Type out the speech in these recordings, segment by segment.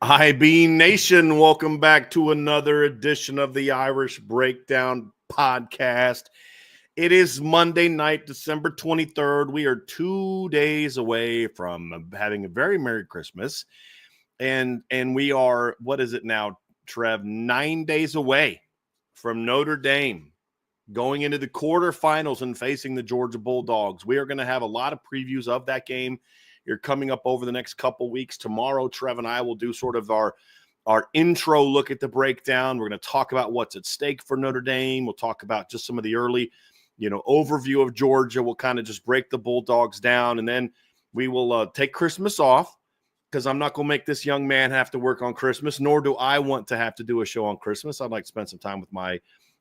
IB Nation, welcome back to another edition of the Irish Breakdown podcast. It is Monday night, December 23rd. We are 2 days away from having a very Merry Christmas. And we are, what is it now, Trev? 9 days away from Notre Dame going into the quarterfinals and facing the Georgia Bulldogs. We are going to have a lot of previews of that game. You're coming up over the next couple weeks. Tomorrow, Trev and I will do sort of our intro look at the breakdown. We're going to talk about what's at stake for Notre Dame. We'll talk about just some of the early, overview of Georgia. We'll kind of just break the Bulldogs down, and then we will take Christmas off because I'm not going to make this young man have to work on Christmas, nor do I want to have to do a show on Christmas. I'd like to spend some time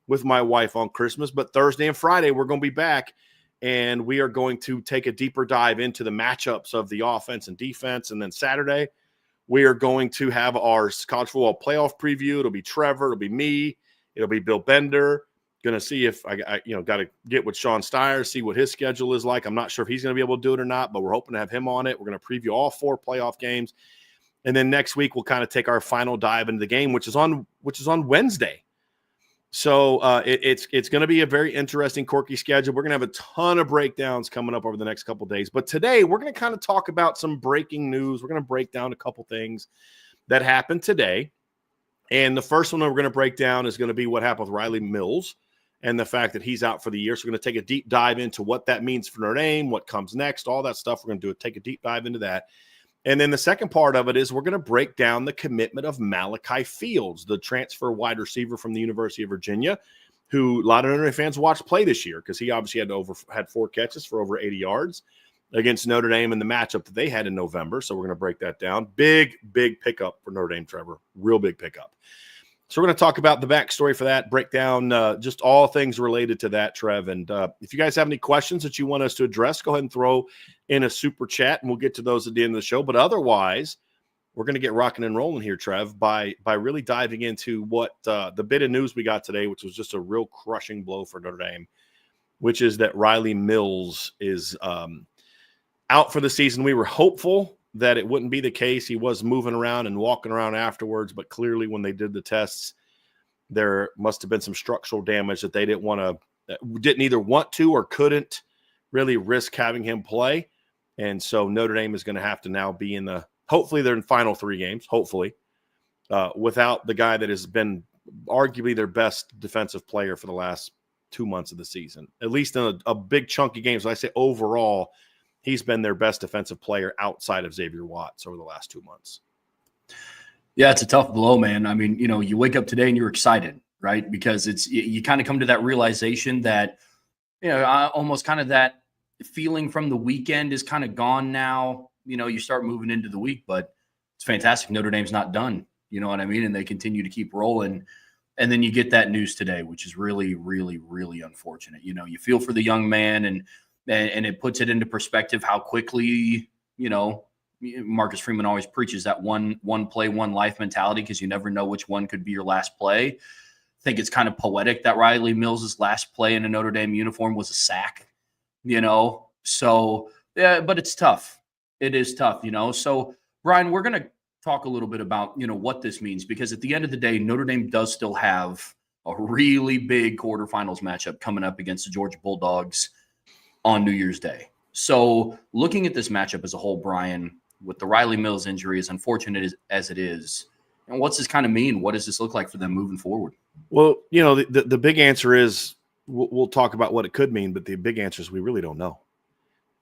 with my wife on Christmas. But Thursday and Friday, we're going to be back. And we are going to take a deeper dive into the matchups of the offense and defense. And then Saturday, we are going to have our college football playoff preview. It'll be Trevor. It'll be me. It'll be Bill Bender. Going to see if I got to get with Sean Steyer, see what his schedule is like. I'm not sure if he's going to be able to do it or not, but we're hoping to have him on it. We're going to preview all 4 playoff games. And then next week, we'll kind of take our final dive into the game, which is on Wednesday. So it's going to be a very interesting, quirky schedule. We're going to have a ton of breakdowns coming up over the next couple of days. But today, we're going to kind of talk about some breaking news. We're going to break down a couple things that happened today. And the first one that we're going to break down is going to be what happened with Rylie Mills and the fact that he's out for the year. So we're going to take a deep dive into what that means for Notre Dame, what comes next, all that stuff. We're going to take a deep dive into that. And then the second part of it is we're going to break down the commitment of Malachi Fields, the transfer wide receiver from the University of Virginia, who a lot of Notre Dame fans watched play this year because he obviously had 4 catches for over 80 yards against Notre Dame in the matchup that they had in November. So we're going to break that down. Big pickup for Notre Dame, Trevor. Real big pickup. So we're going to talk about the backstory for that, break down just all things related to that, Trev. And if you guys have any questions that you want us to address, go ahead and throw in a super chat, and we'll get to those at the end of the show. But otherwise, we're going to get rocking and rolling here, Trev, by really diving into what the bit of news we got today, which was just a real crushing blow for Notre Dame, which is that Rylie Mills is out for the season. We were hopeful that it wouldn't be the case. He was moving around and walking around afterwards, but clearly when they did the tests, there must have been some structural damage that they didn't either want to or couldn't really risk having him play. And so Notre Dame is going to have to now be hopefully they're in final 3 games, hopefully, without the guy that has been arguably their best defensive player for the last 2 months of the season, at least in a big chunky game. So I say overall, he's been their best defensive player outside of Xavier Watts over the last 2 months. Yeah, it's a tough blow, man. I mean, you wake up today and you're excited, right? Because you kind of come to that realization that, almost kind of that feeling from the weekend is kind of gone now. You start moving into the week, but it's fantastic. Notre Dame's not done. You know what I mean? And they continue to keep rolling. And then you get that news today, which is really, really, really unfortunate. You feel for the young man, and it puts it into perspective how quickly, Marcus Freeman always preaches that one play, one life mentality, because you never know which one could be your last play. I think it's kind of poetic that Rylie Mills' last play in a Notre Dame uniform was a sack, So, yeah, but it's tough. It is tough, So, Brian, we're going to talk a little bit about, what this means, because at the end of the day, Notre Dame does still have a really big quarterfinals matchup coming up against the Georgia Bulldogs on New Year's Day. So looking at this matchup as a whole, Brian, with the Rylie Mills injury, as unfortunate as it is, and what's this kind of mean? What does this look like for them moving forward? Well, the big answer is we'll talk about what it could mean, but the big answer is we really don't know.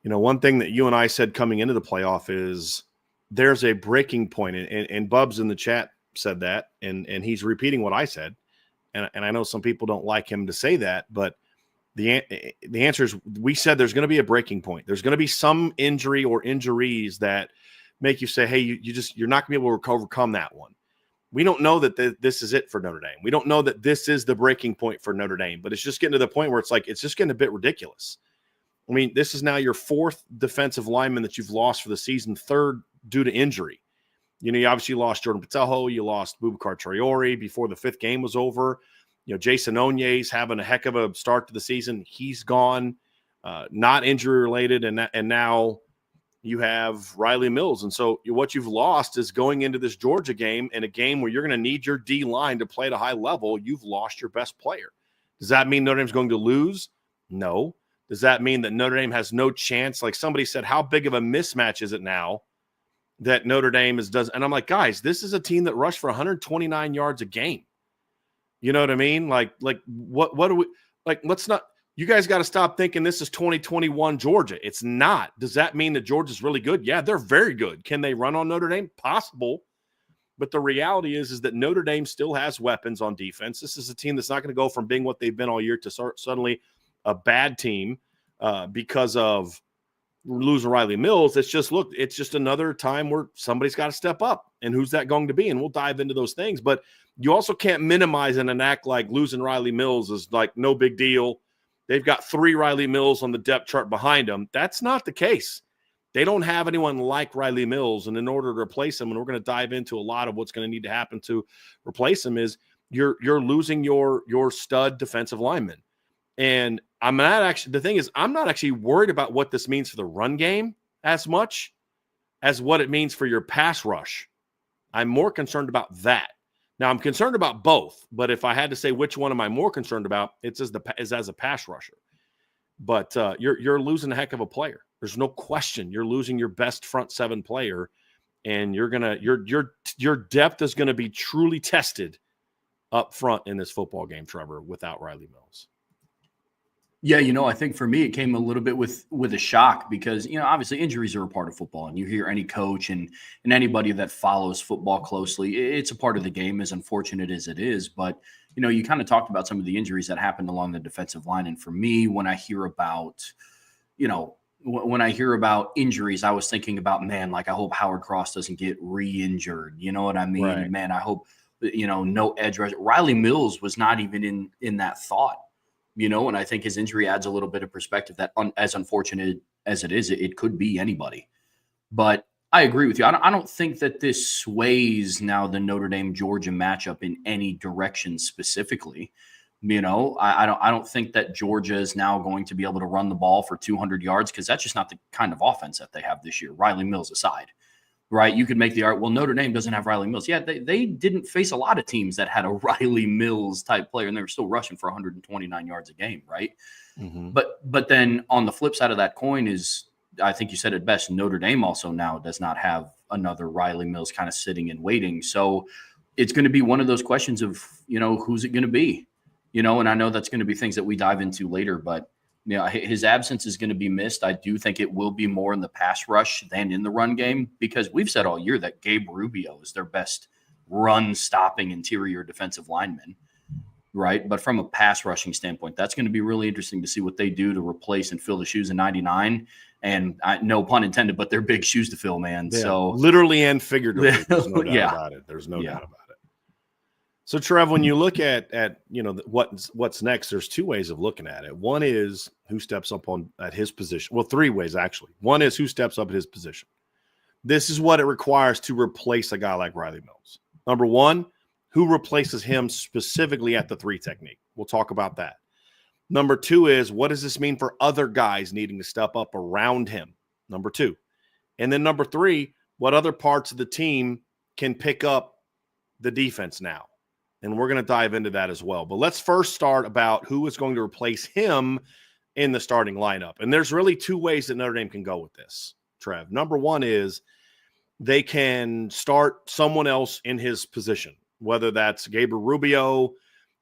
One thing that you and I said coming into the playoff is there's a breaking point, and Bubs in the chat said that, and he's repeating what I said. And I know some people don't like him to say that, but the answer is we said there's going to be a breaking point. There's going to be some injury or injuries that make you say, hey, you're not going to be able to overcome that one. We don't know that this is it for Notre Dame. We don't know that this is the breaking point for Notre Dame, but it's just getting to the point where it's just getting a bit ridiculous. I mean, this is now your 4th defensive lineman that you've lost for the season, 3rd due to injury. You obviously lost Jordan Patelho. You lost Boubacar Traore before the 5th game was over. Jason Onye's having a heck of a start to the season. He's gone, not injury related. And now you have Rylie Mills. And so what you've lost is going into this Georgia game, in a game where you're going to need your D-line to play at a high level, you've lost your best player. Does that mean Notre Dame's going to lose? No. Does that mean that Notre Dame has no chance? Like somebody said, how big of a mismatch is it now that Notre Dame does? And I'm like, guys, this is a team that rushed for 129 yards a game. You know what I mean? Like what do we like? Let's not. You guys got to stop thinking this is 2021 Georgia. It's not. Does that mean that Georgia's really good? Yeah, they're very good. Can they run on Notre Dame? Possible. But the reality is that Notre Dame still has weapons on defense. This is a team that's not going to go from being what they've been all year to suddenly a bad team because of losing Rylie Mills. It's just another time where somebody's got to step up. And who's that going to be? And we'll dive into those things. But you also can't minimize and act like losing Rylie Mills is like no big deal. They've got 3 Rylie Mills on the depth chart behind them. That's not the case. They don't have anyone like Rylie Mills, and in order to replace him, and we're going to dive into a lot of what's going to need to happen to replace him, is you're losing your stud defensive lineman. And I'm not actually worried about what this means for the run game as much as what it means for your pass rush. I'm more concerned about that. Now, I'm concerned about both, but if I had to say which one am I more concerned about, it's as a pass rusher. But you're losing a heck of a player. There's no question you're losing your best front 7 player, and your depth is gonna be truly tested up front in this football game, Trevor, without Rylie Mills. Yeah, I think for me, it came a little bit with a shock because, obviously injuries are a part of football, and you hear any coach and anybody that follows football closely, it's a part of the game, as unfortunate as it is. But, you kind of talked about some of the injuries that happened along the defensive line. And for me, when I hear about, injuries, I was thinking about, man, like I hope Howard Cross doesn't get re-injured. You know what I mean? Right. Man, I hope, no edge rush. Rylie Mills was not even in that thought. And I think his injury adds a little bit of perspective that as unfortunate as it is, it could be anybody. But I agree with you. I don't think that this sways now the Notre Dame-Georgia matchup in any direction specifically. I don't think that Georgia is now going to be able to run the ball for 200 yards because that's just not the kind of offense that they have this year, Rylie Mills aside. Right, you could make the argument, well, Notre Dame doesn't have Rylie Mills. Yeah, they didn't face a lot of teams that had a Rylie Mills type player, and they were still rushing for 129 yards a game, right? Mm-hmm. But then on the flip side of that coin is, I think you said it best, Notre Dame also now does not have another Rylie Mills kind of sitting and waiting. So it's going to be one of those questions of, who's it going to be? And I know that's going to be things that we dive into later, but his absence is going to be missed. I do think it will be more in the pass rush than in the run game because we've said all year that Gabe Rubio is their best run-stopping interior defensive lineman, right? But from a pass rushing standpoint, that's going to be really interesting to see what they do to replace and fill the shoes in 99. And no pun intended, but they're big shoes to fill, man. Yeah, so literally and figuratively, there's no doubt about it. There's no doubt about it. So, Trev, when you look at what's next, there's 2 ways of looking at it. One is who steps up at his position. Well, 3 ways, actually. One is who steps up at his position. This is what it requires to replace a guy like Rylie Mills. Number 1, who replaces him specifically at the 3 technique. We'll talk about that. Number 2 is what does this mean for other guys needing to step up around him? Number 2. And then number 3, what other parts of the team can pick up the defense now? And we're going to dive into that as well. But let's first start about who is going to replace him in the starting lineup. And there's really 2 ways that Notre Dame can go with this, Trev. Number 1 is they can start someone else in his position, whether that's Gabriel Rubio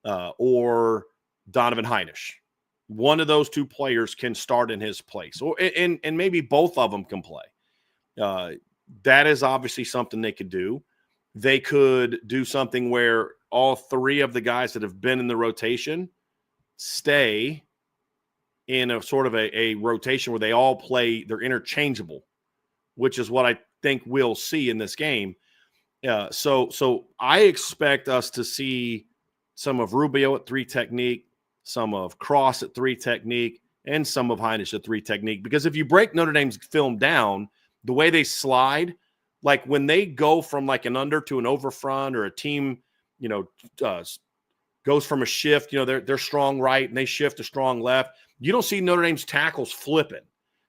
or Donovan Heinisch. One of those 2 players can start in his place, and maybe both of them can play. That is obviously something they could do. They could do something where all 3 of the guys that have been in the rotation stay in a sort of a rotation where they all play, they're interchangeable, which is what I think we'll see in this game. So I expect us to see some of Rubio at 3 technique, some of Cross at 3 technique, and some of Heinisch at 3 technique. Because if you break Notre Dame's film down, the way they slide, like when they go from like an under to an over front, or a team, goes from a shift, they're strong right and they shift to strong left. You don't see Notre Dame's tackles flipping.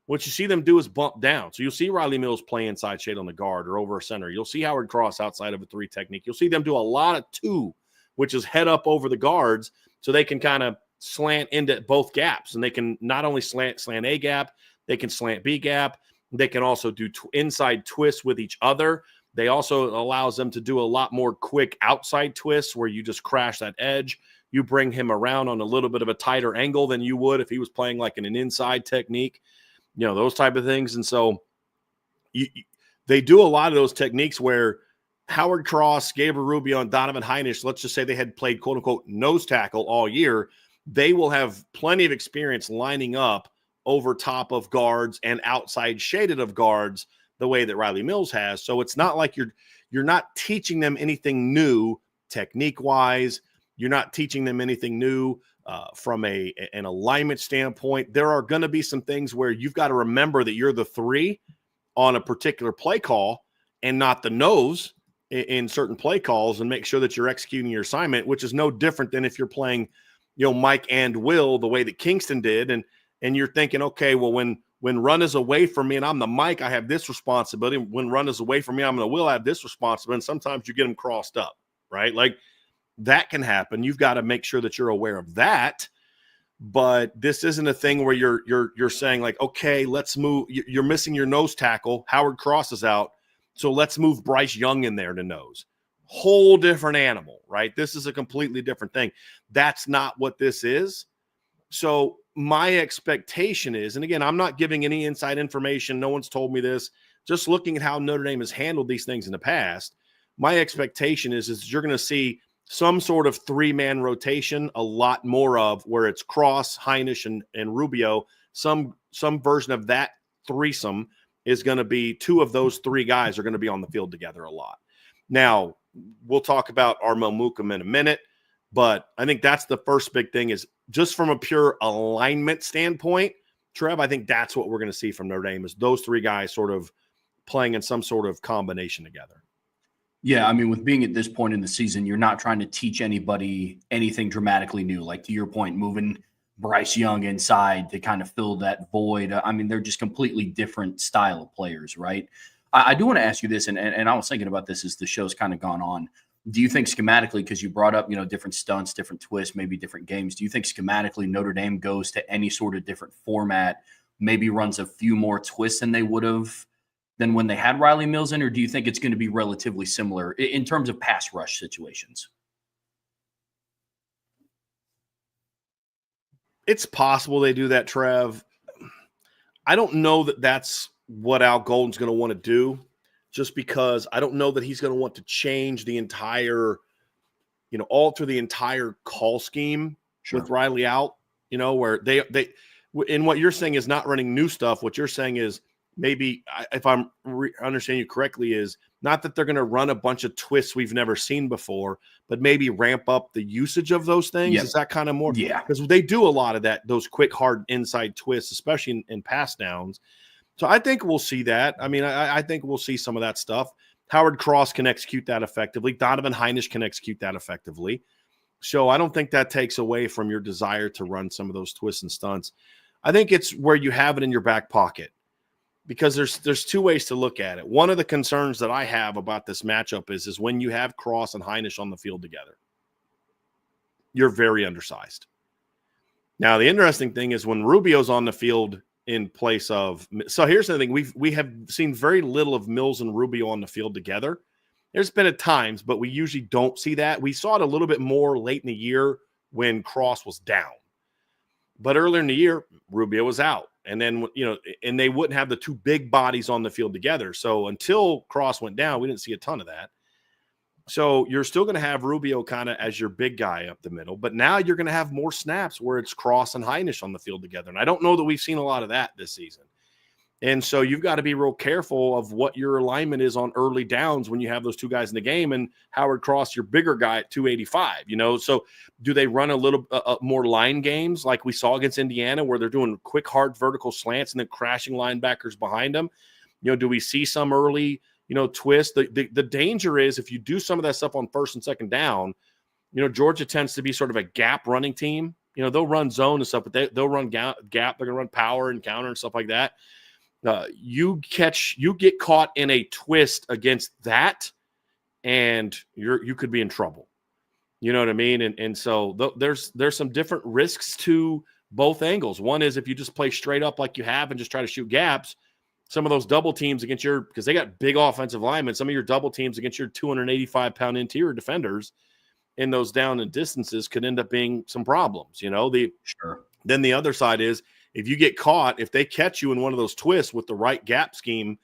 what you see them do is bump down. So you'll see Rylie Mills play inside shade on the guard or over a center. You'll see Howard Cross outside of a 3 technique. You'll see them do a lot of 2, which is head up over the guards so they can kind of slant into both gaps. And they can not only slant A gap, they can slant B gap. They can also do inside twists with each other. They also allows them to do a lot more quick outside twists where you just crash that edge. You bring him around on a little bit of a tighter angle than you would if he was playing like in an inside technique. Those type of things. And so they do a lot of those techniques where Howard Cross, Gabriel Rubio, and Donovan Heinisch, let's just say they had played quote unquote nose tackle all year. They will have plenty of experience lining up over top of guards and outside shaded of guards the way that Rylie Mills has. So it's not like you're not teaching them anything new technique wise. You're not teaching them anything new from an alignment standpoint. There are going to be some things where you've got to remember that you're the 3 on a particular play call and not the nose in certain play calls, and make sure that you're executing your assignment, which is no different than if you're playing, Mike and Will the way that Kingston did. And you're thinking, okay, well, when run is away from me and I'm the Mike, I have this responsibility. When run is away from me, I'm the Will, I have this responsibility. And sometimes you get them crossed up, right? Like that can happen. You've got to make sure that you're aware of that. But this isn't a thing where you're saying like, okay, let's move. You're missing your nose tackle. Howard Cross is out. So let's move Bryce Young in there to nose. Whole different animal, right? This is a completely different thing. That's not what this is. So my expectation is, and again, I'm not giving any inside information. No one's told me this. Just looking at how Notre Dame has handled these things in the past, my expectation is you're going to see some sort of 3-man rotation, a lot more of where it's Cross, Heinisch, and Rubio. Some version of that threesome is going to be 2 of those 3 guys are going to be on the field together a lot. Now, we'll talk about Armel Mukam in a minute, but I think that's the first big thing is just from a pure alignment standpoint, Trev, I think that's what we're going to see from Notre Dame is those 3 guys sort of playing in some sort of combination together. Yeah, I mean, with being at this point in the season, you're not trying to teach anybody anything dramatically new. Like to your point, moving Bryce Young inside to kind of fill that void. I mean, they're just completely different style of players, right? I do want to ask you this, and I was thinking about this as the show's kind of gone on. Do you think schematically, because you brought up, different stunts, different twists, maybe different games, do you think schematically Notre Dame goes to any sort of different format, maybe runs a few more twists than they would have than when they had Rylie Mills in, or do you think it's going to be relatively similar in terms of pass rush situations? It's possible they do that, Trev. I don't know that that's what Al Golden's going to want to do, just because I don't know that he's going to want to change the entire, alter the entire call scheme with Rylie out, where they, and what you're saying is not running new stuff. What you're saying is maybe, if I'm understanding you correctly, is not that they're going to run a bunch of twists we've never seen before, but maybe ramp up the usage of those things. Yep. Is that kind of more? Yeah. Because they do a lot of that, those quick, hard inside twists, especially in pass downs. So I think we'll see that. I mean, I think we'll see some of that stuff. Howard Cross can execute that effectively. Donovan Heinisch can execute that effectively. So I don't think that takes away from your desire to run some of those twists and stunts. I think it's where you have it in your back pocket, because there's 2 ways to look at it. One of the concerns that I have about this matchup is when you have Cross and Heinisch on the field together, you're very undersized. Now, the interesting thing is when Rubio's on the field in place of – so here's the thing. We have seen very little of Mills and Rubio on the field together. There's been at times, but we usually don't see that. We saw it a little bit more late in the year when Cross was down. But earlier in the year, Rubio was out. And then, and they wouldn't have the 2 big bodies on the field together. So until Cross went down, we didn't see a ton of that. So you're still going to have Rubio kind of as your big guy up the middle, but now you're going to have more snaps where it's Cross and Heinisch on the field together. And I don't know that we've seen a lot of that this season. And so you've got to be real careful of what your alignment is on early downs when you have those 2 guys in the game, and Howard Cross, your bigger guy at 285, So do they run a little more line games like we saw against Indiana, where they're doing quick, hard vertical slants and then crashing linebackers behind them? Do we see some early, twist? The danger is if you do some of that stuff on first and second down, Georgia tends to be sort of a gap running team They'll run zone and stuff, but they'll run gap. They're going to run power and counter and stuff like that. You get caught in a twist against that, and you could be in trouble. You know what I mean? And so there's some different risks to both angles. One is if you just play straight up like you have and just try to shoot gaps, some of those double teams against because they got big offensive linemen, some of your double teams against your 285-pound interior defenders in those down and distances could end up being some problems. Sure. Then the other side is if you get caught, if they catch you in one of those twists with the right gap scheme,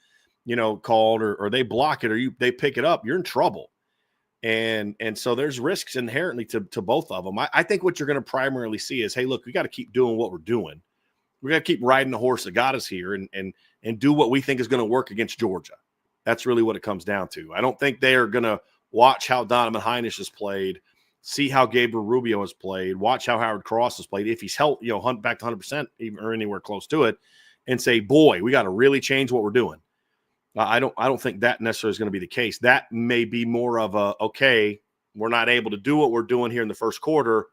called or they block it or they pick it up, you're in trouble. And so there's risks inherently to both of them. I think what you're going to primarily see is, hey, look, we got to keep doing what we're doing. We got to keep riding the horse that got us here and do what we think is going to work against Georgia. That's really what it comes down to. I don't think they are going to watch how Donovan Hinish has played, see how Gabriel Rubio has played, watch how Howard Cross has played, if he's held, back to 100% even or anywhere close to it, and say, boy, we got to really change what we're doing. I don't think that necessarily is going to be the case. That may be more of okay, we're not able to do what we're doing here in the first quarter.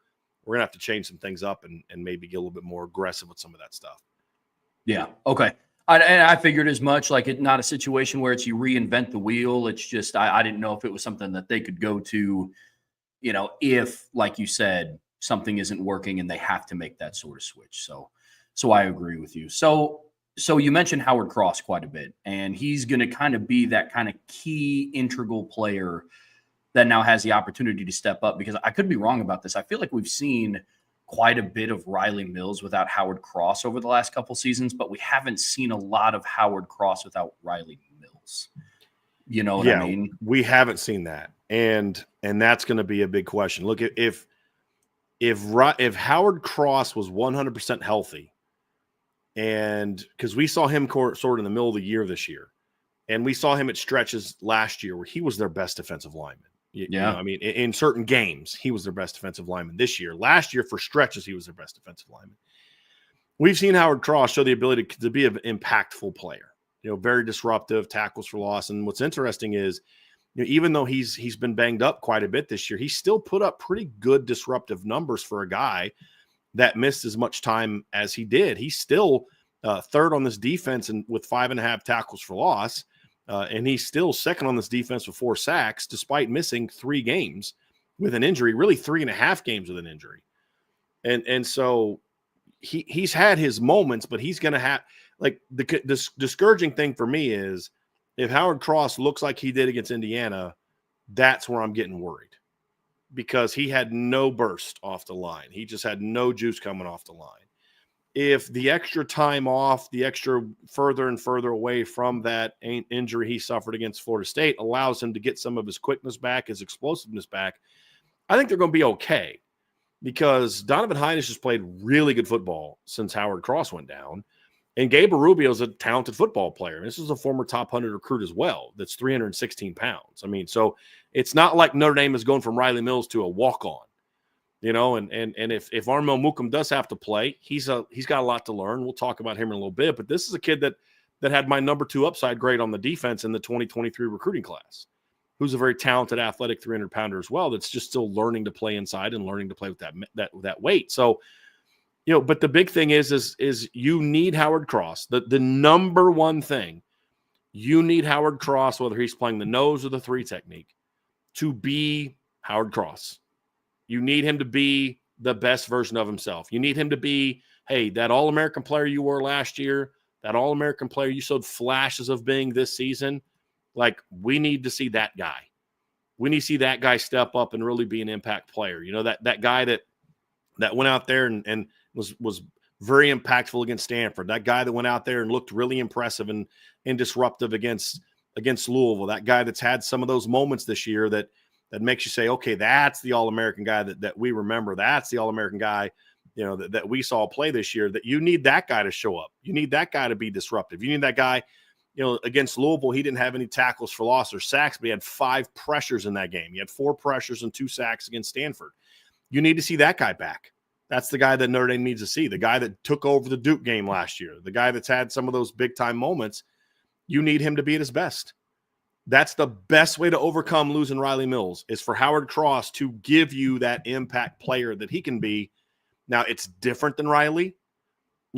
We're going to have to change some things up and maybe get a little bit more aggressive with some of that stuff. Yeah. Okay. I figured as much, like it's not a situation where it's you reinvent the wheel. It's just I didn't know if it was something that they could go to, if, like you said, something isn't working and they have to make that sort of switch. So I agree with you. So you mentioned Howard Cross quite a bit, and he's going to kind of be that kind of key integral player that now has the opportunity to step up, because I could be wrong about this. I feel like we've seen quite a bit of Rylie Mills without Howard Cross over the last couple seasons, but we haven't seen a lot of Howard Cross without Rylie Mills. You know what I mean? We haven't seen that. And that's going to be a big question. Look, if Howard Cross was 100% healthy, and because we saw him sort of in the middle of the year this year, and we saw him at stretches last year where he was their best defensive lineman. In certain games, he was their best defensive lineman this year. Last year, for stretches, he was their best defensive lineman. We've seen Howard Cross show the ability to be an impactful player, very disruptive, tackles for loss. And what's interesting is, even though he's been banged up quite a bit this year, he still put up pretty good disruptive numbers for a guy that missed as much time as he did. He's still third on this defense and with 5.5 tackles for loss. And he's still second on this defense with 4 sacks, despite missing 3 games with an injury, really 3.5 games with an injury. And so he's had his moments, but he's going to have, like, the discouraging thing for me is if Howard Cross looks like he did against Indiana, that's where I'm getting worried, because he had no burst off the line. He just had no juice coming off the line. If the extra time off, the extra further and further away from that injury he suffered against Florida State allows him to get some of his quickness back, his explosiveness back, I think they're going to be okay, because Donovan Hinish has played really good football since Howard Cross went down. And Gabriel Rubio is a talented football player. This is a former top 100 recruit as well. That's 316 pounds. I mean, so it's not like Notre Dame is going from Rylie Mills to a walk-on, and if Armel Mukum does have to play, he's got a lot to learn. We'll talk about him in a little bit, but this is a kid that had my number 2 upside grade on the defense in the 2023 recruiting class, who's a very talented, athletic 300-pounder as well. That's just still learning to play inside and learning to play with that weight. So, but the big thing is you need Howard Cross. The number one thing, you need Howard Cross, whether he's playing the nose or the 3 technique, to be Howard Cross. You need him to be the best version of himself. You need him to be, hey, that All-American player you were last year, that All-American player you showed flashes of being this season. Like, we need to see that guy. We need to see that guy step up and really be an impact player. That guy that went out there and was very impactful against Stanford. That guy that went out there and looked really impressive and disruptive against Louisville. That guy that's had some of those moments this year that makes you say, okay, that's the All-American guy that we remember. That's the All-American guy, that we saw play this year. That you need that guy to show up. You need that guy to be disruptive. You need that guy, against Louisville, he didn't have any tackles for loss or sacks, but he had 5 pressures in that game. He had 4 pressures and 2 sacks against Stanford. You need to see that guy back. That's the guy that Notre Dame needs to see. The guy that took over the Duke game last year. The guy that's had some of those big-time moments. You need him to be at his best. That's the best way to overcome losing Rylie Mills, is for Howard Cross to give you that impact player that he can be Now, it's different than Rylie.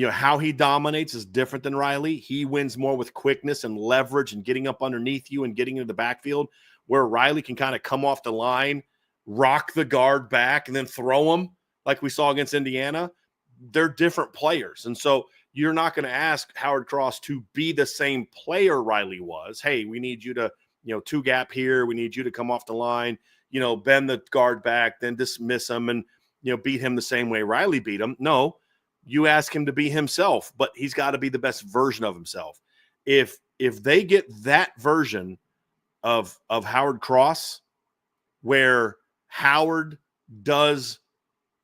How he dominates is different than Rylie. He wins more with quickness and leverage and getting up underneath you and getting into the backfield, where Rylie can kind of come off the line, rock the guard back, and then throw him like we saw against Indiana. They're different players. And so you're not going to ask Howard Cross to be the same player Rylie was. Hey, we need you to, two gap here. We need you to come off the line, bend the guard back, then dismiss him and, beat him the same way Rylie beat him. No, you ask him to be himself, but he's got to be the best version of himself. If they get that version of Howard Cross, where Howard does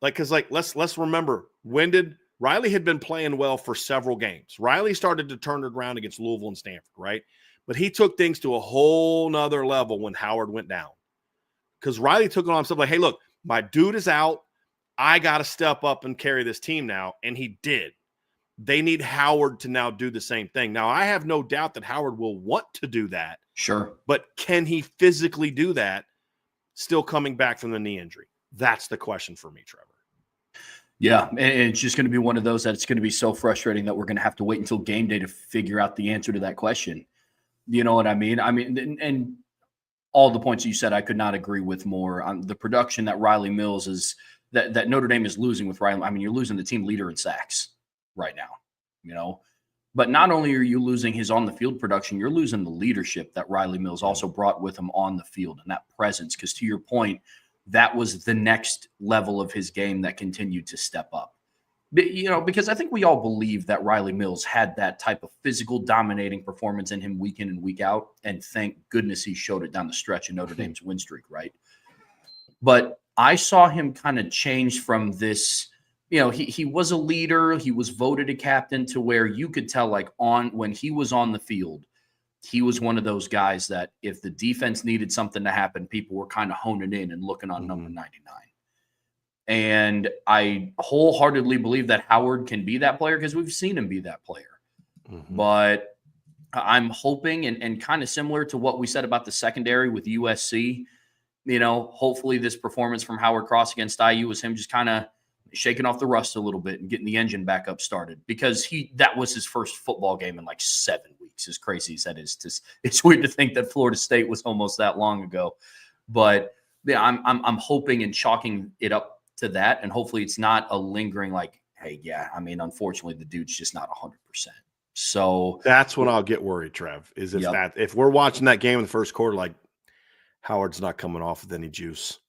let's remember, when did Rylie had been playing well for several games. Rylie started to turn it around against Louisville and Stanford, right? But he took things to a whole nother level when Howard went down, because Rylie took it on himself like, hey, look, my dude is out. I got to step up and carry this team now. And he did. They need Howard to now do the same thing. Now, I have no doubt that Howard will want to do that. Sure. But can he physically do that still coming back from the knee injury? That's the question for me, Trevor. Yeah, and it's just going to be one of those that it's going to be so frustrating that we're going to have to wait until game day to figure out the answer to that question. You know what I mean? And all the points you said, I could not agree with more. On the production that Rylie Mills is – that Notre Dame is losing with Rylie. I mean, you're losing the team leader in sacks right now, But not only are you losing his on-the-field production, you're losing the leadership that Rylie Mills also brought with him on the field, and that presence. Because to your point, that was the next level of his game that continued to step up. But, because I think we all believe that Rylie Mills had that type of physical dominating performance in him week in and week out, and thank goodness he showed it down the stretch in Notre Dame's win streak, right? But I saw him kind of change from this, he was a leader. He was voted a captain, to where you could tell, when he was on the field, he was one of those guys that if the defense needed something to happen, people were kind of honing in and looking on number 99. And I wholeheartedly believe that Howard can be that player, because we've seen him be that player. Mm-hmm. But I'm hoping, and kind of similar to what we said about the secondary with USC, hopefully this performance from Howard Cross against IU was him just kind of shaking off the rust a little bit and getting the engine back up started, because that was his first football game in 7 weeks, as crazy as that is. It's weird to think that Florida State was almost that long ago. But yeah, I'm hoping and chalking it up to that. And hopefully it's not a lingering hey, yeah, unfortunately the dude's just not 100%. So that's when I'll get worried, Trev, is if we're watching that game in the first quarter, Howard's not coming off with any juice.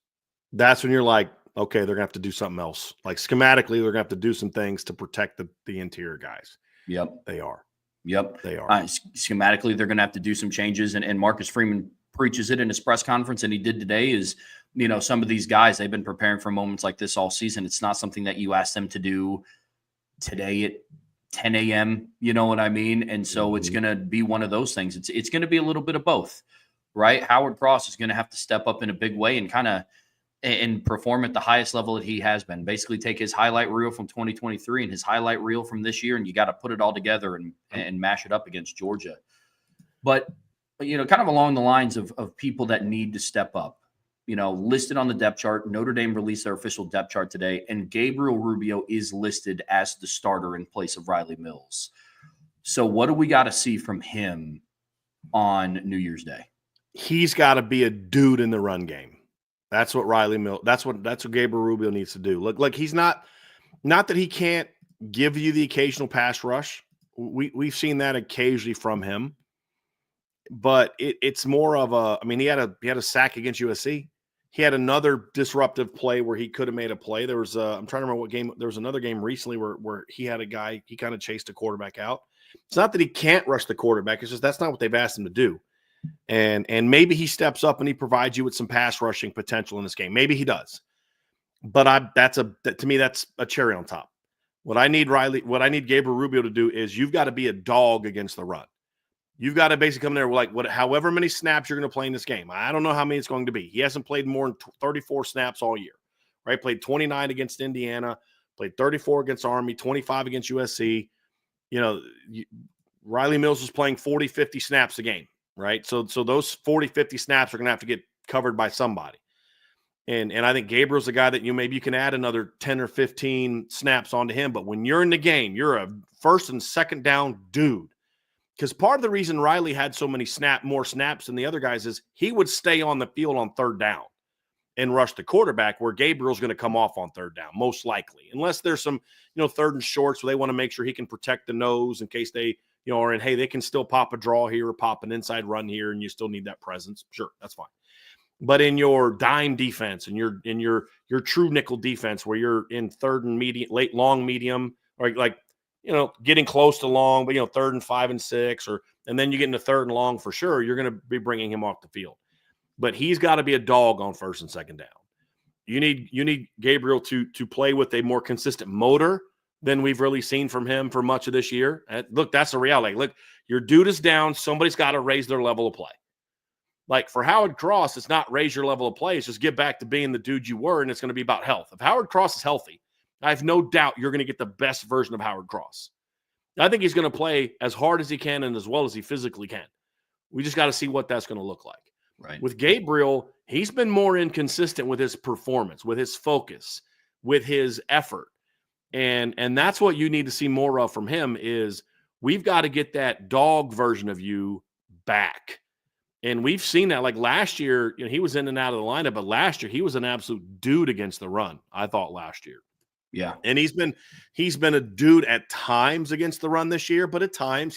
That's when you're like, okay, they're going to have to do something else. Schematically, they're going to have to do some things to protect the interior guys. Yep. They are. Yep. They are. Schematically, they're going to have to do some changes. And Marcus Freeman preaches it in his press conference, and he did today, is, some of these guys, they've been preparing for moments like this all season. It's not something that you ask them to do today at 10 a.m., you know what I mean? And so it's going to be one of those things. It's going to be a little bit of both. Right? Howard Cross is going to have to step up in a big way and kind of and perform at the highest level that he has been. Basically take his highlight reel from 2023 and his highlight reel from this year, and you got to put it all together and mash it up against Georgia. But, kind of along the lines of people that need to step up, listed on the depth chart. Notre Dame released their official depth chart today, and Gabriel Rubio is listed as the starter in place of Rylie Mills. So what do we got to see from him on New Year's Day? He's got to be a dude in the run game. That's what Rylie Mills. That's what Gabriel Rubio needs to do. Look, he's not that he can't give you the occasional pass rush. We've seen that occasionally from him, but it's more of a. He had a sack against USC. He had another disruptive play where he could have made a play. There was I'm trying to remember what game. There was another game recently where he had a guy. He kind of chased a quarterback out. It's not that he can't rush the quarterback. It's just that's not what they've asked him to do. And maybe he steps up and he provides you with some pass rushing potential in this game. Maybe he does. But to me, that's a cherry on top. What I need Gabriel Rubio to do is you've got to be a dog against the run. You've got to basically come there however many snaps you're going to play in this game. I don't know how many it's going to be. He hasn't played more than 34 snaps all year, right? Played 29 against Indiana, played 34 against Army, 25 against USC. Rylie Mills was playing 40, 50 snaps a game, right? So those 40, 50 snaps are going to have to get covered by somebody. And I think Gabriel's a guy that maybe you can add another 10 or 15 snaps onto him. But when you're in the game, you're a first and second down dude. Because part of the reason Rylie had so many more snaps than the other guys is he would stay on the field on third down and rush the quarterback, where Gabriel's going to come off on third down, most likely. Unless there's some, third and shorts where they want to make sure he can protect the nose in case they, or hey, they can still pop a draw here or pop an inside run here and you still need that presence. Sure, that's fine. But in your dime defense and your true nickel defense, where you're in third and medium, late long medium, or like getting close to long, but third and 5 and 6, and then you get into third and long for sure, you're going to be bringing him off the field. But he's got to be a dog on first and second down. You need Gabriel to play with a more consistent motor than we've really seen from him for much of this year. And look, that's the reality. Look, your dude is down. Somebody's got to raise their level of play. Like for Howard Cross, it's not raise your level of play. It's just get back to being the dude you were, and it's going to be about health. If Howard Cross is healthy, I have no doubt you're going to get the best version of Howard Cross. I think he's going to play as hard as he can and as well as he physically can. We just got to see what that's going to look like. Right. With Gabriel, he's been more inconsistent with his performance, with his focus, with his effort. And that's what you need to see more of from him is we've got to get that dog version of you back. And we've seen that. Like last year, he was in and out of the lineup, but last year he was an absolute dude against the run, I thought last year. Yeah. And he's been a dude at times against the run this year, but at times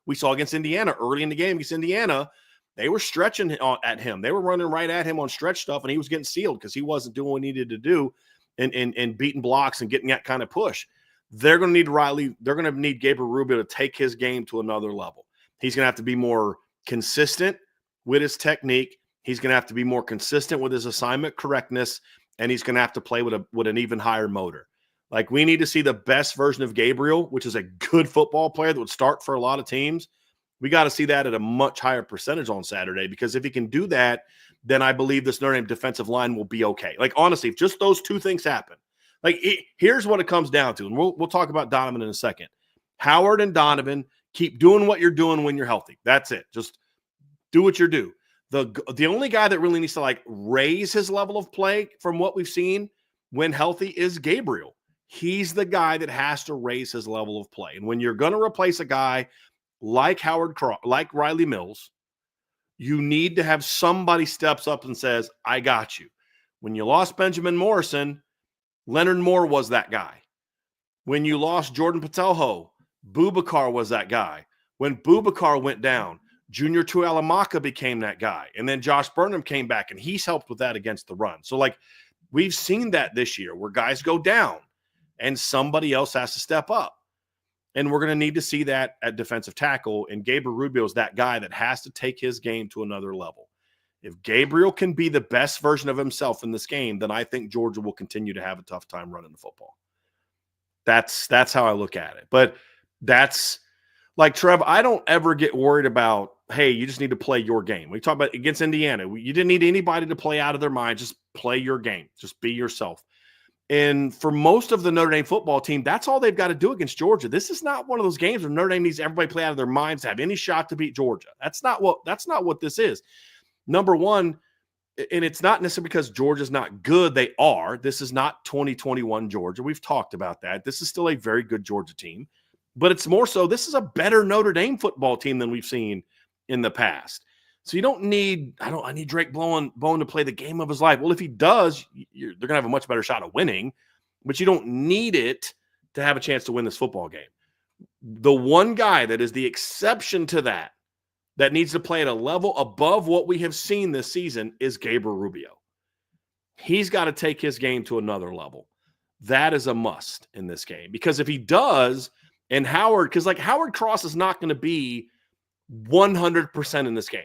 we saw against Indiana early in the game against Indiana, they were stretching at him. They were running right at him on stretch stuff, and he was getting sealed because he wasn't doing what he needed to do and beating blocks and getting that kind of push. They're going to need Rylie. They're going to need Gabriel Rubio to take his game to another level. He's going to have to be more consistent with his technique. He's going to have to be more consistent with his assignment correctness, and he's going to have to play with an even higher motor. Like we need to see the best version of Gabriel, which is a good football player that would start for a lot of teams. We got to see that at a much higher percentage on Saturday, because if he can do that, then I believe this Notre Dame defensive line will be okay. Like, honestly, if just those two things happen, here's what it comes down to, and we'll talk about Donovan in a second. Howard and Donovan, keep doing what you're doing when you're healthy. That's it. Just do what you do. The only guy that really needs to raise his level of play from what we've seen when healthy is Gabriel. He's the guy that has to raise his level of play. And when you're going to replace a guy like like Rylie Mills, you need to have somebody steps up and says, I got you. When you lost Benjamin Morrison, Leonard Moore was that guy. When you lost Jordan Patelho, Boubacar was that guy. When Boubacar went down, Junior Tuihalamaka became that guy. And then Josh Burnham came back, and he's helped with that against the run. So, we've seen that this year where guys go down and somebody else has to step up. And we're going to need to see that at defensive tackle. And Gabriel Rubio is that guy that has to take his game to another level. If Gabriel can be the best version of himself in this game, then I think Georgia will continue to have a tough time running the football. That's how I look at it. But that's like Trev, I don't ever get worried about, hey, you just need to play your game. We talk about against Indiana. You didn't need anybody to play out of their mind. Just play your game. Just be yourself. And for most of the Notre Dame football team, that's all they've got to do against Georgia. This is not one of those games where Notre Dame needs everybody to play out of their minds to have any shot to beat Georgia. That's not what this is. Number one, and it's not necessarily because Georgia's not good. They are. This is not 2021 Georgia. We've talked about that. This is still a very good Georgia team. But it's more so this is a better Notre Dame football team than we've seen in the past. So you don't need, I need Drake Bowen to play the game of his life. Well, if he does, they're going to have a much better shot of winning, but you don't need it to have a chance to win this football game. The one guy that is the exception to that needs to play at a level above what we have seen this season is Gabriel Rubio. He's got to take his game to another level. That is a must in this game, because if he does, and Howard, because Howard Cross is not going to be 100% in this game.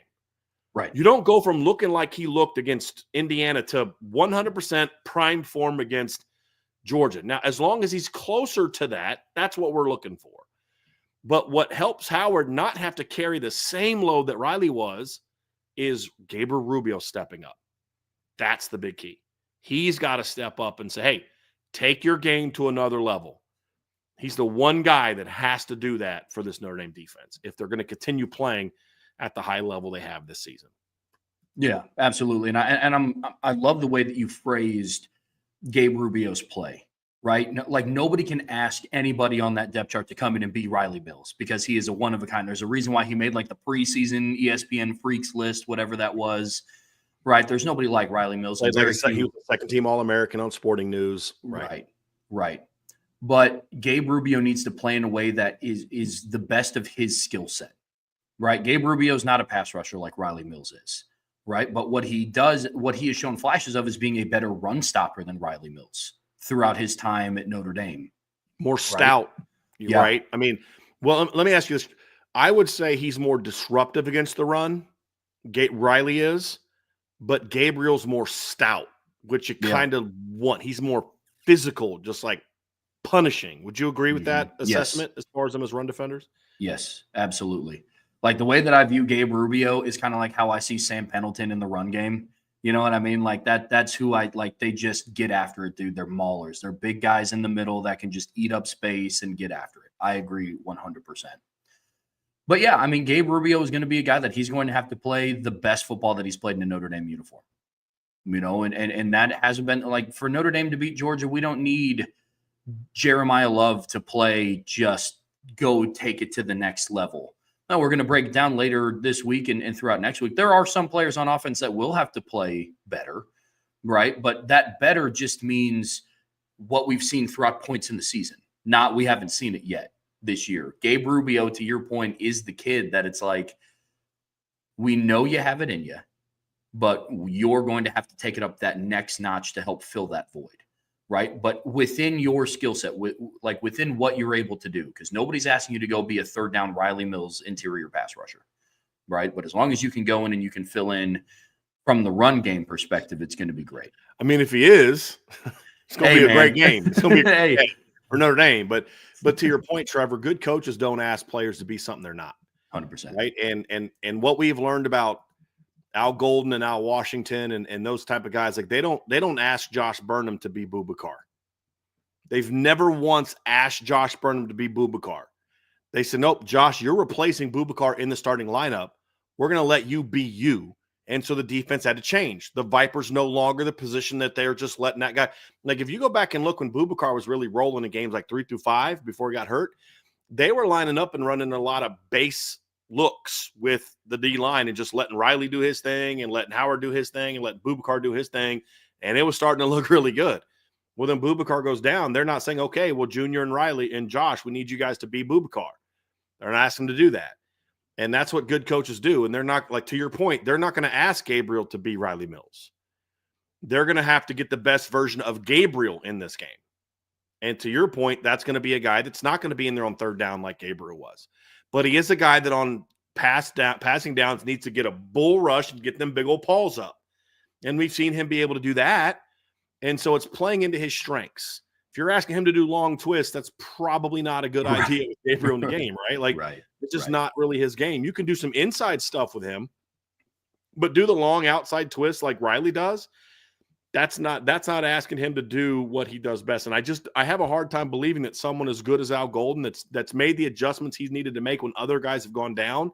Right. You don't go from looking like he looked against Indiana to 100% prime form against Georgia. Now, as long as he's closer to that, that's what we're looking for. But what helps Howard not have to carry the same load that Rylie was is Gabriel Rubio stepping up. That's the big key. He's got to step up and say, hey, take your game to another level. He's the one guy that has to do that for this Notre Dame defense if they're going to continue playing at the high level they have this season. Yeah, absolutely. And I love the way that you phrased Gabe Rubio's play, right? Like nobody can ask anybody on that depth chart to come in and be Rylie Mills because he is a one of a kind. There's a reason why he made like the preseason ESPN freaks list, whatever that was, right? There's nobody like Rylie Mills. He was a second team All-American on Sporting News. Right. But Gabe Rubio needs to play in a way that is the best of his skill set, right? Gabe Rubio is not a pass rusher like Rylie Mills is, right? But what he has shown flashes of is being a better run stopper than Rylie Mills throughout his time at Notre Dame. More stout, right? I mean, well, let me ask you this. I would say he's more disruptive against the run. Rylie is, but Gabriel's more stout, which you kind of want. He's more physical, just like punishing. Would you agree with that assessment as far as them as run defenders? Yes, absolutely. Like the way that I view Gabe Rubio is kind of like how I see Sam Pendleton in the run game. You know what I mean? Like that's who I like. They just get after it, dude. They're maulers. They're big guys in the middle that can just eat up space and get after it. I agree 100%. But yeah, I mean, Gabe Rubio is going to be a guy that he's going to have to play the best football that he's played in a Notre Dame uniform. You know, and that hasn't been like for Notre Dame to beat Georgia. We don't need Jeremiah Love to play, just go take it to the next level. Now, we're going to break it down later this week and throughout next week. There are some players on offense that will have to play better, right? But that better just means what we've seen throughout points in the season. Not we haven't seen it yet this year. Gabe Rubio, to your point, is the kid that it's like, we know you have it in you, but you're going to have to take it up that next notch to help fill that void. Right. But within your skill set, within what you're able to do, because nobody's asking you to go be a third down Rylie Mills interior pass rusher. Right. But as long as you can go in and you can fill in from the run game perspective, it's going to be great. I mean, if he is, it's going to be a great game. It's going to be a great game for Notre Dame. But to your point, Trevor, good coaches don't ask players to be something they're not. 100%. Right. And what we've learned about Al Golden and Al Washington and those type of guys, like they don't ask Josh Burnham to be Boubacar. They've never once asked Josh Burnham to be Boubacar. They said, nope, Josh, you're replacing Boubacar in the starting lineup. We're going to let you be you. And so the defense had to change. The Vipers no longer the position that they're just letting that guy. Like if you go back and look when Boubacar was really rolling in games like 3 through 5 before he got hurt, they were lining up and running a lot of base looks with the D line and just letting Rylie do his thing and letting Howard do his thing and letting Boubacar do his thing. And it was starting to look really good. Well, then Boubacar goes down. They're not saying, okay, well, Junior and Rylie and Josh, we need you guys to be Boubacar. They're not asking to do that. And that's what good coaches do. And they're not, like to your point, they're not going to ask Gabriel to be Rylie Mills. They're going to have to get the best version of Gabriel in this game. And to your point, that's going to be a guy that's not going to be in there on third down like Gabriel was. But he is a guy that on passing downs needs to get a bull rush and get them big old paws up. And we've seen him be able to do that. And so it's playing into his strengths. If you're asking him to do long twists, that's probably not a good idea with Gabriel in the game, right? Like it's just not really his game. You can do some inside stuff with him, but do the long outside twist like Rylie does. That's not asking him to do what he does best. And I have a hard time believing that someone as good as Al Golden that's made the adjustments he's needed to make when other guys have gone down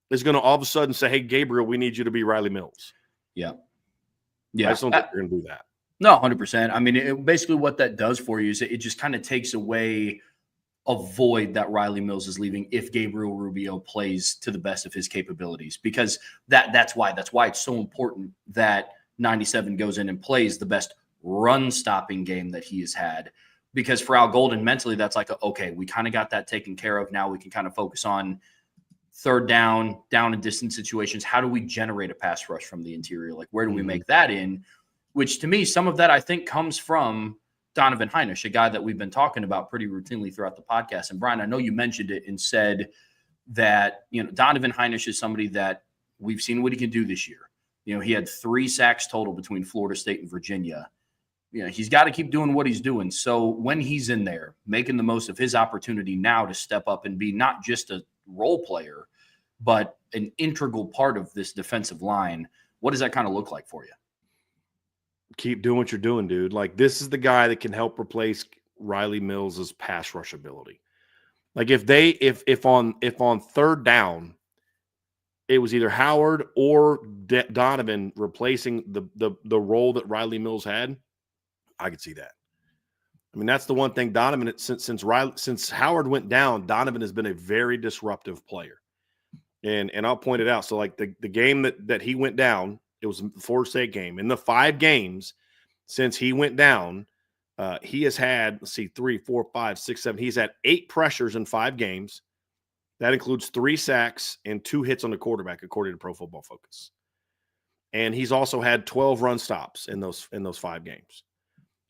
is going to all of a sudden say, hey, Gabriel, we need you to be Rylie Mills. Yeah. I just don't think you're going to do that. No, 100%. I mean, basically what that does for you is it just kind of takes away a void that Rylie Mills is leaving if Gabriel Rubio plays to the best of his capabilities, because that's why it's so important that 97 goes in and plays the best run stopping game that he has had, because for Al Golden mentally, that's like, okay, we kind of got that taken care of. Now we can kind of focus on third down and distance situations. How do we generate a pass rush from the interior? Like, where do we make that in? Which to me, some of that I think comes from Donovan Heinisch, a guy that we've been talking about pretty routinely throughout the podcast. And Brian, I know you mentioned it and said that, Donovan Heinisch is somebody that we've seen what he can do this year. He had 3 sacks total between Florida State and Virginia. He's got to keep doing what he's doing. So when he's in there, making the most of his opportunity now to step up and be not just a role player, but an integral part of this defensive line, what does that kind of look like for you? Keep doing what you're doing, dude. Like, this is the guy that can help replace Rylie Mills' pass rush ability. Like if on third down, it was either Howard or Donovan replacing the role that Rylie Mills had, I could see that. I mean, that's the one thing Donovan, since Howard went down, Donovan has been a very disruptive player. And I'll point it out. So like the game that he went down, it was the Florida State game. In the 5 games since he went down, he has had, 3, 4, 5, 6, 7. He's had 8 pressures in 5 games. That includes 3 sacks and 2 hits on the quarterback, according to Pro Football Focus. And he's also had 12 run stops in those 5 games.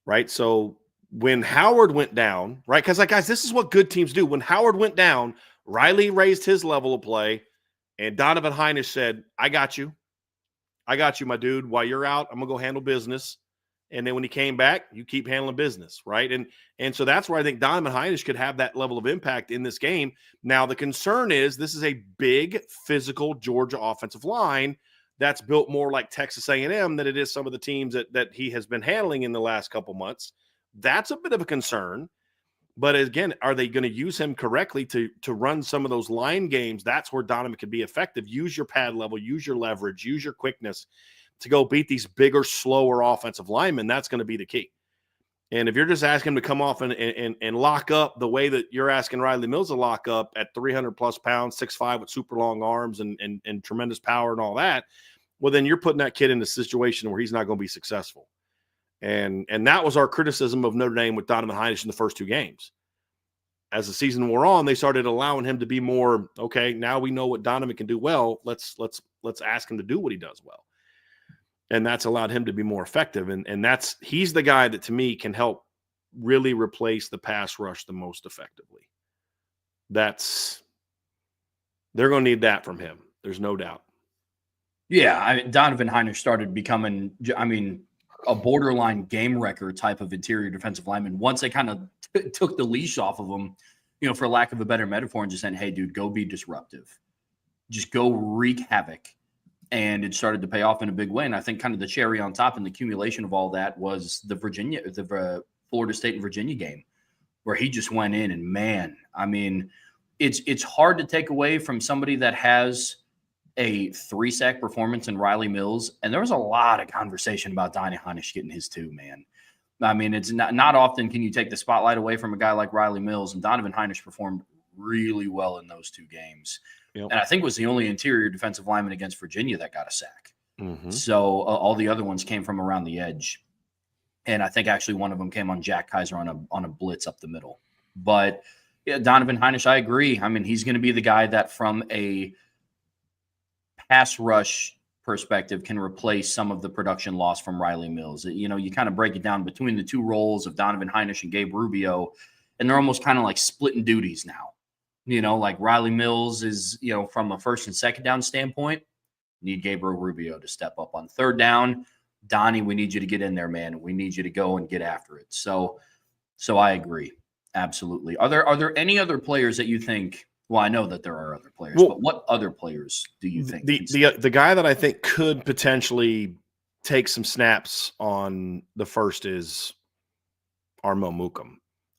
Right? So when Howard went down, right? Because, like, guys, this is what good teams do. When Howard went down, Rylie raised his level of play, and Donovan Hinish said, I got you, my dude. While you're out, I'm going to go handle business. And then when he came back, you keep handling business, right? And so that's where I think Donovan Hinish could have that level of impact in this game. Now, the concern is this is a big, physical Georgia offensive line that's built more like Texas A&M than it is some of the teams that he has been handling in the last couple months. That's a bit of a concern. But again, are they going to use him correctly to run some of those line games? That's where Donovan can be effective. Use your pad level, use your leverage, use your quickness to go beat these bigger, slower offensive linemen. That's going to be the key. And if you're just asking him to come off and lock up the way that you're asking Rylie Mills to lock up at 300-plus pounds, 6'5", with super long arms and tremendous power and all that, well, then you're putting that kid in a situation where he's not going to be successful. And that was our criticism of Notre Dame with Donovan Hinish in the first 2 games. As the season wore on, they started allowing him to be more, okay, now we know what Donovan can do well. Let's ask him to do what he does well. And that's allowed him to be more effective. And he's the guy that, to me, can help really replace the pass rush the most effectively. They're going to need that from him. There's no doubt. Yeah, Donovan Hinish started becoming, a borderline game wrecker type of interior defensive lineman. Once they kind of took the leash off of him, for lack of a better metaphor, and just saying, hey, dude, go be disruptive. Just go wreak havoc. And it started to pay off in a big way. And I think kind of the cherry on top and the accumulation of all that was the Florida State and Virginia game, where he just went in and, man, it's hard to take away from somebody that has a 3-sack performance in Rylie Mills. And there was a lot of conversation about Donovan Hinish getting his 2, man. It's not often can you take the spotlight away from a guy like Rylie Mills, and Donovan Hinish performed really well in those 2 games. Yep. And I think was the only interior defensive lineman against Virginia that got a sack. Mm-hmm. So all the other ones came from around the edge. And I think actually one of them came on Jack Kaiser on a blitz up the middle. But yeah, Donovan Hinish, I agree. He's going to be the guy that from a pass rush perspective can replace some of the production loss from Rylie Mills. You kind of break it down between the 2 roles of Donovan Hinish and Gabe Rubio, and they're almost kind of like splitting duties now. Like Rylie Mills is, from a first and second down standpoint, need Gabriel Rubio to step up on 3rd down. Donnie, we need you to get in there, man. We need you to go and get after it. So I agree. Absolutely. Are there any other players that you think, well, I know that there are other players, but what other players do you think? The guy that I think could potentially take some snaps on the first is Armo Mukum.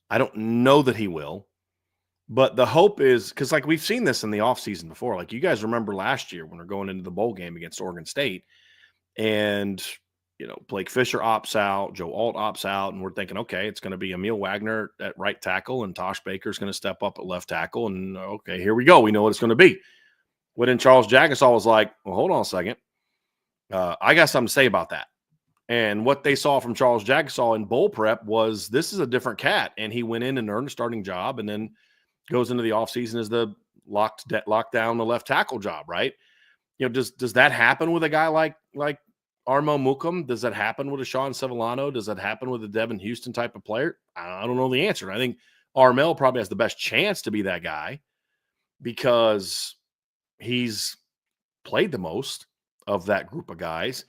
I don't know that he will. But the hope is, because like we've seen this in the offseason before, like you guys remember last year when we're going into the bowl game against Oregon State, and Blake Fisher opts out, Joe Alt opts out, and we're thinking, okay, it's going to be Emil Wagner at right tackle, and Tosh Baker's going to step up at left tackle, and okay, here we go. We know what it's going to be. But then Charles Jagusah was like, well, hold on a second. I got something to say about that. And what they saw from Charles Jagusah in bowl prep was this is a different cat, and he went in and earned a starting job, and then goes into the offseason as the locked down the left tackle job, right? Does that happen with a guy like Armo Mukum? Does that happen with a Sean Sevillano? Does that happen with a Devin Houston type of player? I don't know the answer. I think Armel probably has the best chance to be that guy because he's played the most of that group of guys.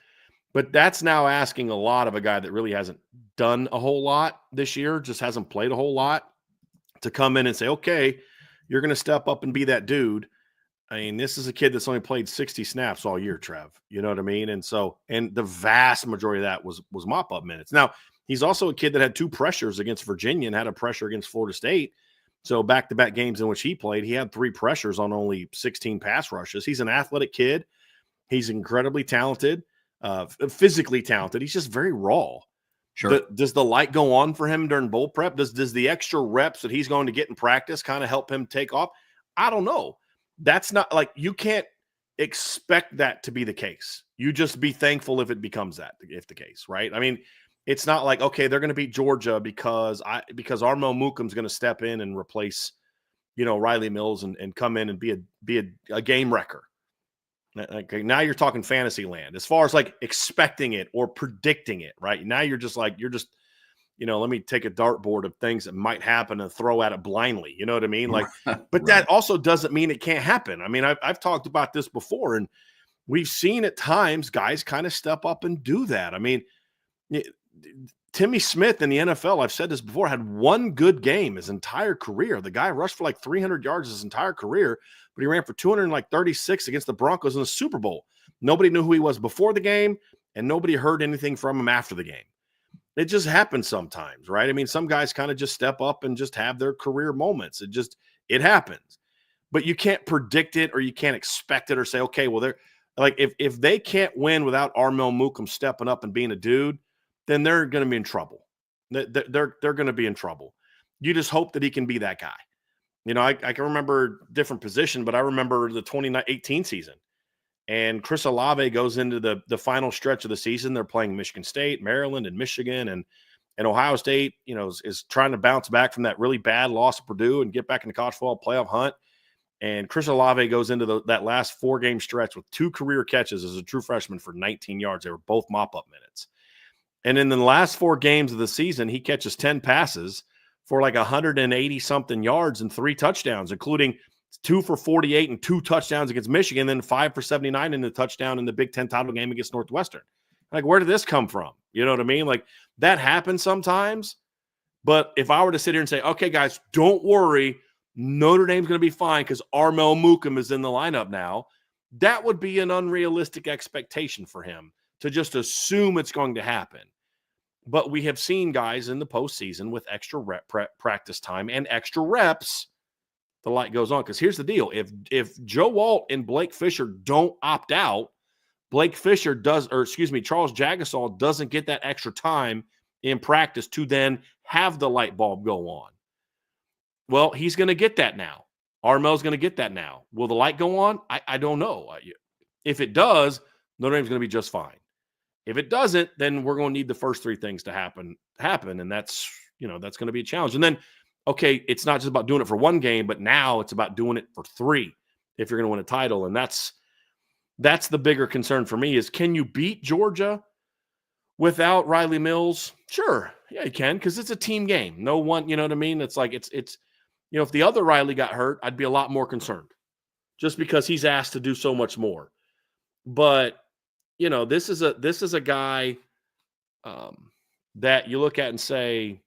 But that's now asking a lot of a guy that really hasn't done a whole lot this year, just hasn't played a whole lot, to come in and say, okay, you're going to step up and be that dude. This is a kid that's only played 60 snaps all year, Trev. You know what I mean? And the vast majority of that was mop-up minutes. Now, he's also a kid that had 2 pressures against Virginia and had a pressure against Florida State. So back-to-back games in which he played, he had 3 pressures on only 16 pass rushes. He's an athletic kid. He's incredibly talented, physically talented. He's just very raw. Sure. Does the light go on for him during bowl prep? Does the extra reps that he's going to get in practice kind of help him take off? I don't know. That's not like you can't expect that to be the case. You just be thankful if it becomes that, if the case, right? I mean, it's not like, okay, they're going to beat Georgia because Armel Mukum's going to step in and replace, Rylie Mills and come in and be a game wrecker. Okay, now you're talking fantasy land as far as like expecting it or predicting it, right? Now you're just let me take a dartboard of things that might happen and throw at it blindly. You know what I mean? Like, but Right. That also doesn't mean it can't happen. I mean, I've talked about this before, and we've seen at times guys kind of step up and do that. I mean, Timmy Smith in the NFL, I've said this before, had one good game his entire career. The guy rushed for like 300 yards his entire career, but he ran for 236 against the Broncos in the Super Bowl. Nobody knew who he was before the game, and nobody heard anything from him after the game. It just happens sometimes, right? I mean, some guys kind of just step up and just have their career moments. It happens. But you can't predict it or you can't expect it or say, okay, well, they're like, if they can't win without Armel Mukum stepping up and being a dude, then they're going to be in trouble. They're going to be in trouble. You just hope that he can be that guy. I can remember different position, but I remember the 2018 season. And Chris Olave goes into the final stretch of the season. They're playing Michigan State, Maryland, and Michigan. And Ohio State, is trying to bounce back from that really bad loss to Purdue and get back in the college football playoff hunt. And Chris Olave goes into that last 4-game stretch with 2 career catches as a true freshman for 19 yards. They were both mop-up minutes. And in the last 4 games of the season, he catches 10 passes for like 180-something yards and 3 touchdowns, including 2 for 48 and 2 touchdowns against Michigan, then 5 for 79 in the touchdown in the Big Ten title game against Northwestern. Like, where did this come from? You know what I mean? Like, that happens sometimes. But if I were to sit here and say, okay, guys, don't worry, Notre Dame's going to be fine because Armel Mukum is in the lineup now, that would be an unrealistic expectation for him to just assume it's going to happen. But we have seen guys in the postseason with extra practice time and extra reps, the light goes on. Because here's the deal. If Joe Alt and Blake Fisher don't opt out, Charles Jagasaw doesn't get that extra time in practice to then have the light bulb go on. Well, he's going to get that now. Armel's going to get that now. Will the light go on? I don't know. If it does, Notre Dame's going to be just fine. If it doesn't, then we're going to need the first 3 things to happen. And that's going to be a challenge. And then, okay, it's not just about doing it for 1 game, but now it's about doing it for 3 if you're going to win a title. And that's the bigger concern for me is, can you beat Georgia without Rylie Mills? Sure. Yeah, you can, because it's a team game. No one, you know what I mean? It's like it's if the other Rylie got hurt, I'd be a lot more concerned just because he's asked to do so much more. But this is a guy that you look at and say,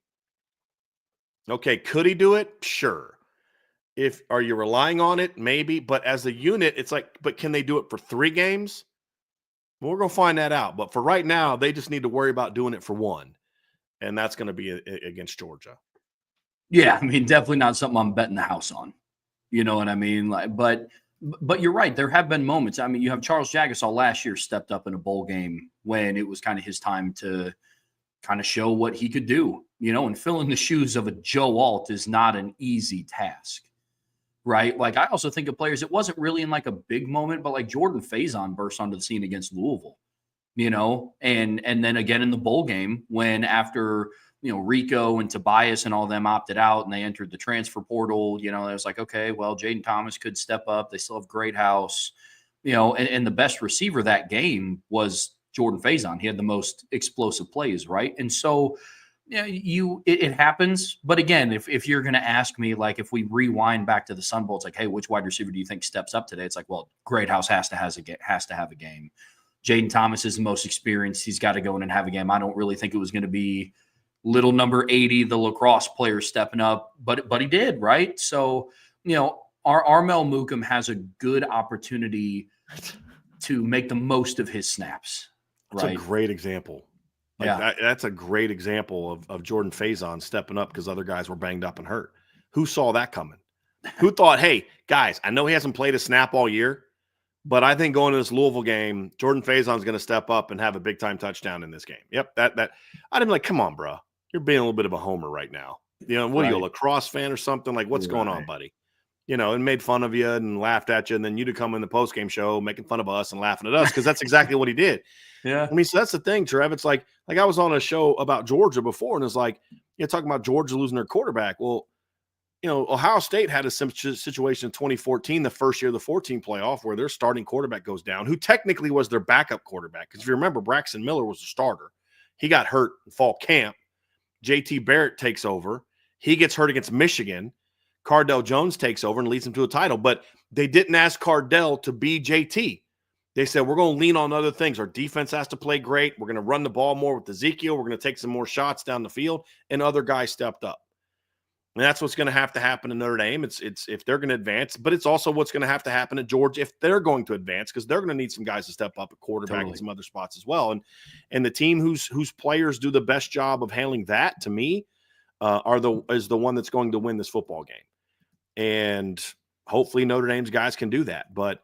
okay, could he do it? Sure. Are you relying on it? Maybe. But as a unit, it's like, but can they do it for 3 games? Well, we're going to find that out. But for right now, they just need to worry about doing it for 1. And that's going to be against Georgia. Yeah, I mean, definitely not something I'm betting the house on. You know what I mean? Like, but you're right. There have been moments. I mean, you have Charles Jagasaw last year stepped up in a bowl game when it was kind of his time to kind of show what he could do, and filling the shoes of a Joe Alt is not an easy task, right? Like, I also think of players, it wasn't really in like a big moment, but like Jordan Faison burst onto the scene against Louisville, and then again in the bowl game when after, Rico and Tobias and all of them opted out and they entered the transfer portal, it was like, okay, well, Jaden Thomas could step up. They still have Greathouse, and the best receiver that game was Jordan Faison. He had the most explosive plays, right? And so it happens. But again, if you're going to ask me, like, if we rewind back to the Sun Bowl, it's like, hey, which wide receiver do you think steps up today? It's like, well, Greathouse has to have a game. Jaden Thomas is the most experienced. He's got to go in and have a game. I don't really think it was going to be little number 80, the lacrosse player stepping up, but he did, right? So, Armel Mukum has a good opportunity to make the most of his snaps. That's right? a great example. That's a great example of Jordan Faison stepping up because other guys were banged up and hurt. Who saw that coming? Who thought, hey, guys, I know he hasn't played a snap all year, but I think going to this Louisville game, Jordan Faison's going to step up and have a big-time touchdown in this game. Yep, that I'd be like, come on, bro. You're being a little bit of a homer right now. What are you, a lacrosse fan or something? Like, what's going on, buddy? And made fun of you and laughed at you, and then you'd come in the postgame show making fun of us and laughing at us because that's exactly what he did. Yeah. I mean, so that's the thing, Trev. It's like I was on a show about Georgia before, and it's like, talking about Georgia losing their quarterback. Well, Ohio State had a situation in 2014, the first year of the 14 playoff, where their starting quarterback goes down, who technically was their backup quarterback. Because if you remember, Braxton Miller was the starter. He got hurt in fall camp. JT Barrett takes over. He gets hurt against Michigan. Cardell Jones takes over and leads them to a title. But they didn't ask Cardell to be JT. They said, we're going to lean on other things. Our defense has to play great. We're going to run the ball more with Ezekiel. We're going to take some more shots down the field. And other guys stepped up. And that's what's going to have to happen in Notre Dame. It's if they're going to advance, but it's also what's going to have to happen at Georgia if they're going to advance, because they're going to need some guys to step up at quarterback and some other spots as well. And the team whose players do the best job of handling that, to me, is the one that's going to win this football game. And hopefully Notre Dame's guys can do that. But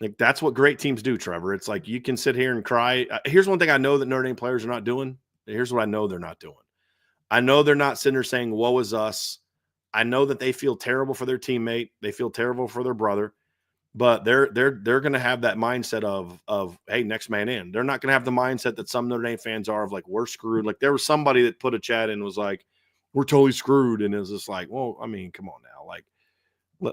like, that's what great teams do, Trevor. It's like you can sit here and cry. Here's one thing I know that Notre Dame players are not doing. Here's what I know they're not doing. I know they're not sitting there saying, woe is us. I know that they feel terrible for their teammate. They feel terrible for their brother, but they're going to have that mindset of, hey, next man in. They're not going to have the mindset that some Notre Dame fans are of like, we're screwed. Like there was somebody that put a chat in and was like, we're totally screwed. And it was just like, well, I mean, come on now. Like,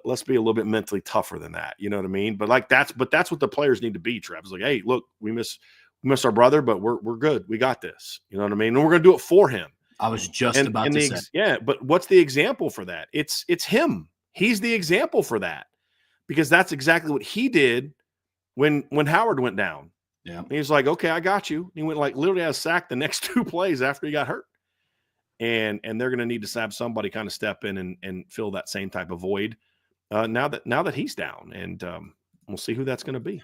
let's be a little bit mentally tougher than that. You know what I mean? But that's what the players need to be, Trav. It's like, hey, look, we miss our brother, but we're good. We got this. You know what I mean? And we're going to do it for him. I was just about to say. Yeah, but what's the example for that? It's him. He's the example for that, because that's exactly what he did when Howard went down. Yeah, and he was like, okay, I got you. He went like literally had a sack the next 2 plays after he got hurt. And they're going to need to have somebody kind of step in and fill that same type of void now that he's down. And we'll see who that's going to be.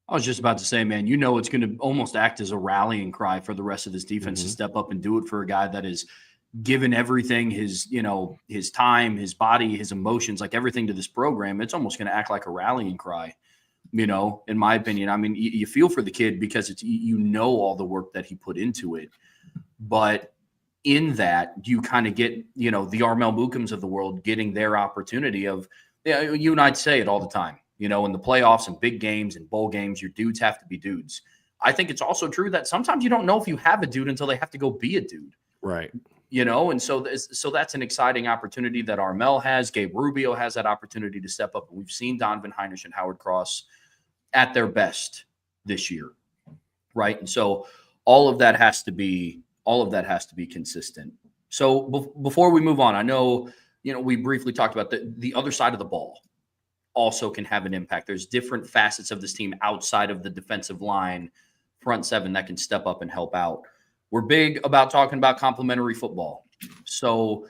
I was just about to say, man, it's going to almost act as a rallying cry for the rest of this defense to step up and do it for a guy that is given everything, his time, his body, his emotions, like everything to this program. It's almost going to act like a rallying cry, in my opinion. I mean, you feel for the kid because it's, all the work that he put into it. But in that, you kind of get, the Armel Bukums of the world getting their opportunity of, you and I'd say it all the time. In the playoffs and big games and bowl games, your dudes have to be dudes. I think it's also true that sometimes you don't know if you have a dude until they have to go be a dude. Right. And so that's an exciting opportunity that Armel has. Gabe Rubio has that opportunity to step up. We've seen Donovan Hinish and Howard Cross at their best this year. Right. And so all of that has to be consistent. So before we move on, I know, we briefly talked about the other side of the ball also can have an impact. There's different facets of this team outside of the defensive line, front seven, that can step up and help out. We're big about talking about complementary football. So,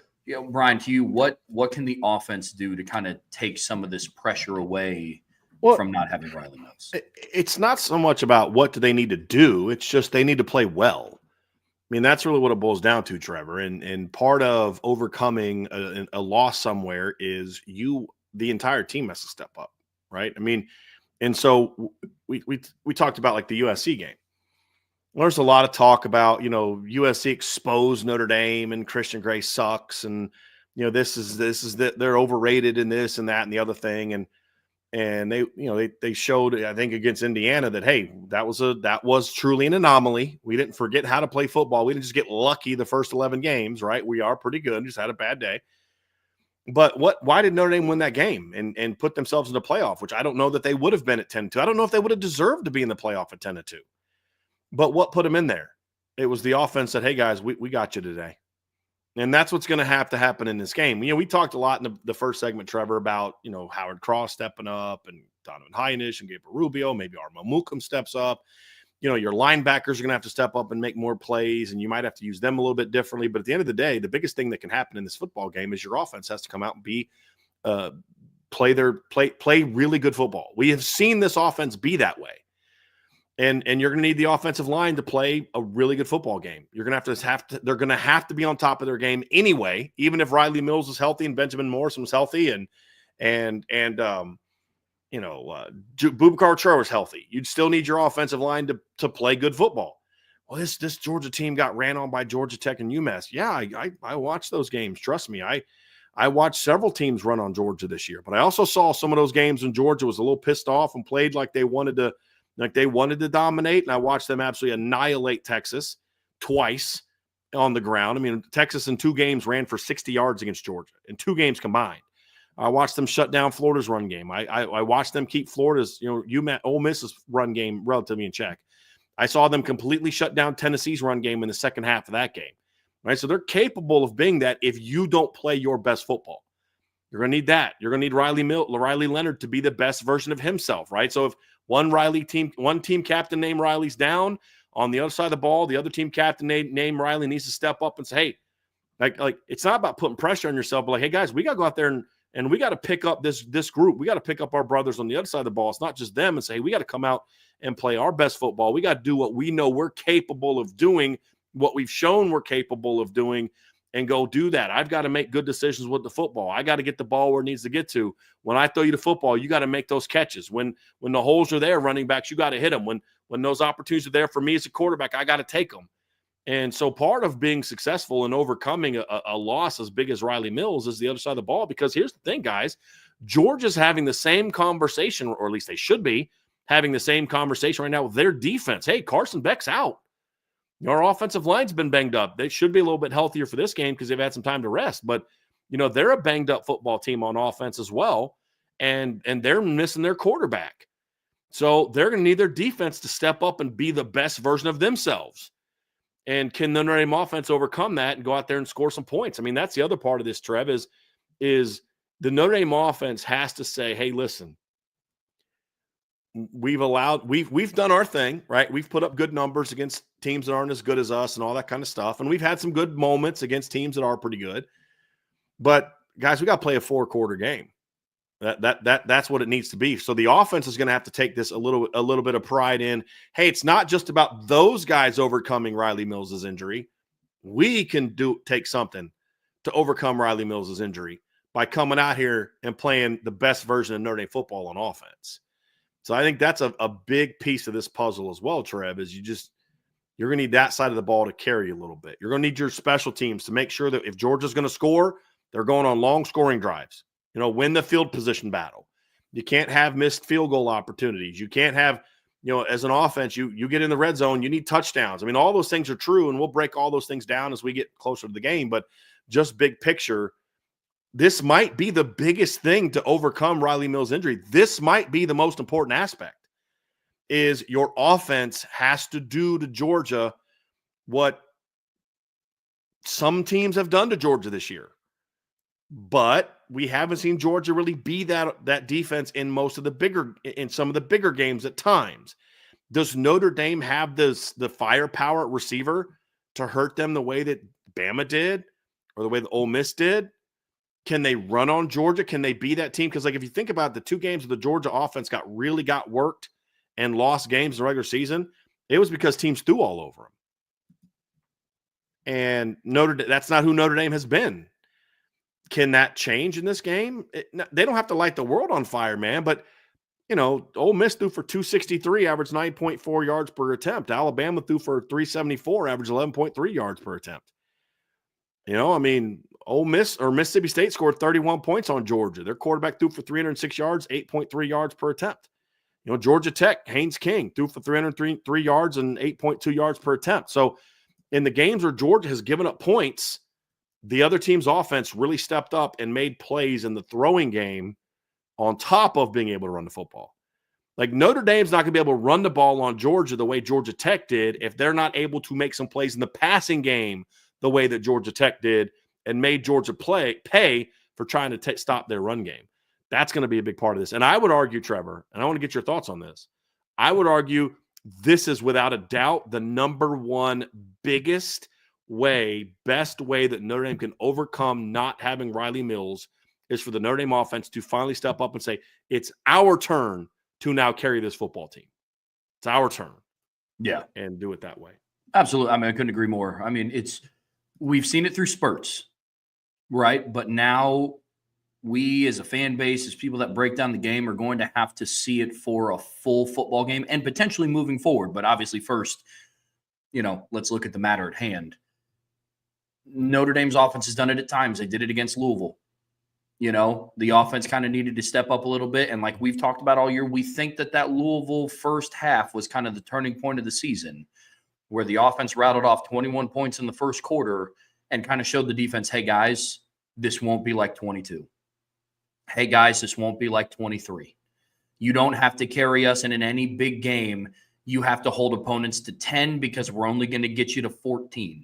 Brian, to you, what can the offense do to kind of take some of this pressure away from not having Rylie Mills? It's not so much about what do they need to do. It's just they need to play well. I mean, that's really what it boils down to, Trevor. And part of overcoming a loss somewhere is the entire team has to step up, right? I mean, and so we talked about like the USC game. There's a lot of talk about, USC exposed Notre Dame and Christian Gray sucks. And, this is that they're overrated in this and that and the other thing. And they showed, I think, against Indiana that, hey, that was truly an anomaly. We didn't forget how to play football. We didn't just get lucky the first 11 games, right? We are pretty good. Just had a bad day. But why did Notre Dame win that game and put themselves in the playoff, which I don't know that they would have been at 10-2. I don't know if they would have deserved to be in the playoff at 10-2. But what put them in there? It was the offense that, hey, guys, we got you today. And that's what's going to have to happen in this game. We talked a lot in the first segment, Trevor, about, Howard Cross stepping up and Donovan Hinish and Gabriel Rubio. Maybe Armel Bukam steps up. Your linebackers are going to have to step up and make more plays, and you might have to use them a little bit differently. But at the end of the day, the biggest thing that can happen in this football game is your offense has to come out and play really good football. We have seen this offense be that way. And you're going to need the offensive line to play a really good football game. You're going to they're going to have to be on top of their game anyway, even if Rylie Mills is healthy and Benjamin Morrison was healthy and Boubacar Traore was healthy. You'd still need your offensive line to play good football. Well, this Georgia team got ran on by Georgia Tech and UMass. Yeah, I watched those games. Trust me, I watched several teams run on Georgia this year, but I also saw some of those games when Georgia was a little pissed off and played like they wanted to dominate, and I watched them absolutely annihilate Texas twice on the ground. I mean, Texas in 2 games ran for 60 yards against Georgia in 2 games combined. I watched them shut down Florida's run game. I watched them keep Florida's, Ole Miss's run game relatively in check. I saw them completely shut down Tennessee's run game in the second half of that game. Right, so they're capable of being that if you don't play your best football. You're going to need that. You're going to need Riley Leonard to be the best version of himself, right? So if one team captain named Riley's down on the other side of the ball, the other team captain named Riley needs to step up and say, hey, like it's not about putting pressure on yourself, but like, hey guys, we got to go out there and we got to pick up this group. We got to pick up our brothers on the other side of the ball. It's not just them and say, hey, we got to come out and play our best football. We got to do what we know we're capable of doing, what we've shown we're capable of doing, and go do that. I've got to make good decisions with the football. I got to get the ball where it needs to get to. When I throw you the football, you got to make those catches. When the holes are there, running backs, you got to hit them. When those opportunities are there for me as a quarterback, I got to take them. And so part of being successful and overcoming a loss as big as Rylie Mills is the other side of the ball, because here's the thing, guys. Georgia's having the same conversation, or at least they should be having the same conversation right now with their defense. Hey, Carson Beck's out. Our offensive line's been banged up. They should be a little bit healthier for this game because they've had some time to rest. But, they're a banged-up football team on offense as well, and they're missing their quarterback. So they're going to need their defense to step up and be the best version of themselves. And can the Notre Dame offense overcome that and go out there and score some points? I mean, that's the other part of this, Trev, is the Notre Dame offense has to say, hey, listen, we've done our thing, right? We've put up good numbers against teams that aren't as good as us and all that kind of stuff. And we've had some good moments against teams that are pretty good. But guys, we got to play a 4-quarter game. That's what it needs to be. So the offense is going to have to take this a little bit of pride in, hey, it's not just about those guys overcoming Rylie Mills' injury. We can take something to overcome Rylie Mills' injury by coming out here and playing the best version of Notre Dame football on offense. So I think that's a big piece of this puzzle as well, Trev, is you're going to need that side of the ball to carry you a little bit. You're going to need your special teams to make sure that if Georgia's going to score, they're going on long scoring drives. Win the field position battle. You can't have missed field goal opportunities. You can't have, as an offense, you get in the red zone, you need touchdowns. I mean, all those things are true, and we'll break all those things down as we get closer to the game. But just big picture, this might be the biggest thing to overcome Rylie Mills' injury. This might be the most important aspect, is your offense has to do to Georgia what some teams have done to Georgia this year. But we haven't seen Georgia really be that defense in some of the bigger games at times. Does Notre Dame have the firepower at receiver to hurt them the way that Bama did or the way that Ole Miss did? Can they run on Georgia? Can they be that team? Because if you think about the 2 games where the Georgia offense got worked and lost games in the regular season, it was because teams threw all over them. And that's not who Notre Dame has been. Can that change in this game? They don't have to light the world on fire, man. But, Ole Miss threw for 263, averaged 9.4 yards per attempt. Alabama threw for 374, averaged 11.3 yards per attempt. Ole Miss or Mississippi State scored 31 points on Georgia. Their quarterback threw for 306 yards, 8.3 yards per attempt. Georgia Tech, Haynes King threw for 303 yards and 8.2 yards per attempt. So in the games where Georgia has given up points, the other team's offense really stepped up and made plays in the throwing game on top of being able to run the football. Like Notre Dame's not going to be able to run the ball on Georgia the way Georgia Tech did if they're not able to make some plays in the passing game the way that Georgia Tech did and made Georgia pay for trying to stop their run game. That's going to be a big part of this. And I would argue, Trevor, and I want to get your thoughts on this. I would argue this is without a doubt the number one best way that Notre Dame can overcome not having Rylie Mills is for the Notre Dame offense to finally step up and say, it's our turn to now carry this football team. It's our turn. Yeah. and do it that way. Absolutely. I mean, I couldn't agree more. I mean, we've seen it through spurts, right? But now we as a fan base, as people that break down the game, are going to have to see it for a full football game and potentially moving forward. But obviously first, let's look at the matter at hand. Notre Dame's offense has done it at times. They did it against Louisville. The offense kind of needed to step up a little bit. And like we've talked about all year, we think that Louisville first half was kind of the turning point of the season, where the offense rattled off 21 points in the first quarter and kind of showed the defense, hey, guys, this won't be like 22. Hey, guys, this won't be like 23. You don't have to carry us in any big game. You have to hold opponents to 10 because we're only going to get you to 14,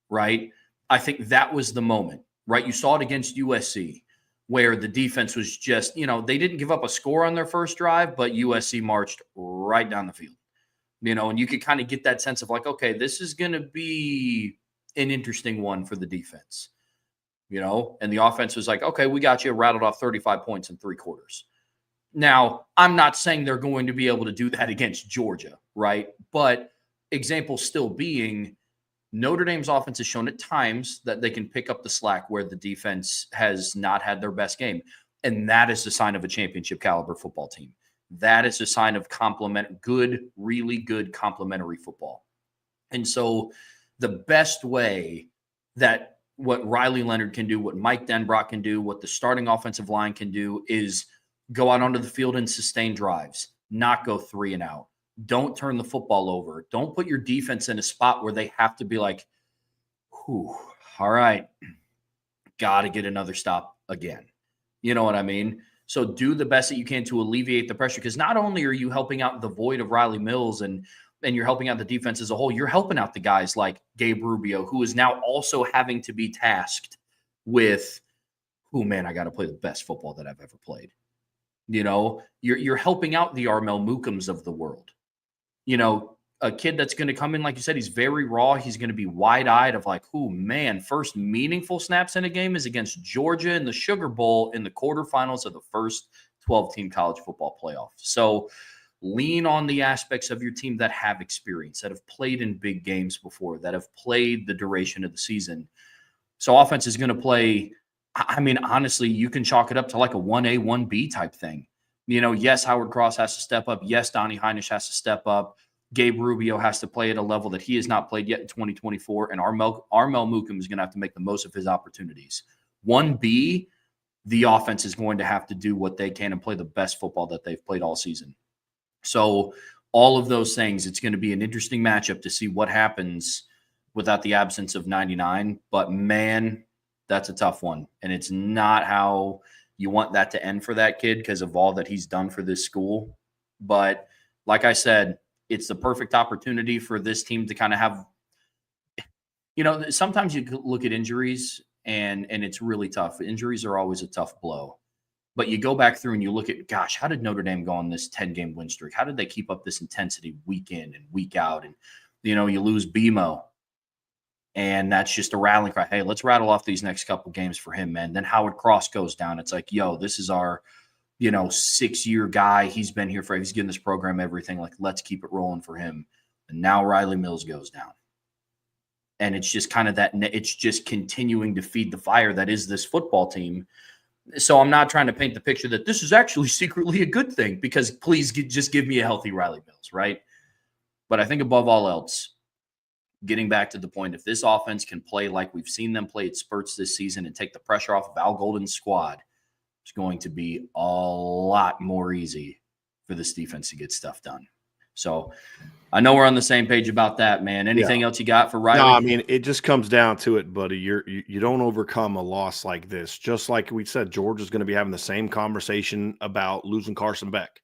right? I think that was the moment, right? You saw it against USC, where the defense was just, they didn't give up a score on their first drive, but USC marched right down the field. And you could kind of get that sense of like, okay, this is going to be an interesting one for the defense, and the offense was like, okay, we got you, rattled off 35 points in 3 quarters. Now, I'm not saying they're going to be able to do that against Georgia, right? But example still being, Notre Dame's offense has shown at times that they can pick up the slack where the defense has not had their best game. And that is the sign of a championship caliber football team. That is a sign of really good complementary football. And so the best way that what Riley Leonard can do, what Mike Denbrock can do, what the starting offensive line can do is go out onto the field and sustain drives, not go 3 and out. Don't turn the football over. Don't put your defense in a spot where they have to be like, all right, got to get another stop again. You know what I mean? So do the best that you can to alleviate the pressure, because not only are you helping out the void of Rylie Mills and you're helping out the defense as a whole, you're helping out the guys like Gabe Rubio, who is now also having to be tasked with, I got to play the best football that I've ever played. You're helping out the Armel Mookums of the world. A kid that's going to come in, like you said, he's very raw. He's going to be wide-eyed of like, first meaningful snaps in a game is against Georgia in the Sugar Bowl in the quarterfinals of the first 12-team college football playoff. So lean on the aspects of your team that have experience, that have played in big games before, that have played the duration of the season. So offense is going to play, honestly, you can chalk it up to like a 1A, 1B type thing. Yes, Howard Cross has to step up. Yes, Donnie Heinisch has to step up. Gabe Rubio has to play at a level that he has not played yet in 2024. And Armel Mookum is going to have to make the most of his opportunities. 1B, the offense is going to have to do what they can and play the best football that they've played all season. So all of those things, it's going to be an interesting matchup to see what happens without the absence of 99. But, man, that's a tough one. And it's not how you want that to end for that kid because of all that he's done for this school. But like I said, it's the perfect opportunity for this team to kind of have, sometimes you look at injuries and it's really tough. Injuries are always a tough blow. But you go back through and you look at, gosh, how did Notre Dame go on this 10-game win streak? How did they keep up this intensity week in and week out? And, you lose BMO. And that's just a rallying cry. Hey, let's rattle off these next couple games for him, man. Then Howard Cross goes down. It's like, this is our, 6-year guy. He's been here he's getting this program everything. Like, let's keep it rolling for him. And now Rylie Mills goes down. And it's just kind of it's just continuing to feed the fire that is this football team. So I'm not trying to paint the picture that this is actually secretly a good thing, because please just give me a healthy Rylie Mills, right? But I think above all else, getting back to the point, if this offense can play like we've seen them play at spurts this season and take the pressure off of Al Golden's squad, it's going to be a lot more easy for this defense to get stuff done. So I know we're on the same page about that, man. Anything else you got for Rylie? No, it just comes down to it, buddy. You don't overcome a loss like this. Just like we said, Georgia's going to be having the same conversation about losing Carson Beck.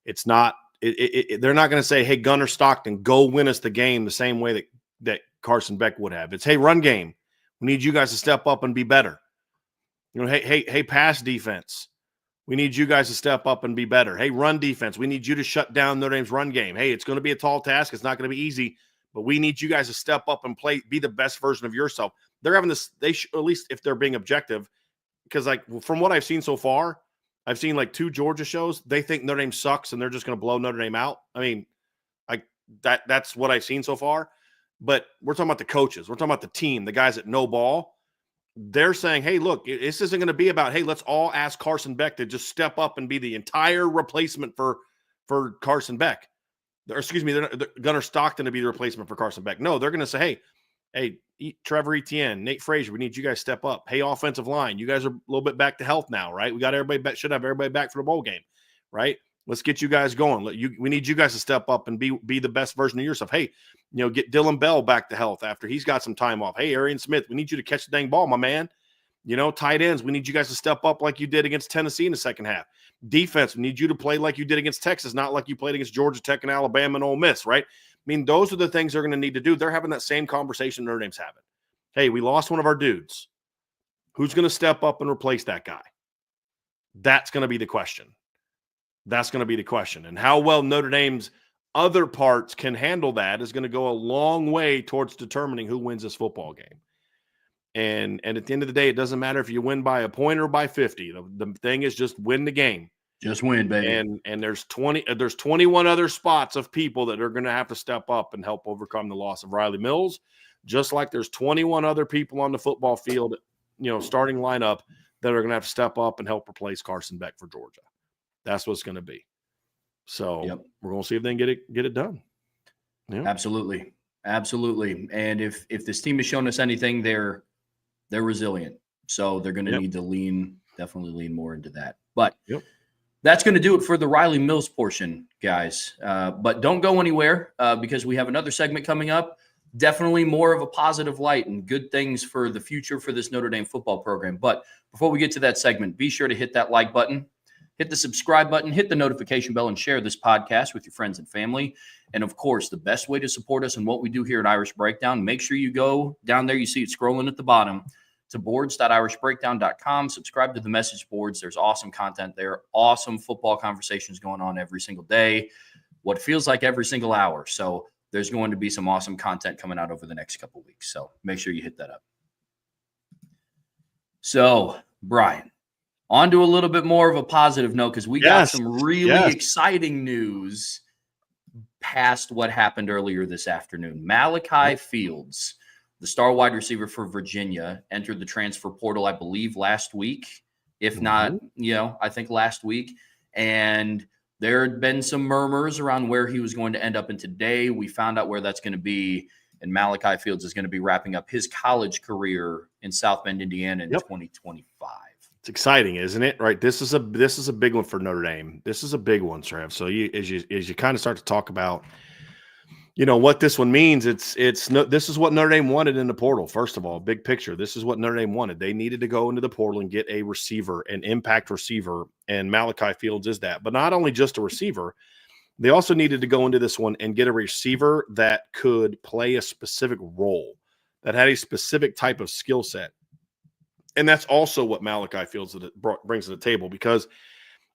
It's not they're not going to say, hey, Gunnar Stockton, go win us the game the same way that Carson Beck would have. It's, hey, run game. We need you guys to step up and be better. Hey, pass defense. We need you guys to step up and be better. Hey, run defense. We need you to shut down Notre Dame's run game. Hey, it's going to be a tall task. It's not going to be easy, but we need you guys to step up and be the best version of yourself. They're having this, at least if they're being objective, because like from what I've seen so far, I've seen like 2 Georgia shows. They think Notre Dame sucks and they're just going to blow Notre Dame out. That's what I've seen so far. But we're talking about the coaches. We're talking about the team, the guys that know ball. They're saying, hey, look, this isn't going to be about, hey, let's all ask Carson Beck to just step up and be the entire replacement for Carson Beck. Or excuse me, they're Gunnar Stockton to be the replacement for Carson Beck. No, they're going to say, hey, Trevor Etienne, Nate Frazier, we need you guys to step up. Hey, offensive line, you guys are a little bit back to health now, right? We got everybody back, should have everybody back for the bowl game, right? Let's get you guys going. We need you guys to step up and be the best version of yourself. Hey, get Dylan Bell back to health after he's got some time off. Hey, Arian Smith, we need you to catch the dang ball, my man. Tight ends, we need you guys to step up like you did against Tennessee in the second half. Defense, we need you to play like you did against Texas, not like you played against Georgia Tech and Alabama and Ole Miss, right? I mean, those are the things they're going to need to do. They're having that same conversation Notre Dame's having. Hey, we lost one of our dudes. Who's going to step up and replace that guy? That's going to be the question. That's going to be the question. And how well Notre Dame's other parts can handle that is going to go a long way towards determining who wins this football game. And at the end of the day, it doesn't matter if you win by a point or by 50. The thing is just win the game. Just win, baby. And there's 21 other spots of people that are going to have to step up and help overcome the loss of Rylie Mills, just like there's 21 other people on the football field, starting lineup that are going to have to step up and help replace Carson Beck for Georgia. That's what it's going to be. So We're going to see if they can get it done. Yeah. Absolutely. And if this team has shown us anything, they're resilient. So they're going to need to definitely lean more into that. But that's going to do it for the Rylie Mills portion, guys. But don't go anywhere because we have another segment coming up. Definitely more of a positive light and good things for the future for this Notre Dame football program. But before we get to that segment, be sure to hit that like button, hit the subscribe button, hit the notification bell, and share this podcast with your friends and family. And, of course, the best way to support us and what we do here at Irish Breakdown, make sure you go down there. You see it scrolling at the bottom to boards.irishbreakdown.com. Subscribe to the message boards. There's awesome content there, awesome football conversations going on every single day, what feels like every single hour. So there's going to be some awesome content coming out over the next couple of weeks. So make sure you hit that up. So, Brian, on to a little bit more of a positive note because we got some really exciting news past what happened earlier this afternoon. Malachi Fields, the star wide receiver for Virginia, entered the transfer portal, I believe, last week. If not, I think last week. And there had been some murmurs around where he was going to end up. And today we found out where that's going to be. And Malachi Fields is going to be wrapping up his college career in South Bend, Indiana in 2025. It's exciting, isn't it? Right. This is a big one for Notre Dame. This is a big one, Trev. So as you kind of start to talk about, what this one means, this is what Notre Dame wanted in the portal. First of all, big picture. This is what Notre Dame wanted. They needed to go into the portal and get a receiver, an impact receiver, and Malachi Fields is that. But not only just a receiver, they also needed to go into this one and get a receiver that could play a specific role, that had a specific type of skill set. And that's also what Malachi Fields brings to the table because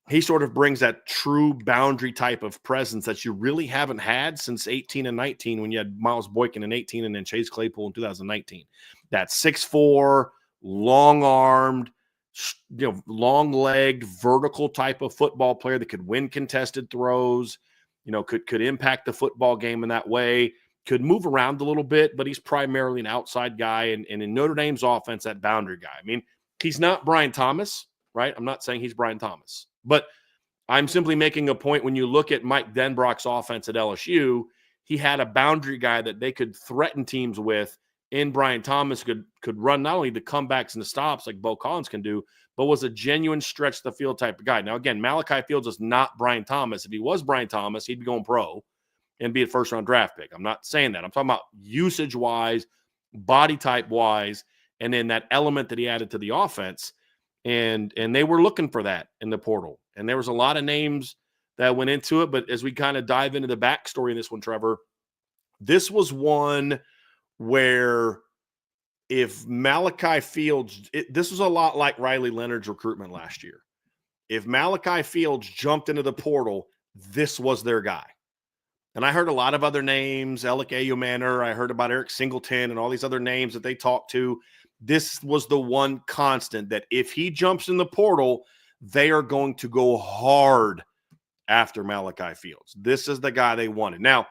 he sort of brings that true boundary type of presence that you really haven't had since 18 and 19 when you had Miles Boykin in 18 and then Chase Claypool in 2019. That 6'4", long-armed, long-legged, vertical type of football player that could win contested throws, could impact the football game in that way, could move around a little bit, but he's primarily an outside guy. And in Notre Dame's offense, that boundary guy. I mean, he's not Brian Thomas, right? I'm not saying he's Brian Thomas. But I'm simply making a point when you look at Mike Denbrock's offense at LSU, he had a boundary guy that they could threaten teams with in Brian Thomas, could run not only the comebacks and the stops like Bo Collins can do, but was a genuine stretch the field type of guy. Now, again, Malachi Fields is not Brian Thomas. If he was Brian Thomas, he'd be going pro and be a first-round draft pick. I'm not saying that. I'm talking about usage-wise, body type-wise, and then that element that he added to the offense. And they were looking for that in the portal. And there was a lot of names that went into it. But as we kind of dive into the backstory in this one, Trevor, this was one where if Malachi Fields, this was a lot like Riley Leonard's recruitment last year. If Malachi Fields jumped into the portal, this was their guy. And I heard a lot of other names, Alec Ayumanor. I heard about Eric Singleton and all these other names that they talked to. This was the one constant that if he jumps in the portal, they are going to go hard after Malachi Fields. This is the guy they wanted. Now,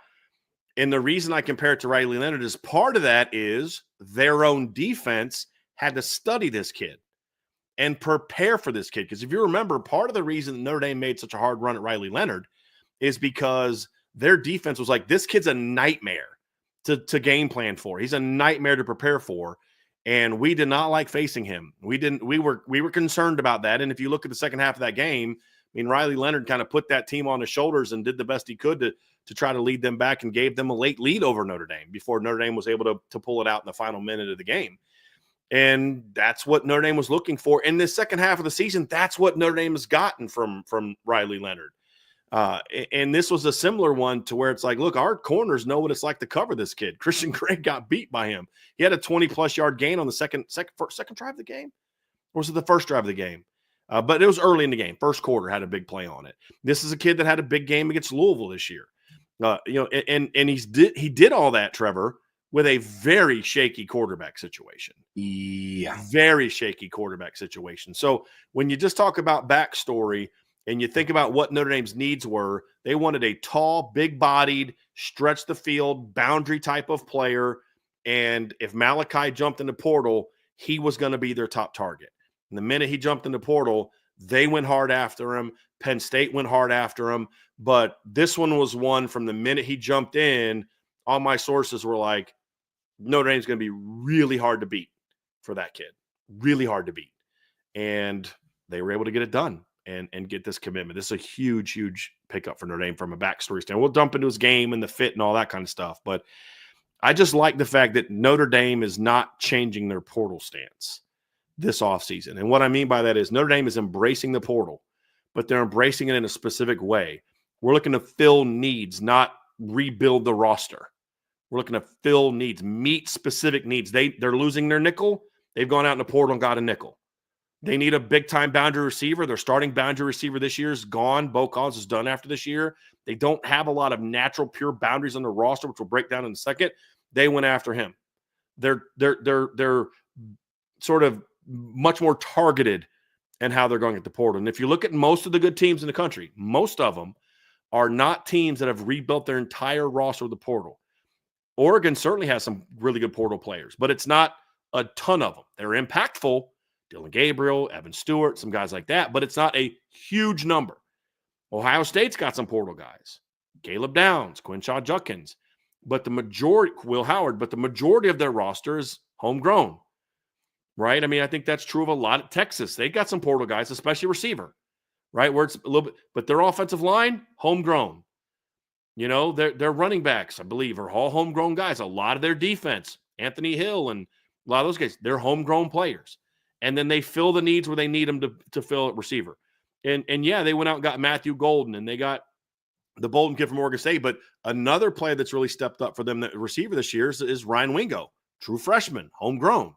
And the reason I compare it to Rylie Leonard is part of that is their own defense had to study this kid and prepare for this kid. Because if you remember, part of the reason Notre Dame made such a hard run at Rylie Leonard is because their defense was like, this kid's a nightmare to game plan for. He's a nightmare to prepare for. And we did not like facing him. We were concerned about that. And if you look at the second half of that game, I mean, Rylie Leonard kind of put that team on his shoulders and did the best he could to try to lead them back and gave them a late lead over Notre Dame before Notre Dame was able to pull it out in the final minute of the game. And that's what Notre Dame was looking for. In the second half of the season, that's what Notre Dame has gotten from Rylie Leonard. And this was a similar one to where it's like, look, our corners know what it's like to cover this kid. Christian Gray got beat by him. He had a 20-plus yard gain on the second drive of the game. Or was it the first drive of the game? But it was early in the game. First quarter had a big play on it. This is a kid that had a big game against Louisville this year. And he did all that, Trevor, with a very shaky quarterback situation. Yeah. Very shaky quarterback situation. So when you just talk about backstory and you think about what Notre Dame's needs were, they wanted a tall, big-bodied, stretch the field, boundary type of player. And if Malachi jumped in the portal, he was going to be their top target. And the minute he jumped in the portal, they went hard after him. Penn State went hard after him. But this one was one from the minute he jumped in, all my sources were like, Notre Dame's going to be really hard to beat for that kid. Really hard to beat. And they were able to get it done and get this commitment. This is a huge, huge pickup for Notre Dame from a backstory standpoint. We'll dump into his game and the fit and all that kind of stuff. But I just like the fact that Notre Dame is not changing their portal stance this offseason. And what I mean by that is Notre Dame is embracing the portal, but they're embracing it in a specific way. We're looking to fill needs, not rebuild the roster. We're looking to fill needs, meet specific needs. They're losing their nickel. They've gone out in the portal and got a nickel. They need a big-time boundary receiver. Their starting boundary receiver this year is gone. Bo Collins is done after this year. They don't have a lot of natural, pure boundaries on the roster, which we'll break down in a second. They went after him. They're sort of much more targeted in how they're going at the portal. And if you look at most of the good teams in the country, most of them are not teams that have rebuilt their entire roster with the portal. Oregon certainly has some really good portal players, but it's not a ton of them. They're impactful. Dylan Gabriel, Evan Stewart, some guys like that, but it's not a huge number. Ohio State's got some portal guys. Caleb Downs, Quinshaw Judkins, but the majority, Will Howard, but the majority of their roster is homegrown, right? I mean, I think that's true of a lot of Texas. They got some portal guys, especially receiver, right? Where it's a little bit, but their offensive line, homegrown. You know, their running backs, I believe, are all homegrown guys. A lot of their defense, Anthony Hill and a lot of those guys, they're homegrown players. And then they fill the needs where they need them to fill at receiver. And yeah, they went out and got Matthew Golden, and they got the Bolden kid from Oregon State. But another player that's really stepped up for them, that receiver this year, is Ryan Wingo, true freshman, homegrown.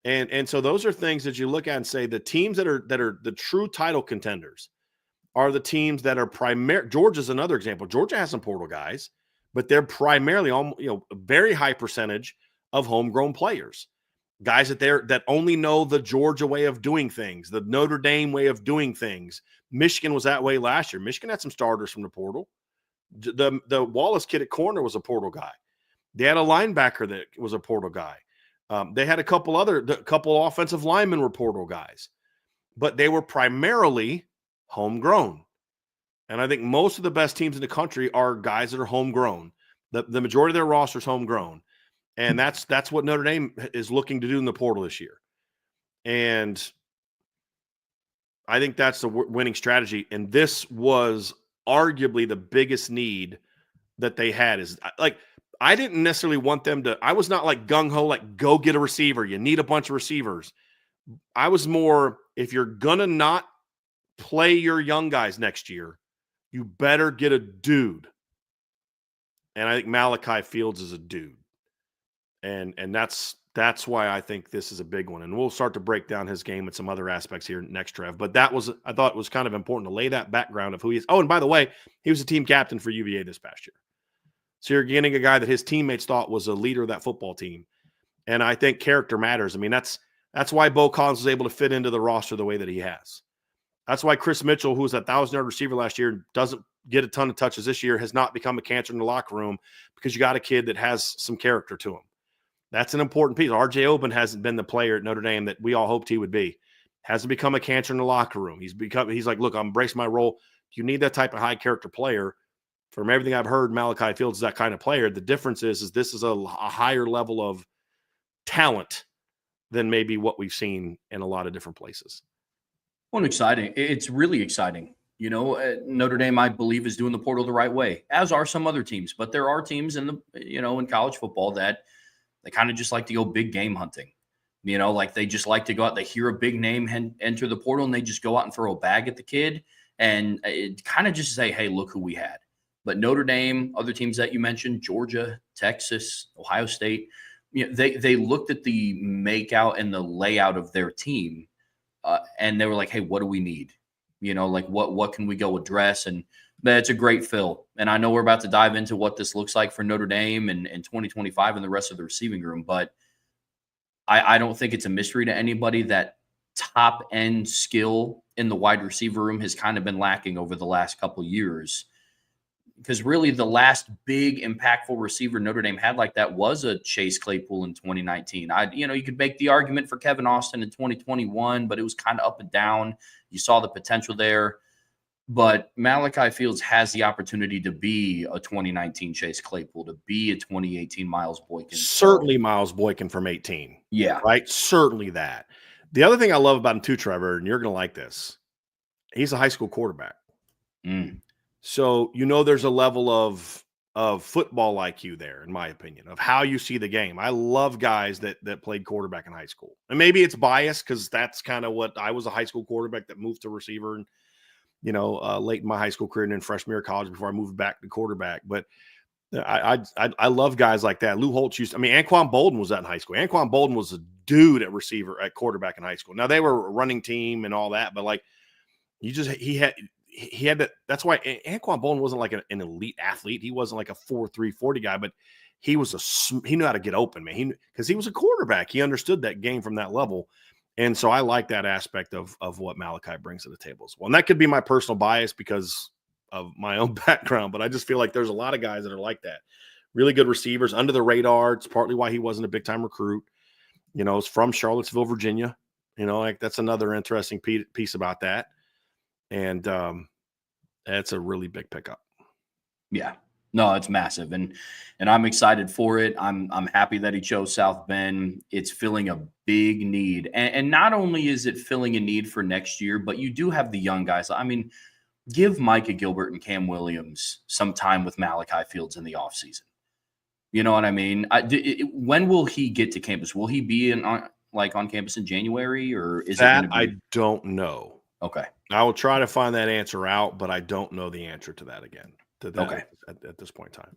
And so those are things that you look at and say the teams that are the true title contenders are the teams that are primary. Georgia's another example. Georgia has some portal guys, but they're primarily a very high percentage of homegrown players. Guys that only know the Georgia way of doing things, the Notre Dame way of doing things. Michigan was that way last year. Michigan had some starters from the portal. The Wallace kid at corner was a portal guy. They had a linebacker that was a portal guy. They had a couple offensive linemen were portal guys, but they were primarily homegrown. And I think most of the best teams in the country are guys that are homegrown. The majority of their roster is homegrown. And that's what Notre Dame is looking to do in the portal this year. And I think that's the winning strategy. And this was arguably the biggest need that they had. Is like, I didn't necessarily want them to, I was not like gung-ho, like go get a receiver. You need a bunch of receivers. I was more, if you're going to not play your young guys next year, you better get a dude. And I think Malachi Fields is a dude. And that's why I think this is a big one. And we'll start to break down his game and some other aspects here next, Trev. But I thought it was kind of important to lay that background of who he is. Oh, and by the way, he was the team captain for UVA this past year. So you're getting a guy that his teammates thought was a leader of that football team. And I think character matters. I mean, that's why Bo Collins was able to fit into the roster the way that he has. That's why Chris Mitchell, who was a 1,000-yard receiver last year, doesn't get a ton of touches this year has not become a cancer in the locker room because you got a kid that has some character to him. That's an important piece. RJ Oben hasn't been the player at Notre Dame that we all hoped he would be. Hasn't become a cancer in the locker room. He's like, look, I'm embracing my role. You need that type of high character player. From everything I've heard, Malachi Fields is that kind of player. The difference is this is a higher level of talent than maybe what we've seen in a lot of different places. Well, exciting. It's really exciting. Notre Dame, I believe, is doing the portal the right way, as are some other teams. But there are teams in college football that they kind of just like to go big game hunting. Like they just like to go out, they hear a big name enter the portal, and they just go out and throw a bag at the kid and it kind of just say, hey, look who we had. But Notre Dame, other teams that you mentioned, Georgia, Texas, Ohio State, they looked at the makeout and the layout of their team, and they were like, hey, what do we need? Like what can we go address? And it's a great fill. And I know we're about to dive into what this looks like for Notre Dame and 2025 and the rest of the receiving room, but I don't think it's a mystery to anybody that top end skill in the wide receiver room has kind of been lacking over the last couple of years. Because really the last big impactful receiver Notre Dame had like that was a Chase Claypool in 2019. You could make the argument for Kevin Austin in 2021, but it was kind of up and down. You saw the potential there. But Malachi Fields has the opportunity to be a 2019 Chase Claypool, to be a 2018 Miles Boykin. Certainly Miles Boykin from 18. Yeah. Right? Certainly that. The other thing I love about him too, Trevor, and you're going to like this, he's a high school quarterback. So, there's a level of football IQ there, in my opinion, of how you see the game. I love guys that played quarterback in high school. And maybe it's biased because that's kind of what I was, a high school quarterback that moved to receiver and, late in my high school career and then freshman year of college before I moved back to quarterback. But I love guys like that. Lou Holtz Anquan Bolden was that in high school. Anquan Bolden was a dude at receiver, at quarterback in high school. Now they were a running team and all that, but like he had that. That's why Anquan Bolden wasn't like an elite athlete. He wasn't like a 4.3 40 guy, but he knew how to get open, man. Because he was a quarterback. He understood that game from that level. And so I like that aspect of what Malachi brings to the table as well. And that could be my personal bias because of my own background, but I just feel like there's a lot of guys that are like that. Really good receivers, under the radar. It's partly why he wasn't a big-time recruit. It's from Charlottesville, Virginia. Like that's another interesting piece about that. And that's a really big pickup. Yeah. No, it's massive. And I'm excited for it. I'm happy that he chose South Bend. It's filling a big need. And not only is it filling a need for next year, but you do have the young guys. I mean, give Micah Gilbert and Cam Williams some time with Malachi Fields in the offseason. You know what I mean? When will he get to campus? Will he be on campus in January, or is that it going to be? I don't know. Okay. I will try to find that answer out, but I don't know the answer to that again. Okay. At this point in time.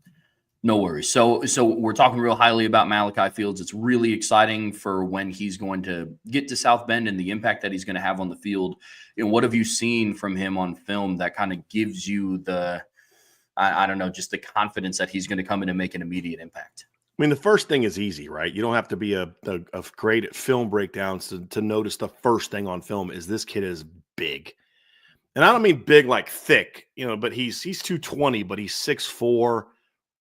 No worries. So we're talking real highly about Malachi Fields. It's really exciting for when he's going to get to South Bend and the impact that he's going to have on the field. And what have you seen from him on film that kind of gives you just the confidence that he's going to come in and make an immediate impact? I mean, the first thing is easy, right? You don't have to be a great at film breakdowns to notice the first thing on film is this kid is big. And I don't mean big like thick, but he's 220, but he's 6'4",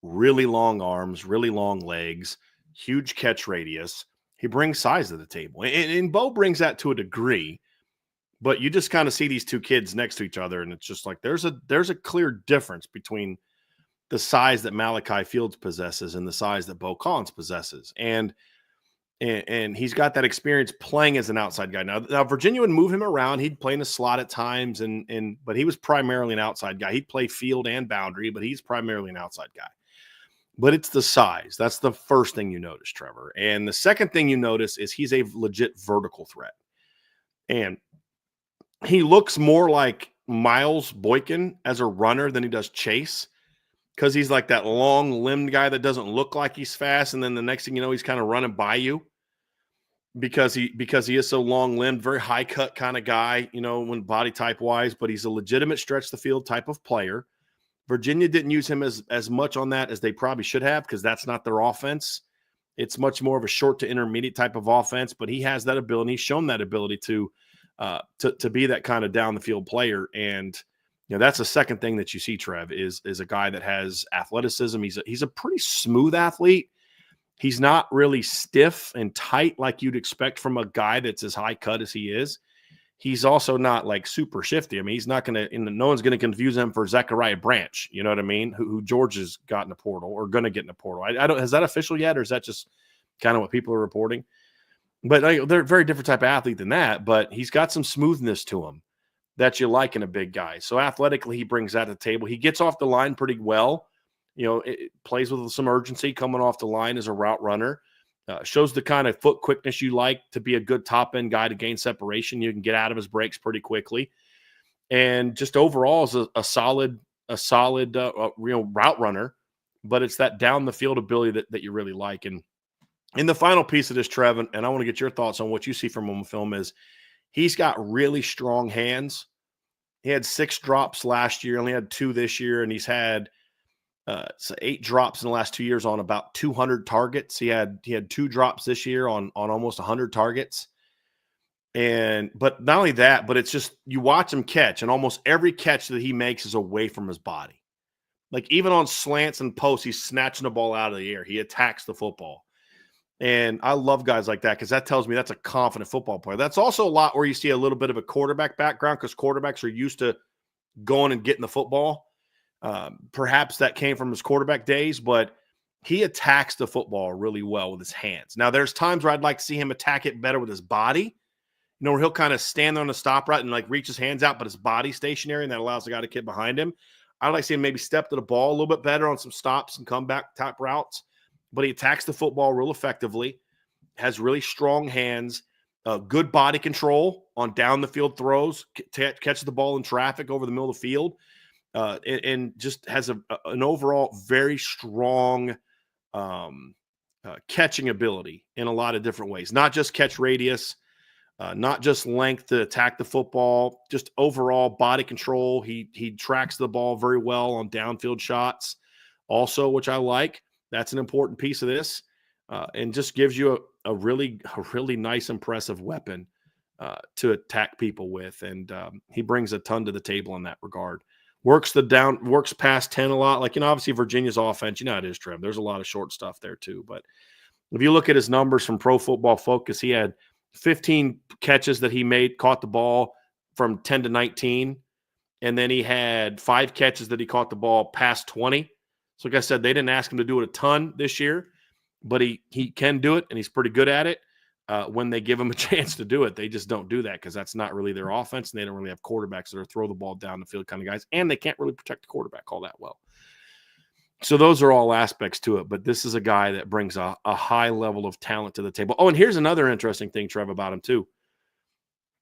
really long arms, really long legs, huge catch radius. He brings size to the table. And Bo brings that to a degree, but you just kind of see these two kids next to each other, and it's just like there's a clear difference between the size that Malachi Fields possesses and the size that Bo Collins possesses. And he's got that experience playing as an outside guy. Now Virginia would move him around. He'd play in the slot at times, but he was primarily an outside guy. He'd play field and boundary, but he's primarily an outside guy. But it's the size. That's the first thing you notice, Trevor. And the second thing you notice is he's a legit vertical threat. And he looks more like Miles Boykin as a runner than he does Chase, because he's like that long-limbed guy that doesn't look like he's fast, and then the next thing you know, he's kind of running by you because he is so long-limbed, very high-cut kind of guy, when body type-wise, but he's a legitimate stretch-the-field type of player. Virginia didn't use him as much on that as they probably should have because that's not their offense. It's much more of a short to intermediate type of offense, but he has that ability. He's shown that ability to be that kind of down-the-field player, and that's the second thing that you see, Trev, is a guy that has athleticism. He's a pretty smooth athlete. He's not really stiff and tight like you'd expect from a guy that's as high cut as he is. He's also not like super shifty. I mean, he's not going to, no one's going to confuse him for Zachariah Branch. You know what I mean? Who George has got in the portal or going to get in the portal. I don't, has that official yet? Or is that just kind of what people are reporting? But they're a very different type of athlete than that, but he's got some smoothness to him that you like in a big guy. So athletically, he brings that to the table. He gets off the line pretty well. It plays with some urgency coming off the line as a route runner. Shows the kind of foot quickness you like to be a good top-end guy to gain separation. You can get out of his breaks pretty quickly. And just overall is a solid route runner, but it's that down-the-field ability that you really like. And in the final piece of this, Trev, and I want to get your thoughts on what you see from him on film, is he's got really strong hands. He had 6 drops last year, only had 2 this year, and he's had 8 drops in the last 2 years on about 200 targets. He had 2 drops this year on almost 100 targets. But not only that, but it's just you watch him catch, and almost every catch that he makes is away from his body. Like even on slants and posts, he's snatching the ball out of the air. He attacks the football. And I love guys like that because that tells me that's a confident football player. That's also a lot where you see a little bit of a quarterback background because quarterbacks are used to going and getting the football. Perhaps that came from his quarterback days, but he attacks the football really well with his hands. Now, there's times where I'd like to see him attack it better with his body, where he'll kind of stand on the stop route and like reach his hands out, but his body's stationary, and that allows the guy to get behind him. I'd like to see him maybe step to the ball a little bit better on some stops and comeback type routes, but he attacks the football real effectively, has really strong hands, good body control on down the field throws, catches the ball in traffic over the middle of the field. And just has an overall very strong catching ability in a lot of different ways. Not just catch radius, not just length to attack the football, just overall body control. He tracks the ball very well on downfield shots also, which I like. That's an important piece of this, and just gives you a really nice, impressive weapon to attack people with. And he brings a ton to the table in that regard. Works past 10 a lot. Like, obviously Virginia's offense, how it is, Trev. There's a lot of short stuff there too. But if you look at his numbers from Pro Football Focus, he had 15 catches that he caught the ball from 10 to 19. And then he had 5 catches that he caught the ball past 20. So like I said, they didn't ask him to do it a ton this year, but he can do it, and he's pretty good at it. When they give him a chance to do it, they just don't do that because that's not really their offense, and they don't really have quarterbacks that are throw the ball down the field kind of guys, and they can't really protect the quarterback all that well. So those are all aspects to it, but this is a guy that brings a high level of talent to the table. Oh, and here's another interesting thing, Trev, about him too.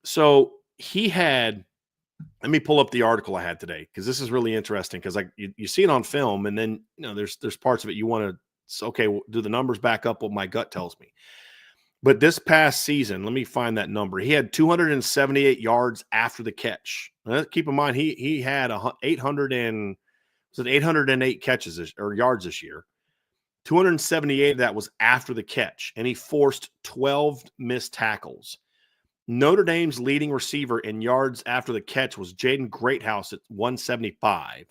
So he had – let me pull up the article I had today because this is really interesting because you see it on film, and then there's parts of it you want to – okay, well, do the numbers back up what my gut tells me? But this past season, let me find that number. He had 278 yards after the catch. Now, keep in mind, he had 808 catches or yards this year. 278 of that was after the catch, and he forced 12 missed tackles. Notre Dame's leading receiver in yards after the catch was Jaden Greathouse at 175.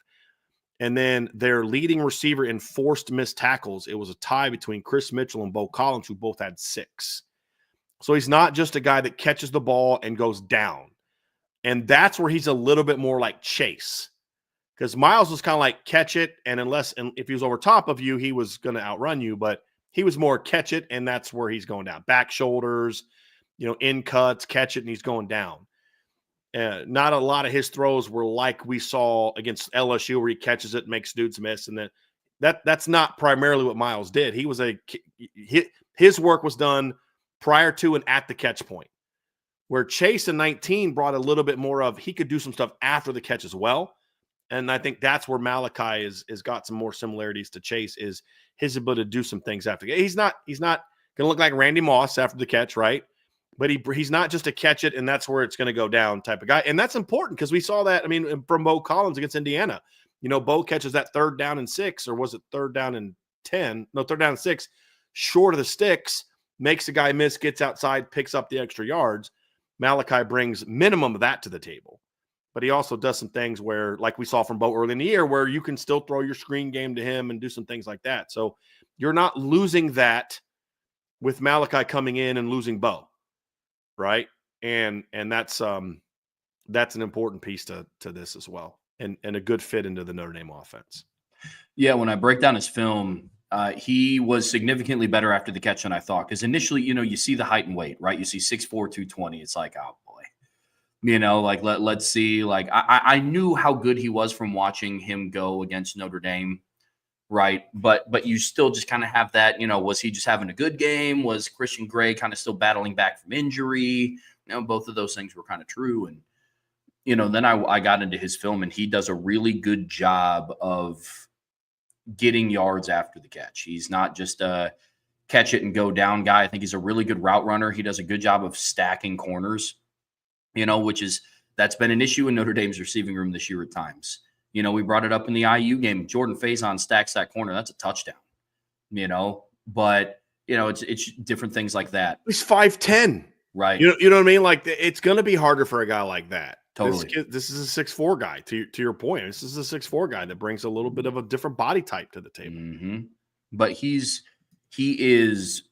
And then their leading receiver in forced missed tackles, it was a tie between Chris Mitchell and Bo Collins, who both had 6. So he's not just a guy that catches the ball and goes down. And that's where he's a little bit more like Chase. Because Miles was kind of like catch it, and if he was over top of you, he was going to outrun you. But he was more catch it, and that's where he's going down. Back shoulders, in cuts, catch it, and he's going down. Not a lot of his throws were like we saw against LSU where he catches it, makes dudes miss, and then that's not primarily what Miles did. His work was done prior to and at the catch point, where Chase in 19 brought a little bit more of he could do some stuff after the catch as well. And I think that's where Malachi is got some more similarities to Chase, is his ability to do some things after. He's not going to look like Randy Moss after the catch, right? But he's not just a catch it and that's where it's going to go down type of guy. And that's important because we saw that, from Bo Collins against Indiana. Bo catches that 3rd down and 6, or was it 3rd down and 10? No, 3rd down and 6, short of the sticks, makes the guy miss, gets outside, picks up the extra yards. Malachi brings minimum of that to the table. but he also does some things where, like we saw from Bo early in the year, where you can still throw your screen game to him and do some things like that. So you're not losing that with Malachi coming in and losing Bo, right? And that's an important piece to this as well, and a good fit into the Notre Dame offense. Yeah, when I break down his film, he was significantly better after the catch than I thought. Because initially, you see the height and weight, right? You see 6'4", 220. It's like, oh boy, like let's see. Like I knew how good he was from watching him go against Notre Dame, right? But you still just kind of have that. Was he just having a good game? Was Christian Gray kind of still battling back from injury? Both of those things were kind of true. And then I got into his film, and he does a really good job of getting yards after the catch. He's not just a catch it and go down guy. I think he's a really good route runner. He does a good job of stacking corners, that's been an issue in Notre Dame's receiving room this year at times. We brought it up in the IU game. Jordan Faison stacks that corner. That's a touchdown, but it's different things like that. He's 5'10", right? You know what I mean? Like, it's going to be harder for a guy like that. Totally. This is a 6'4" guy. To your point, this is a 6'4" guy that brings a little bit of a different body type to the table. Mm-hmm. But he is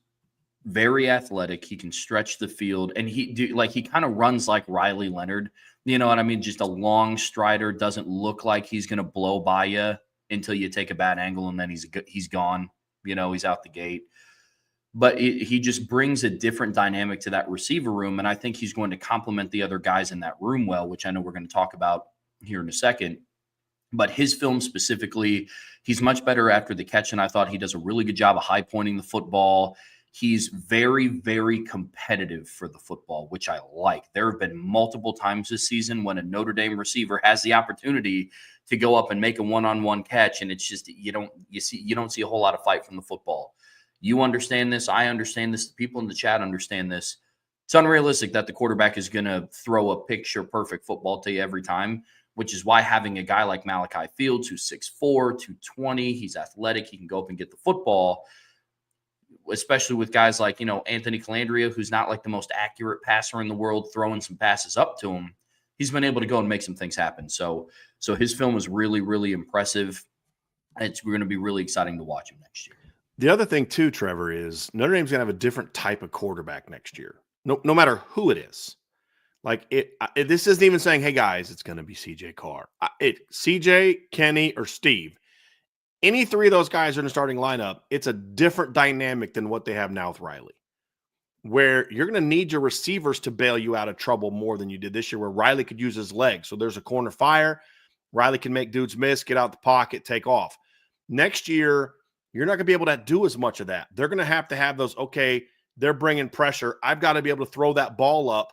very athletic. He can stretch the field, and he kind of runs like Rylie Leonard. You know what I mean? Just a long strider. Doesn't look like he's going to blow by you until you take a bad angle, and then he's gone. He's out the gate. But he just brings a different dynamic to that receiver room, and I think he's going to complement the other guys in that room well, which I know we're going to talk about here in a second. But his film specifically, he's much better after the catch, and I thought he does a really good job of high pointing the football. He's very, very competitive for the football, which I like. There have been multiple times this season when a Notre Dame receiver has the opportunity to go up and make a one-on-one catch, and it's just you don't see a whole lot of fight from the football. You understand this. I understand this. The people in the chat understand this. It's unrealistic that the quarterback is going to throw a picture-perfect football to you every time, which is why having a guy like Malachi Fields, who's 6'4", 220, he's athletic, he can go up and get the football, especially with guys like, Anthony Calandria, who's not like the most accurate passer in the world, throwing some passes up to him. He's been able to go and make some things happen. So his film is really, really impressive. It's going to be really exciting to watch him next year. The other thing too, Trevor, is Notre Dame's going to have a different type of quarterback next year. No matter who it is. Like this isn't even saying, hey guys, it's going to be CJ Carr. CJ, Kenny, or Steve. Any three of those guys are in the starting lineup. It's a different dynamic than what they have now with Rylie, where you're going to need your receivers to bail you out of trouble more than you did this year, where Rylie could use his legs. So there's a corner fire. Rylie can make dudes miss, get out the pocket, take off. Next year, you're not going to be able to do as much of that. They're going to have those, okay, they're bringing pressure. I've got to be able to throw that ball up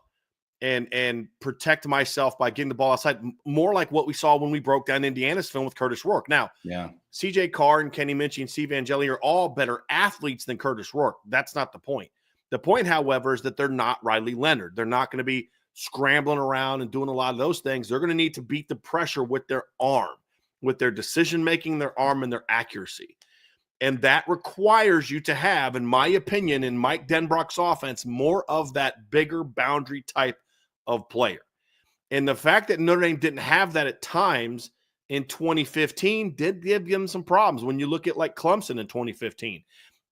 and protect myself by getting the ball outside, more like what we saw when we broke down Indiana's film with Curtis Rourke. Now, yeah, CJ Carr and Kenny Minchie and Steve Angeli are all better athletes than Curtis Rourke. That's not the point. The point, however, is that they're not Rylie Leonard. They're not going to be scrambling around and doing a lot of those things. They're going to need to beat the pressure with their arm, with their decision-making, their arm, and their accuracy. And that requires you to have, in my opinion, in Mike Denbrock's offense, more of that bigger boundary type of player. And the fact that Notre Dame didn't have that at times in 2015 did give them some problems. When you look at like Clemson in 2015,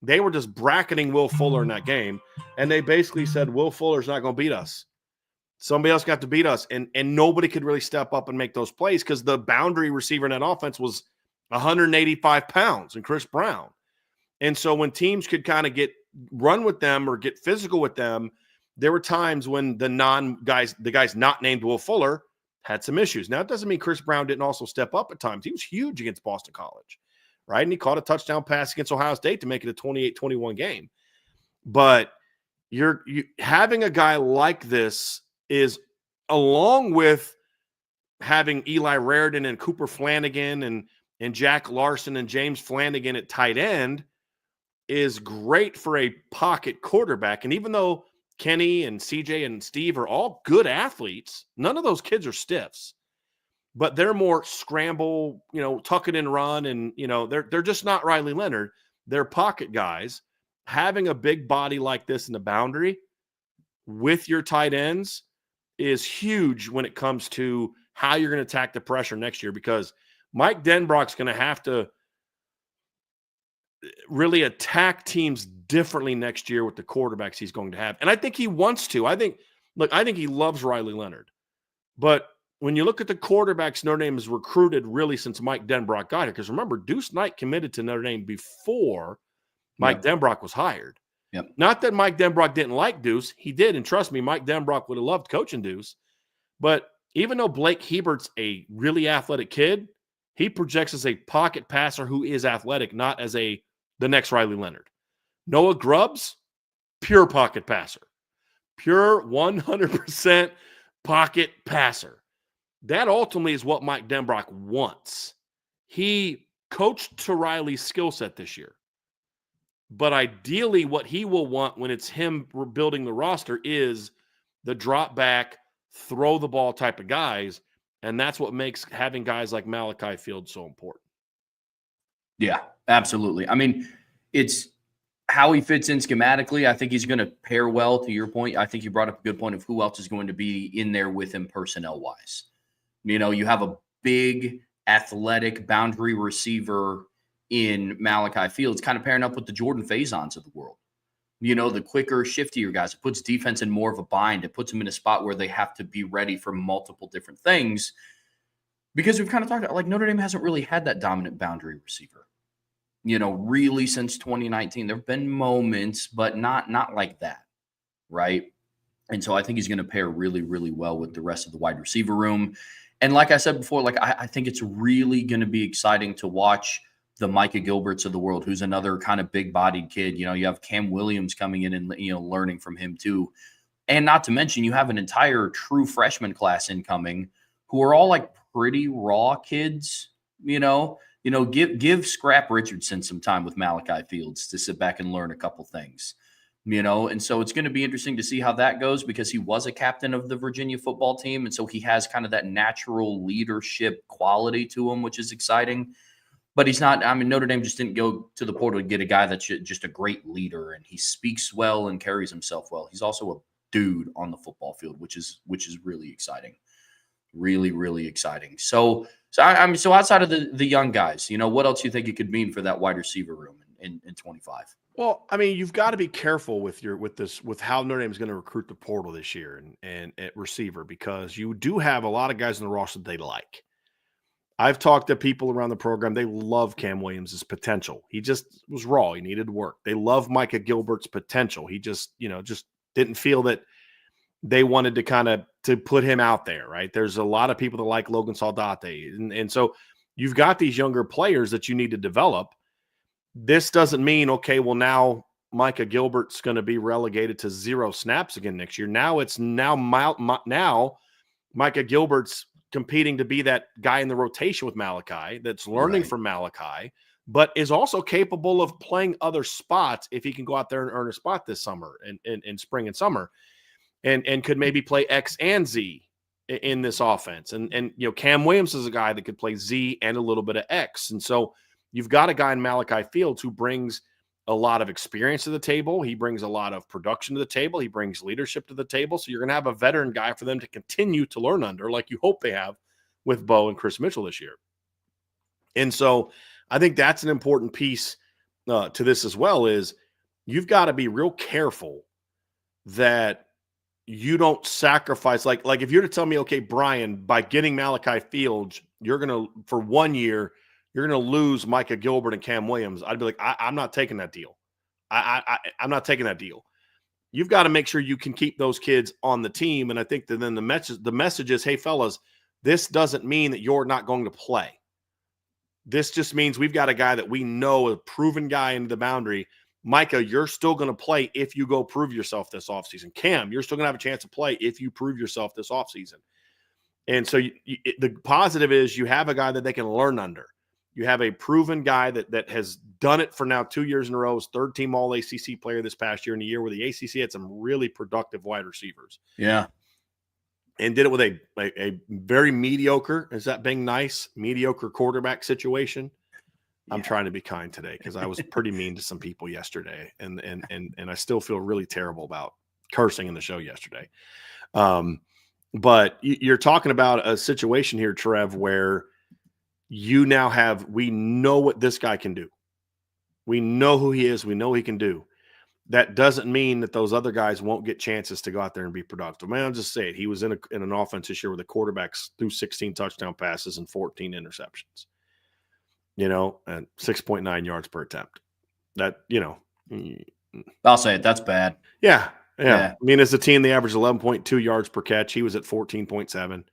they were just bracketing Will Fuller in that game. And they basically said, Will Fuller's not going to beat us. Somebody else got to beat us. And nobody could really step up and make those plays because the boundary receiver in that offense was 185 pounds and Chris Brown. And so when teams could kind of run with them or get physical with them, there were times when the guys not named Will Fuller had some issues. Now, it doesn't mean Chris Brown didn't also step up at times. He was huge against Boston College, right? And he caught a touchdown pass against Ohio State to make it a 28-21 game. But you're having a guy like this is, along with having Eli Raridan and Cooper Flanagan and Jack Larson and James Flanagan at tight end, is great for a pocket quarterback. And even though Kenny and CJ and Steve are all good athletes, none of those kids are stiffs, but they're more scramble, tuck it and run. And, they're just not Rylie Leonard. They're pocket guys. Having a big body like this in the boundary with your tight ends is huge when it comes to how you're going to attack the pressure next year, because Mike Denbrock's going to have to really attack teams differently next year with the quarterbacks he's going to have. And I think he wants to. I think he loves Riley Leonard. But when you look at the quarterbacks Notre Dame has recruited really since Mike Denbrock got here, because remember, Deuce Knight committed to Notre Dame before Mike Denbrock was hired. Yep. Not that Mike Denbrock didn't like Deuce. He did. And trust me, Mike Denbrock would have loved coaching Deuce. But even though Blake Hebert's a really athletic kid, he projects as a pocket passer who is athletic, not as the next Riley Leonard. Noah Grubbs, pure pocket passer. Pure 100% pocket passer. That ultimately is what Mike Denbrock wants. He coached to Riley's skill set this year. But ideally, what he will want when it's him building the roster is the drop back, throw the ball type of guys. And that's what makes having guys like Malachi Fields so important. Yeah, absolutely. I mean, it's how he fits in schematically. I think he's going to pair well, to your point. I think you brought up a good point of who else is going to be in there with him personnel-wise. You know, you have a big, athletic boundary receiver in Malachi Fields, kind of pairing up with the Jordan Faisons of the world. You know, the quicker, shiftier guys. It puts defense in more of a bind. It puts them in a spot where they have to be ready for multiple different things. Because we've kind of talked about, like, Notre Dame hasn't really had that dominant boundary receiver. You know, really since 2019. There have been moments, but not like that, right? And so I think he's going to pair really, really well with the rest of the wide receiver room. And like I said before, like I think it's really going to be exciting to watch the Micah Gilberts of the world, who's another kind of big-bodied kid. You know, you have Cam Williams coming in and, you know, learning from him too. And not to mention, you have an entire true freshman class incoming who are all like pretty raw kids, you know, give Scrap Richardson some time with Malachi Fields to sit back and learn a couple things, you know. And so it's going to be interesting to see how that goes, because he was a captain of the Virginia football team. And so he has kind of that natural leadership quality to him, which is exciting. But he's not, I mean, Notre Dame just didn't go to the portal to get a guy that's just a great leader, and he speaks well and carries himself well. He's also a dude on the football field, which is really exciting. Really, really exciting. So outside of the young guys, you know, what else do you think it could mean for that wide receiver room in 25? Well, I mean, you've got to be careful with how Notre Dame is going to recruit the portal this year and at receiver, because you do have a lot of guys in the roster that they like. I've talked to people around the program. They love Cam Williams' potential. He just was raw. He needed work. They love Micah Gilbert's potential. He just didn't feel that they wanted to put him out there, right? There's a lot of people that like Logan Saldate. And so you've got these younger players that you need to develop. This doesn't mean, okay, well, now Micah Gilbert's going to be relegated to 0 snaps again next year. Now Micah Gilbert's competing to be that guy in the rotation with Malachi that's learning from Malachi, but is also capable of playing other spots if he can go out there and earn a spot this summer in spring and summer, and could maybe play X and Z in this offense. And you know, Cam Williams is a guy that could play Z and a little bit of X. And so you've got a guy in Malachi Fields who brings a lot of experience to the table. He brings a lot of production to the table. He brings leadership to the table. So you're going to have a veteran guy for them to continue to learn under, like you hope they have with Bo and Chris Mitchell this year. And so I think that's an important piece to this as well, is you've got to be real careful that you don't sacrifice. Like if you're to tell me, okay, Brian, by getting Malachi Fields, you're going to, for 1 year, you're going to lose Micah Gilbert and Cam Williams. I'd be like, I'm not taking that deal. I'm not taking that deal. You've got to make sure you can keep those kids on the team. And I think that then the message is, hey, fellas, this doesn't mean that you're not going to play. This just means we've got a guy that we know, a proven guy into the boundary. Micah, you're still going to play if you go prove yourself this offseason. Cam, you're still going to have a chance to play if you prove yourself this offseason. And so the positive is you have a guy that they can learn under. You have a proven guy that has done it for now 2 years in a row. As third-team All-ACC player this past year, in a year where the ACC had some really productive wide receivers. Yeah. And did it with a very mediocre, is that being nice, mediocre quarterback situation. Yeah. I'm trying to be kind today because I was pretty mean to some people yesterday, and I still feel really terrible about cursing in the show yesterday. But you're talking about a situation here, Trev, where we know what this guy can do. We know who he is. We know what he can do. That doesn't mean that those other guys won't get chances to go out there and be productive. Man, I'll just say it. He was in an offense this year where the quarterbacks threw 16 touchdown passes and 14 interceptions, and 6.9 yards per attempt. I'll say it. That's bad. Yeah. I mean, as a team, they averaged 11.2 yards per catch. He was at 14.7.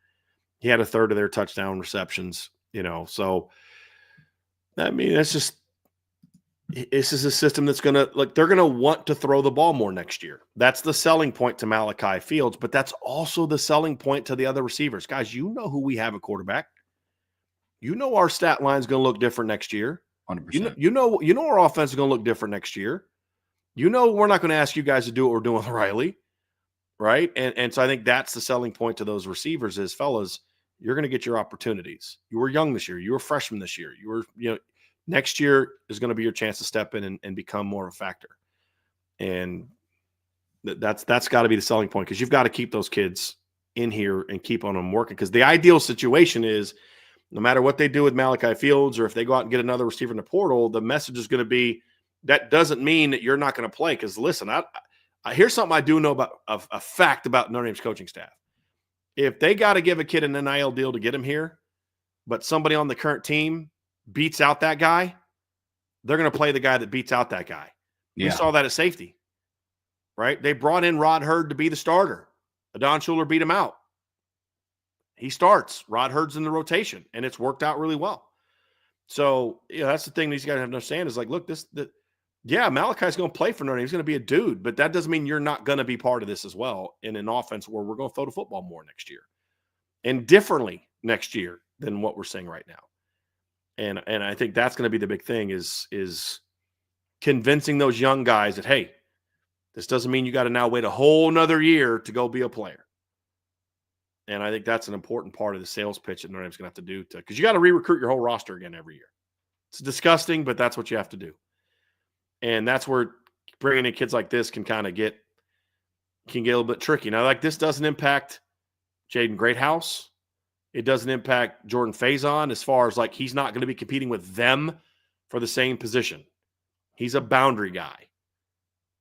He had a third of their touchdown receptions, So, I mean, this is a system that's they're going to want to throw the ball more next year. That's the selling point to Malachi Fields, but that's also the selling point to the other receivers. Guys, you know who we have at quarterback. You know our stat line is going to look different next year. 100%. You know our offense is going to look different next year. We're not going to ask you guys to do what we're doing with Rylie, right? And so I think that's the selling point to those receivers is, fellas, you're going to get your opportunities. You were young this year. You were freshman this year. Next year is going to be your chance to step in and become more of a factor. And that's got to be the selling point, because you've got to keep those kids in here and keep on them working. Because the ideal situation is, no matter what they do with Malachi Fields, or if they go out and get another receiver in the portal, the message is going to be, that doesn't mean that you're not going to play. Because listen, I here's something I do know about a fact about Notre Dame's coaching staff. If they got to give a kid an NIL deal to get him here, but somebody on the current team beats out that guy, they're going to play the guy that beats out that guy. Yeah. We saw that at safety, right? They brought in Rod Hurd to be the starter. Adon Schuler beat him out. He starts. Rod Hurd's in the rotation, and it's worked out really well. So, that's the thing these guys have to understand is, look, Malachi's going to play for Notre Dame. He's going to be a dude, but that doesn't mean you're not going to be part of this as well in an offense where we're going to throw the football more next year and differently next year than what we're seeing right now. And I think that's going to be the big thing is convincing those young guys that, hey, this doesn't mean you got to now wait a whole nother year to go be a player. And I think that's an important part of the sales pitch that Notre Dame's going to have to do, because you got to re-recruit your whole roster again every year. It's disgusting, but that's what you have to do. And that's where bringing in kids like this can get a little bit tricky. Now, this doesn't impact Jaden Greathouse. It doesn't impact Jordan Faison as far as he's not going to be competing with them for the same position. He's a boundary guy.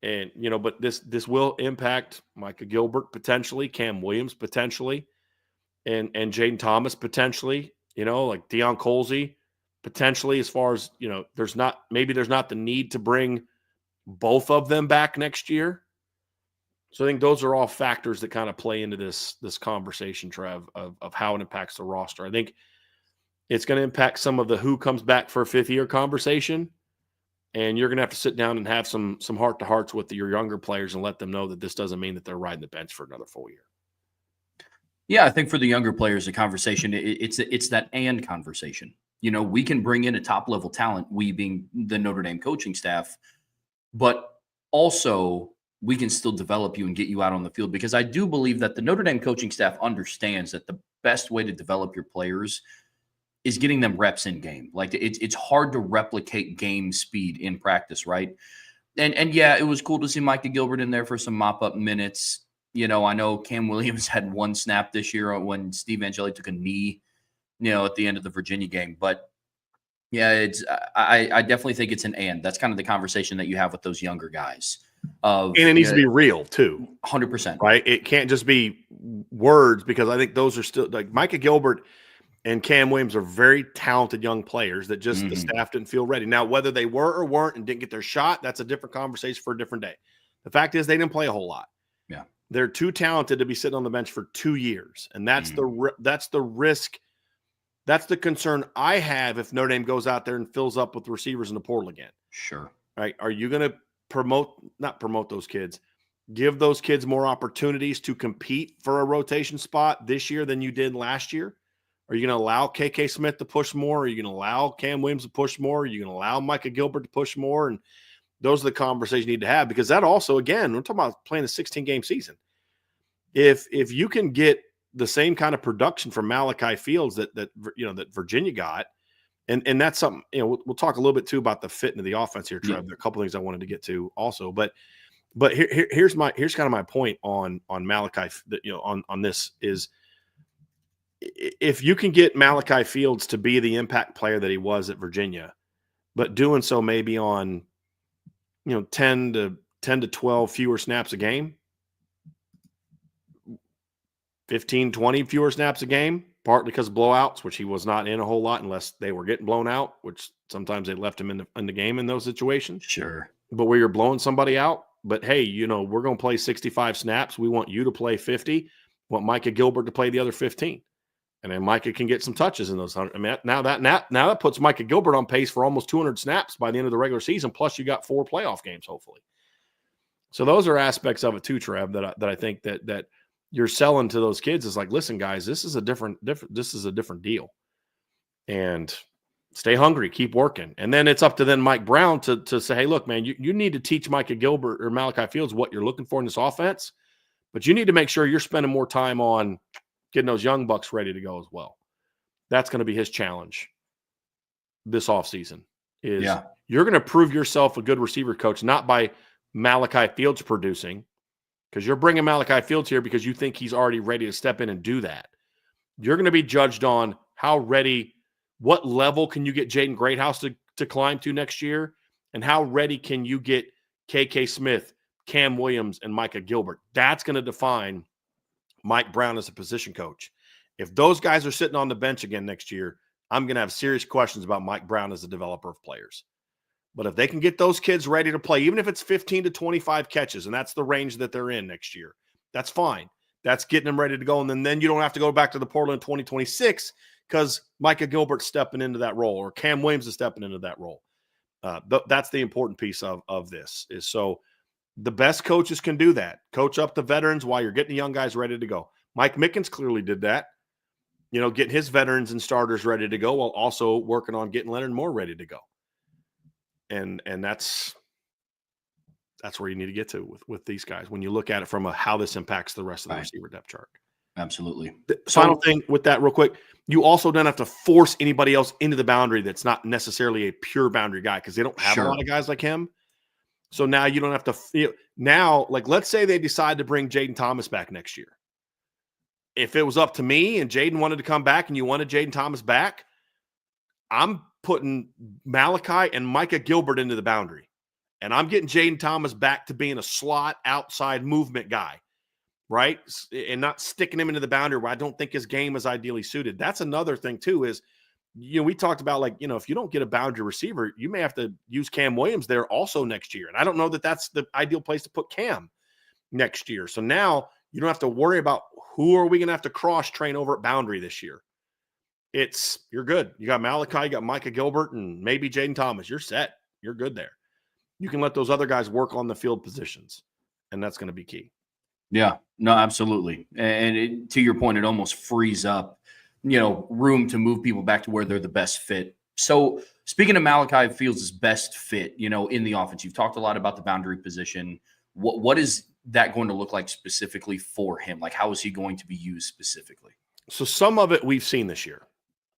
And, but this will impact Micah Gilbert potentially, Cam Williams potentially, and Jaden Thomas potentially, Deion Colsey potentially, as far as, there's not the need to bring both of them back next year. So I think those are all factors that kind of play into this conversation, Trev, of how it impacts the roster. I think it's going to impact some of the who comes back for a fifth-year conversation, and you're going to have to sit down and have some heart-to-hearts with your younger players and let them know that this doesn't mean that they're riding the bench for another full year. Yeah, I think for the younger players, the conversation, it's that and conversation. We can bring in a top-level talent, we being the Notre Dame coaching staff, but also we can still develop you and get you out on the field, because I do believe that the Notre Dame coaching staff understands that the best way to develop your players is getting them reps in game. It's hard to replicate game speed in practice, right? And yeah, it was cool to see Micah Gilbert in there for some mop-up minutes. I know Cam Williams had one snap this year when Steve Angeli took a knee, at the end of the Virginia game. But yeah, I definitely think it's an and. That's kind of the conversation that you have with those younger guys. And it needs to be real too. 100%. Right? It can't just be words, because I think those are still Micah Gilbert and Cam Williams are very talented young players that just the staff didn't feel ready. Now, whether they were or weren't and didn't get their shot, that's a different conversation for a different day. The fact is they didn't play a whole lot. Yeah. They're too talented to be sitting on the bench for 2 years. And that's the risk. That's the concern I have if Notre Dame goes out there and fills up with receivers in the portal again. Sure. Right? Are you going to not promote those kids, give those kids more opportunities to compete for a rotation spot this year than you did last year? Are you going to allow KK Smith to push more? Are you going to allow Cam Williams to push more? Are you going to allow Micah Gilbert to push more? And those are the conversations you need to have, because that also, again, we're talking about playing a 16-game season. If you can get the same kind of production from Malachi Fields that Virginia got, and that's something, we'll talk a little bit too about the fit into the offense here, Trev. There are a couple things I wanted to get to also, but But here's kind of my point on Malachi, on this is, if you can get Malachi Fields to be the impact player that he was at Virginia, but doing so maybe on 10 to 12 fewer snaps a game, 15, 20 fewer snaps a game, partly because of blowouts, which he was not in a whole lot unless they were getting blown out, which sometimes they left him in the game in those situations. Sure. But where you're blowing somebody out, but hey, we're going to play 65 snaps. We want you to play 50. We want Micah Gilbert to play the other 15. And then Micah can get some touches in those 100. I mean, now that puts Micah Gilbert on pace for almost 200 snaps by the end of the regular season. Plus, you got 4 playoff games, hopefully. So those are aspects of it too, Trev, that I think that you're selling to those kids is like, listen, guys, this is a different deal, and stay hungry, keep working. And then it's up to Mike Brown to say, hey, look, man, you need to teach Micah Gilbert or Malachi Fields what you're looking for in this offense, but you need to make sure you're spending more time on getting those young bucks ready to go as well. That's going to be his challenge this offseason is you're going to prove yourself a good receiver coach, not by Malachi Fields producing, because you're bringing Malachi Fields here because you think he's already ready to step in and do that. You're going to be judged on how ready, what level can you get Jaden Greathouse to climb to next year, and how ready can you get KK Smith, Cam Williams, and Micah Gilbert. That's going to define Mike Brown as a position coach. If those guys are sitting on the bench again next year, I'm going to have serious questions about Mike Brown as a developer of players. But if they can get those kids ready to play, even if it's 15 to 25 catches, and that's the range that they're in next year, that's fine. That's getting them ready to go. And then you don't have to go back to the portal in 2026 because Micah Gilbert's stepping into that role or Cam Williams is stepping into that role. That's the important piece of this is so the best coaches can do that. Coach up the veterans while you're getting the young guys ready to go. Mike Mickens clearly did that, getting his veterans and starters ready to go while also working on getting Leonard Moore ready to go. And that's where you need to get to with these guys when you look at it from how this impacts the rest of the receiver depth chart. Absolutely. The final thing with that real quick, you also don't have to force anybody else into the boundary that's not necessarily a pure boundary guy because they don't have a lot of guys like him. So now you don't have to like let's say they decide to bring Jaden Thomas back next year. If it was up to me and Jaden wanted to come back and you wanted Jaden Thomas back, I'm putting Malachi and Micah Gilbert into the boundary. And I'm getting Jaden Thomas back to being a slot outside movement guy, right? And not sticking him into the boundary where I don't think his game is ideally suited. That's another thing too is, we talked about if you don't get a boundary receiver, you may have to use Cam Williams there also next year. And I don't know that that's the ideal place to put Cam next year. So now you don't have to worry about who are we going to have to cross train over at boundary this year. You're good. You got Malachi, you got Micah Gilbert, and maybe Jaden Thomas. You're set. You're good there. You can let those other guys work on the field positions, and that's going to be key. Yeah, no, absolutely. And to your point, it almost frees up, room to move people back to where they're the best fit. So speaking of Malachi Fields' best fit, in the offense, you've talked a lot about the boundary position. What is that going to look like specifically for him? Like, how is he going to be used specifically? So some of it we've seen this year.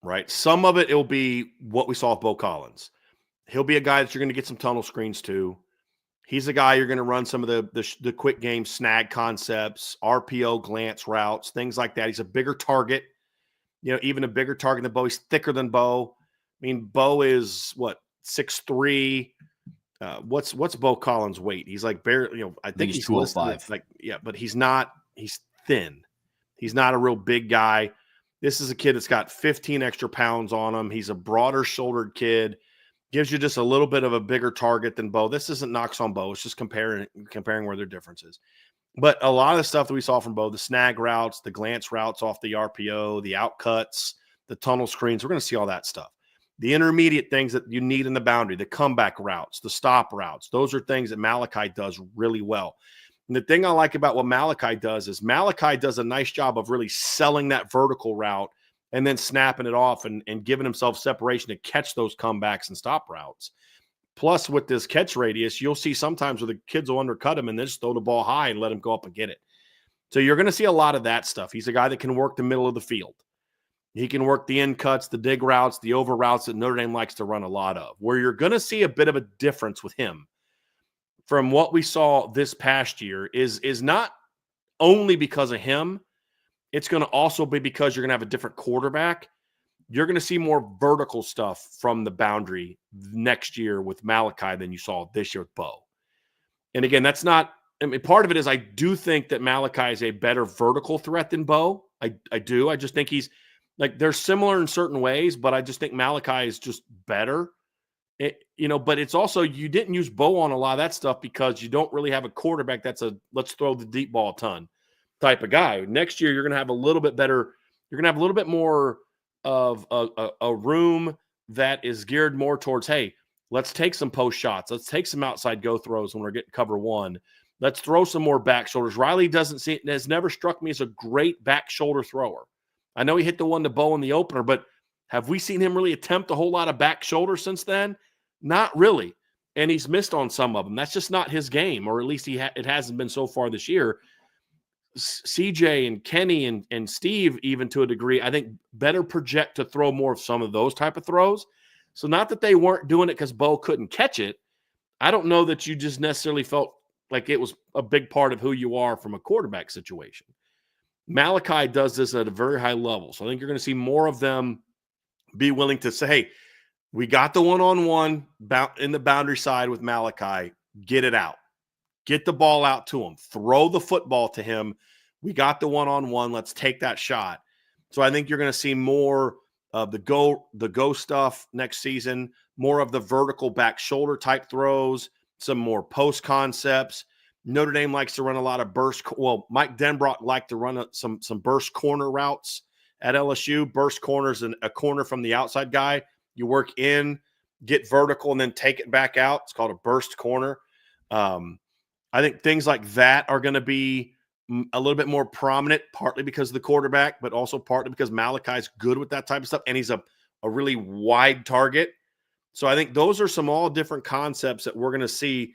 Right. Some of it'll be what we saw with Bo Collins. He'll be a guy that you're going to get some tunnel screens to. He's a guy you're going to run some of the quick game snag concepts, RPO glance routes, things like that. He's a bigger target, even a bigger target than Bo. He's thicker than Bo. I mean, Bo is 6'3". What's Bo Collins' weight? He's like barely, I think he's 205. But he's thin. He's not a real big guy. This is a kid that's got 15 extra pounds on him. He's a broader shouldered kid. Gives you just a little bit of a bigger target than Bo. This isn't knocks on Bo. It's just comparing where their difference is. But a lot of the stuff that we saw from Bo, the snag routes, the glance routes off the RPO, the outcuts, the tunnel screens, we're going to see all that stuff. The intermediate things that you need in the boundary, the comeback routes, the stop routes, those are things that Malachi does really well. And the thing I like about what Malachi does is Malachi does a nice job of really selling that vertical route and then snapping it off and giving himself separation to catch those comebacks and stop routes. Plus, with this catch radius, you'll see sometimes where the kids will undercut him and then just throw the ball high and let him go up and get it. So you're going to see a lot of that stuff. He's a guy that can work the middle of the field. He can work the in cuts, the dig routes, the over routes that Notre Dame likes to run a lot of. Where you're going to see a bit of a difference with him from what we saw this past year is not only because of him. It's going to also be because you're going to have a different quarterback. You're going to see more vertical stuff from the boundary next year with Malachi than you saw this year with Bo. And again, that's not, I mean, part of it is I do think that Malachi is a better vertical threat than Bo. I do. I just think he's like, they're similar in certain ways, but I just think Malachi is just better. But it's also, you didn't use Bo on a lot of that stuff because you don't really have a quarterback that's a let's throw the deep ball a ton type of guy. Next year, you're going to have a little bit better, you're going to have a little bit more of a room that is geared more towards, hey, let's take some post shots. Let's take some outside go throws when we're getting cover one. Let's throw some more back shoulders. Rylie has never struck me as a great back shoulder thrower. I know he hit the one to Bo in the opener, but have we seen him really attempt a whole lot of back shoulder since then? Not really. And he's missed on some of them. That's just not his game, or at least it hasn't been so far this year. CJ and Kenny and Steve, even to a degree, I think better project to throw more of some of those type of throws. So not that they weren't doing it because Bo couldn't catch it. I don't know that you just necessarily felt like it was a big part of who you are from a quarterback situation. Malachi does this at a very high level. So I think you're going to see more of them be willing to say, hey, we got the one-on-one in the boundary side with Malachi. Get it out. Get the ball out to him. Throw the football to him. We got the one-on-one. Let's take that shot. So I think you're going to see more of the go stuff next season, more of the vertical back shoulder type throws, some more post concepts. Notre Dame likes to run a lot of burst. Well, Mike Denbrock liked to run some burst corner routes at LSU. Burst corners and a corner from the outside guy. You work in, get vertical, and then take it back out. It's called a burst corner. I think things like that are going to be a little bit more prominent, partly because of the quarterback, but also partly because Malachi's good with that type of stuff, and he's a really wide target. So I think those are some all different concepts that we're going to see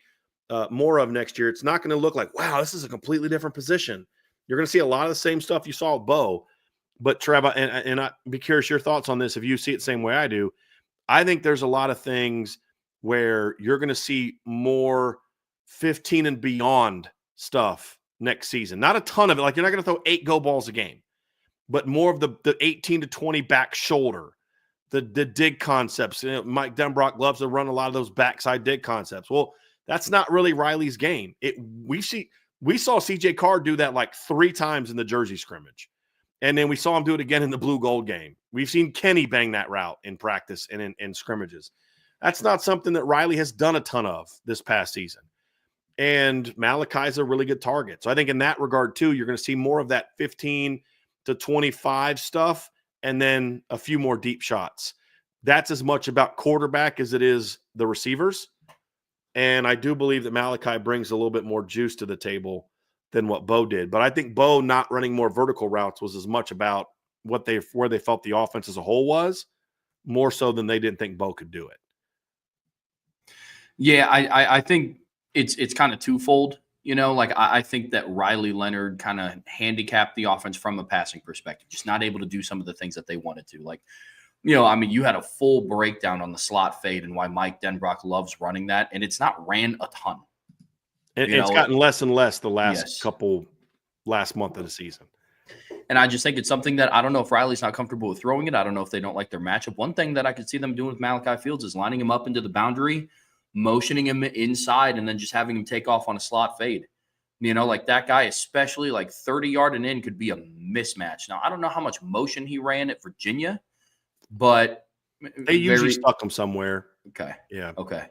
more of next year. It's not going to look like, wow, this is a completely different position. You're going to see a lot of the same stuff you saw with Bo. But Trevor, and I'd be curious your thoughts on this if you see it the same way I do. I think there's a lot of things where you're going to see more 15 and beyond stuff next season. Not a ton of it. Like, you're not going to throw 8 go balls a game, but more of the 18 to 20 back shoulder, the dig concepts. Mike Denbrock loves to run a lot of those backside dig concepts. Well, that's not really Rylie's game. We saw CJ Carr do that like 3 times in the Jersey scrimmage. And then we saw him do it again in the blue gold game. We've seen Kenny bang that route in practice and in scrimmages. That's not something that Rylie has done a ton of this past season. And Malachi's a really good target. So I think in that regard too, you're going to see more of that 15 to 25 stuff and then a few more deep shots. That's as much about quarterback as it is the receivers. And I do believe that Malachi brings a little bit more juice to the table than what Bo did. But I think Bo not running more vertical routes was as much about where they felt the offense as a whole was, more so than they didn't think Bo could do it. Yeah, I think it's kind of twofold. Like I think that Riley Leonard kind of handicapped the offense from a passing perspective, just not able to do some of the things that they wanted to. Like, you had a full breakdown on the slot fade and why Mike Denbrock loves running that, and it's not ran a ton. It's gotten less and less the last month of the season. And I just think it's something that I don't know if Riley's not comfortable with throwing it. I don't know if they don't like their matchup. One thing that I could see them doing with Malachi Fields is lining him up into the boundary, motioning him inside, and then just having him take off on a slot fade. Like that guy, especially like 30-yard and in, could be a mismatch. Now, I don't know how much motion he ran at Virginia, but they usually stuck him somewhere. Okay. Yeah. Okay.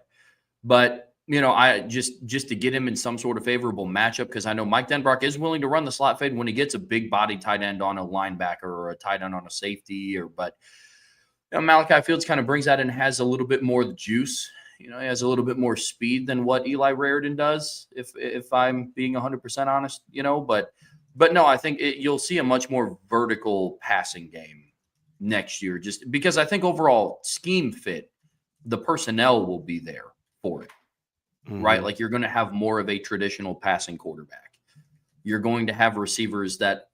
But I just to get him in some sort of favorable matchup, because I know Mike Denbrock is willing to run the slot fade when he gets a big body tight end on a linebacker or a tight end on a safety. But Malachi Fields kind of brings that and has a little bit more juice. He has a little bit more speed than what Eli Raridan does, if I'm being 100% honest. But no, I think you'll see a much more vertical passing game next year, just because I think overall scheme fit, the personnel will be there for it. Right? Like, you're going to have more of a traditional passing quarterback. You're going to have receivers that,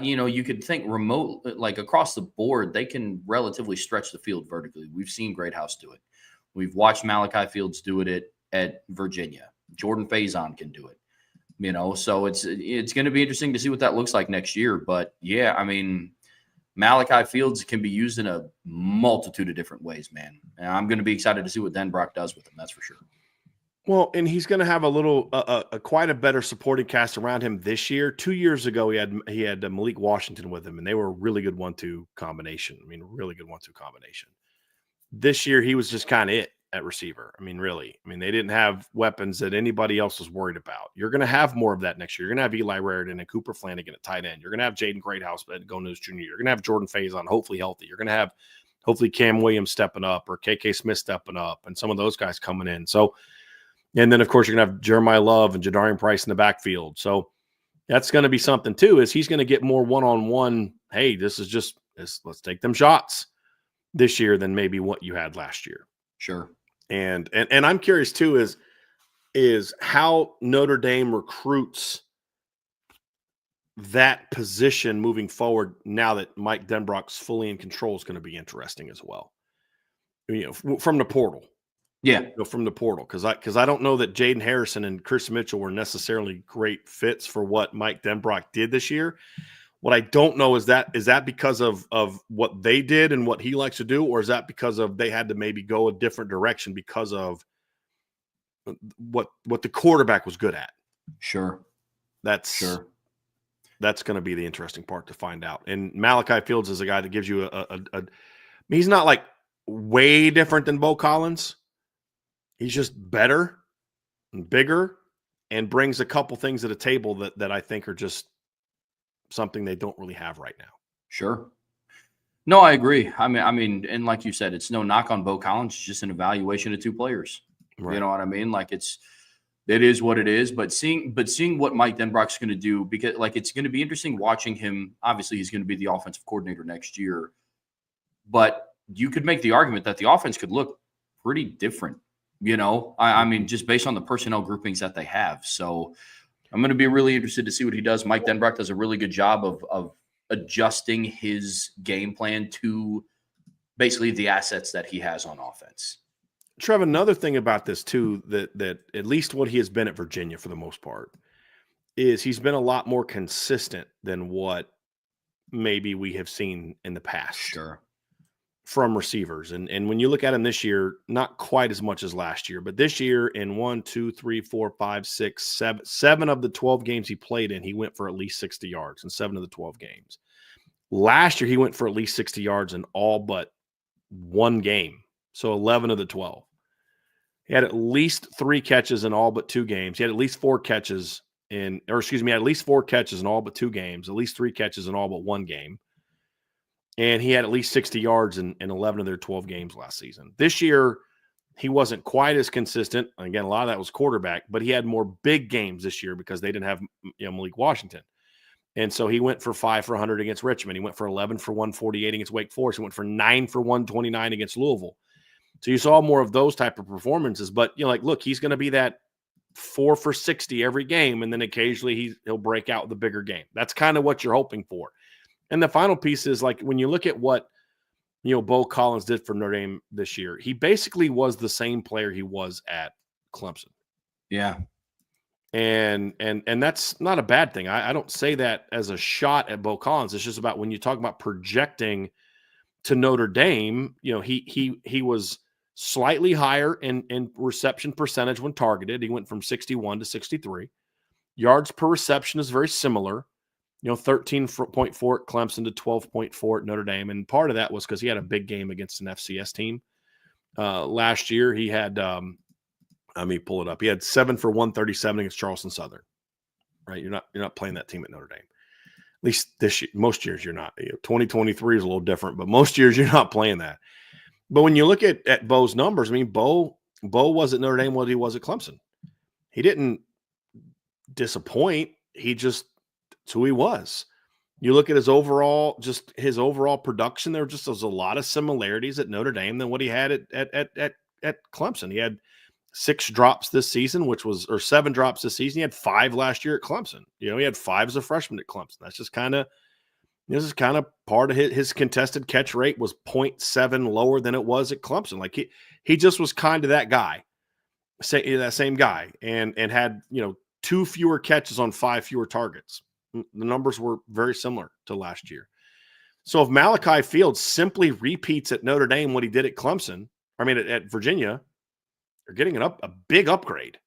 you could think remote, like across the board, they can relatively stretch the field vertically. We've seen Greathouse do it. We've watched Malachi Fields do it at Virginia. Jordan Faison can do it. So it's going to be interesting to see what that looks like next year. But yeah, I mean, Malachi Fields can be used in a multitude of different ways, man. And I'm going to be excited to see what Denbrock does with him. That's for sure. Well, and he's going to have quite a better supporting cast around him this year. 2 years ago, he had Malik Washington with him, and they were a really good 1-2 combination. I mean, really good 1-2 combination. This year, he was just kind of it at receiver. I mean, really. I mean, they didn't have weapons that anybody else was worried about. You're going to have more of that next year. You're going to have Eli Raritan and Cooper Flanagan at tight end. You're going to have Jaden Greathouse at Gonews Jr. You're going to have Jordan Faison, hopefully healthy. You're going to have hopefully Cam Williams stepping up or KK Smith stepping up and some of those guys coming in. So, and then, of course, you're going to have Jeremiah Love and Jadarian Price in the backfield. So that's going to be something, too, is he's going to get more one-on-one. Hey, let's take them shots this year than maybe what you had last year. Sure. And I'm curious, too, is how Notre Dame recruits that position moving forward now that Mike Denbrock's fully in control is going to be interesting as well. From the portal. Yeah, from the portal, because I don't know that Jaden Harrison and Chris Mitchell were necessarily great fits for what Mike Denbrock did this year. What I don't know is that because of what they did and what he likes to do, or is that because of they had to maybe go a different direction because of what the quarterback was good at? Sure, that's going to be the interesting part to find out. And Malachi Fields is a guy that gives you he's not like way different than Bo Collins. He's just better and bigger and brings a couple things to the table that I think are just something they don't really have right now. Sure. No, I agree. I mean, and like you said, it's no knock on Bo Collins, it's just an evaluation of two players. Right. You know what I mean? Like it is what it is, but seeing what Mike Denbrock's going to do, because like it's going to be interesting watching him. Obviously, he's going to be the offensive coordinator next year, but you could make the argument that the offense could look pretty different. I mean, just based on the personnel groupings that they have. So I'm going to be really interested to see what he does. Mike Denbrock does a really good job of adjusting his game plan to basically the assets that he has on offense. Trev, another thing about this too, that at least what he has been at Virginia for the most part, is he's been a lot more consistent than what maybe we have seen in the past. Sure. From receivers. And when you look at him this year, not quite as much as last year, but this year in 1, 2, 3, 4, 5, 6, 7 of the 12 games he played in, he went for at least 60 yards in 7 of the 12 games. Last year, he went for at least 60 yards in all but one game. So 11 of the 12. He had at least 3 catches in all but 2 games. He had at least 4 catches in all but 2 games, at least 3 catches in all but 1 game. And he had at least 60 yards in 11 of their 12 games last season. This year, he wasn't quite as consistent. Again, a lot of that was quarterback, but he had more big games this year because they didn't have Malik Washington. And so he went for 5 for 100 against Richmond. He went for 11 for 148 against Wake Forest. He went for 9 for 129 against Louisville. So you saw more of those type of performances. But, look, he's going to be that 4 for 60 every game, and then occasionally he'll break out the bigger game. That's kind of what you're hoping for. And the final piece is, like, when you look at what, Bo Collins did for Notre Dame this year, he basically was the same player he was at Clemson. Yeah. And that's not a bad thing. I don't say that as a shot at Bo Collins. It's just about when you talk about projecting to Notre Dame, he was slightly higher in reception percentage when targeted. He went from 61 to 63. Yards per reception is very similar. 13.4 at Clemson to 12.4 at Notre Dame. And part of that was because he had a big game against an FCS team. Last year, he had, let me pull it up. He had 7 for 137 against Charleston Southern, right? You're not playing that team at Notre Dame. At least this year, most years you're not. 2023 is a little different, but most years you're not playing that. But when you look at Bo's numbers, Bo was at Notre Dame what he was at Clemson. He didn't disappoint. It's who he was. You look at his overall production. There was a lot of similarities at Notre Dame than what he had at Clemson. He had 6 drops this season, or 7 drops this season. He had 5 last year at Clemson. He had 5 as a freshman at Clemson. That's just this is kind of part of his contested catch rate was 0.7 lower than it was at Clemson. Like he just was kind of that guy. that same guy, and had 2 fewer catches on 5 fewer targets. The numbers were very similar to last year. So if Malachi Fields simply repeats at Notre Dame what he did at Clemson, at Virginia, they're getting a big upgrade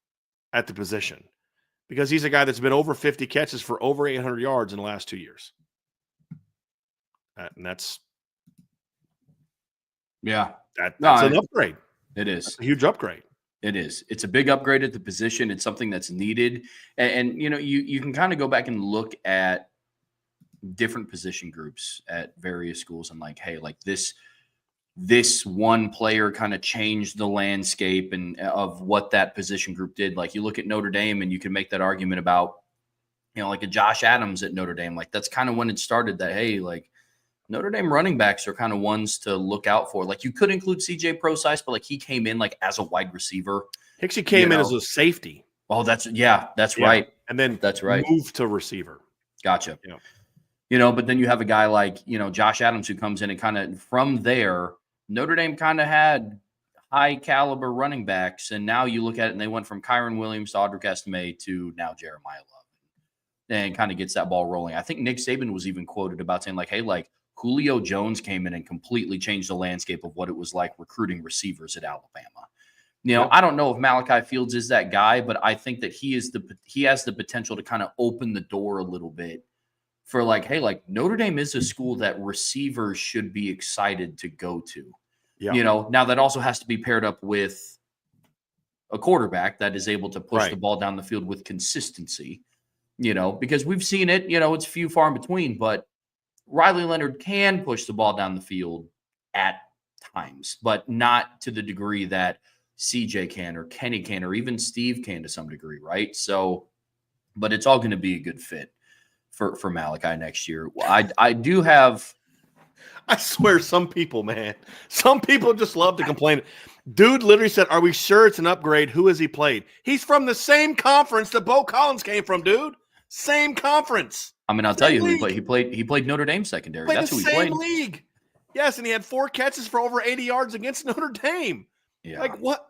at the position, because he's a guy that's been over 50 catches for over 800 yards in the last 2 years. And that's an upgrade. It is. That's a huge upgrade. It is. It's a big upgrade at the position. It's something that's needed. And you can kind of go back and look at different position groups at various schools and like, hey, like this one player kind of changed the landscape and of what that position group did. Like you look at Notre Dame and you can make that argument about, like a Josh Adams at Notre Dame. Like that's kind of when it started that, hey, like Notre Dame running backs are kind of ones to look out for. Like you could include CJ Prosise, but like he came in like as a wide receiver. Hicksy came in as a safety. Oh, that's right. And then that's right. Moved to receiver. Gotcha. But then you have a guy like, Josh Adams who comes in and kind of from there, Notre Dame kind of had high caliber running backs. And now you look at it and they went from Kyron Williams to Audric Estime to now Jeremiah Love, and kind of gets that ball rolling. I think Nick Saban was even quoted about saying like, hey, like Julio Jones came in and completely changed the landscape of what it was like recruiting receivers at Alabama. I don't know if Malachi Fields is that guy, but I think that he has the potential to kind of open the door a little bit for like, hey, like Notre Dame is a school that receivers should be excited to go to. Yeah. Now that also has to be paired up with a quarterback that is able to push the ball down the field with consistency, because we've seen it, it's few far in between, but Riley Leonard can push the ball down the field at times, but not to the degree that CJ can or Kenny can or even Steve can to some degree, right? So, but it's all going to be a good fit for Malachi next year. I do have. I swear, some people just love to complain. Dude literally said, "Are we sure it's an upgrade? Who has he played? He's from the same conference that Bo Collins came from, dude. Same conference." I mean, I'll tell you, he played Notre Dame secondary. That's who he played. Same league. Yes, and he had 4 catches for over 80 yards against Notre Dame. Yeah. Like what?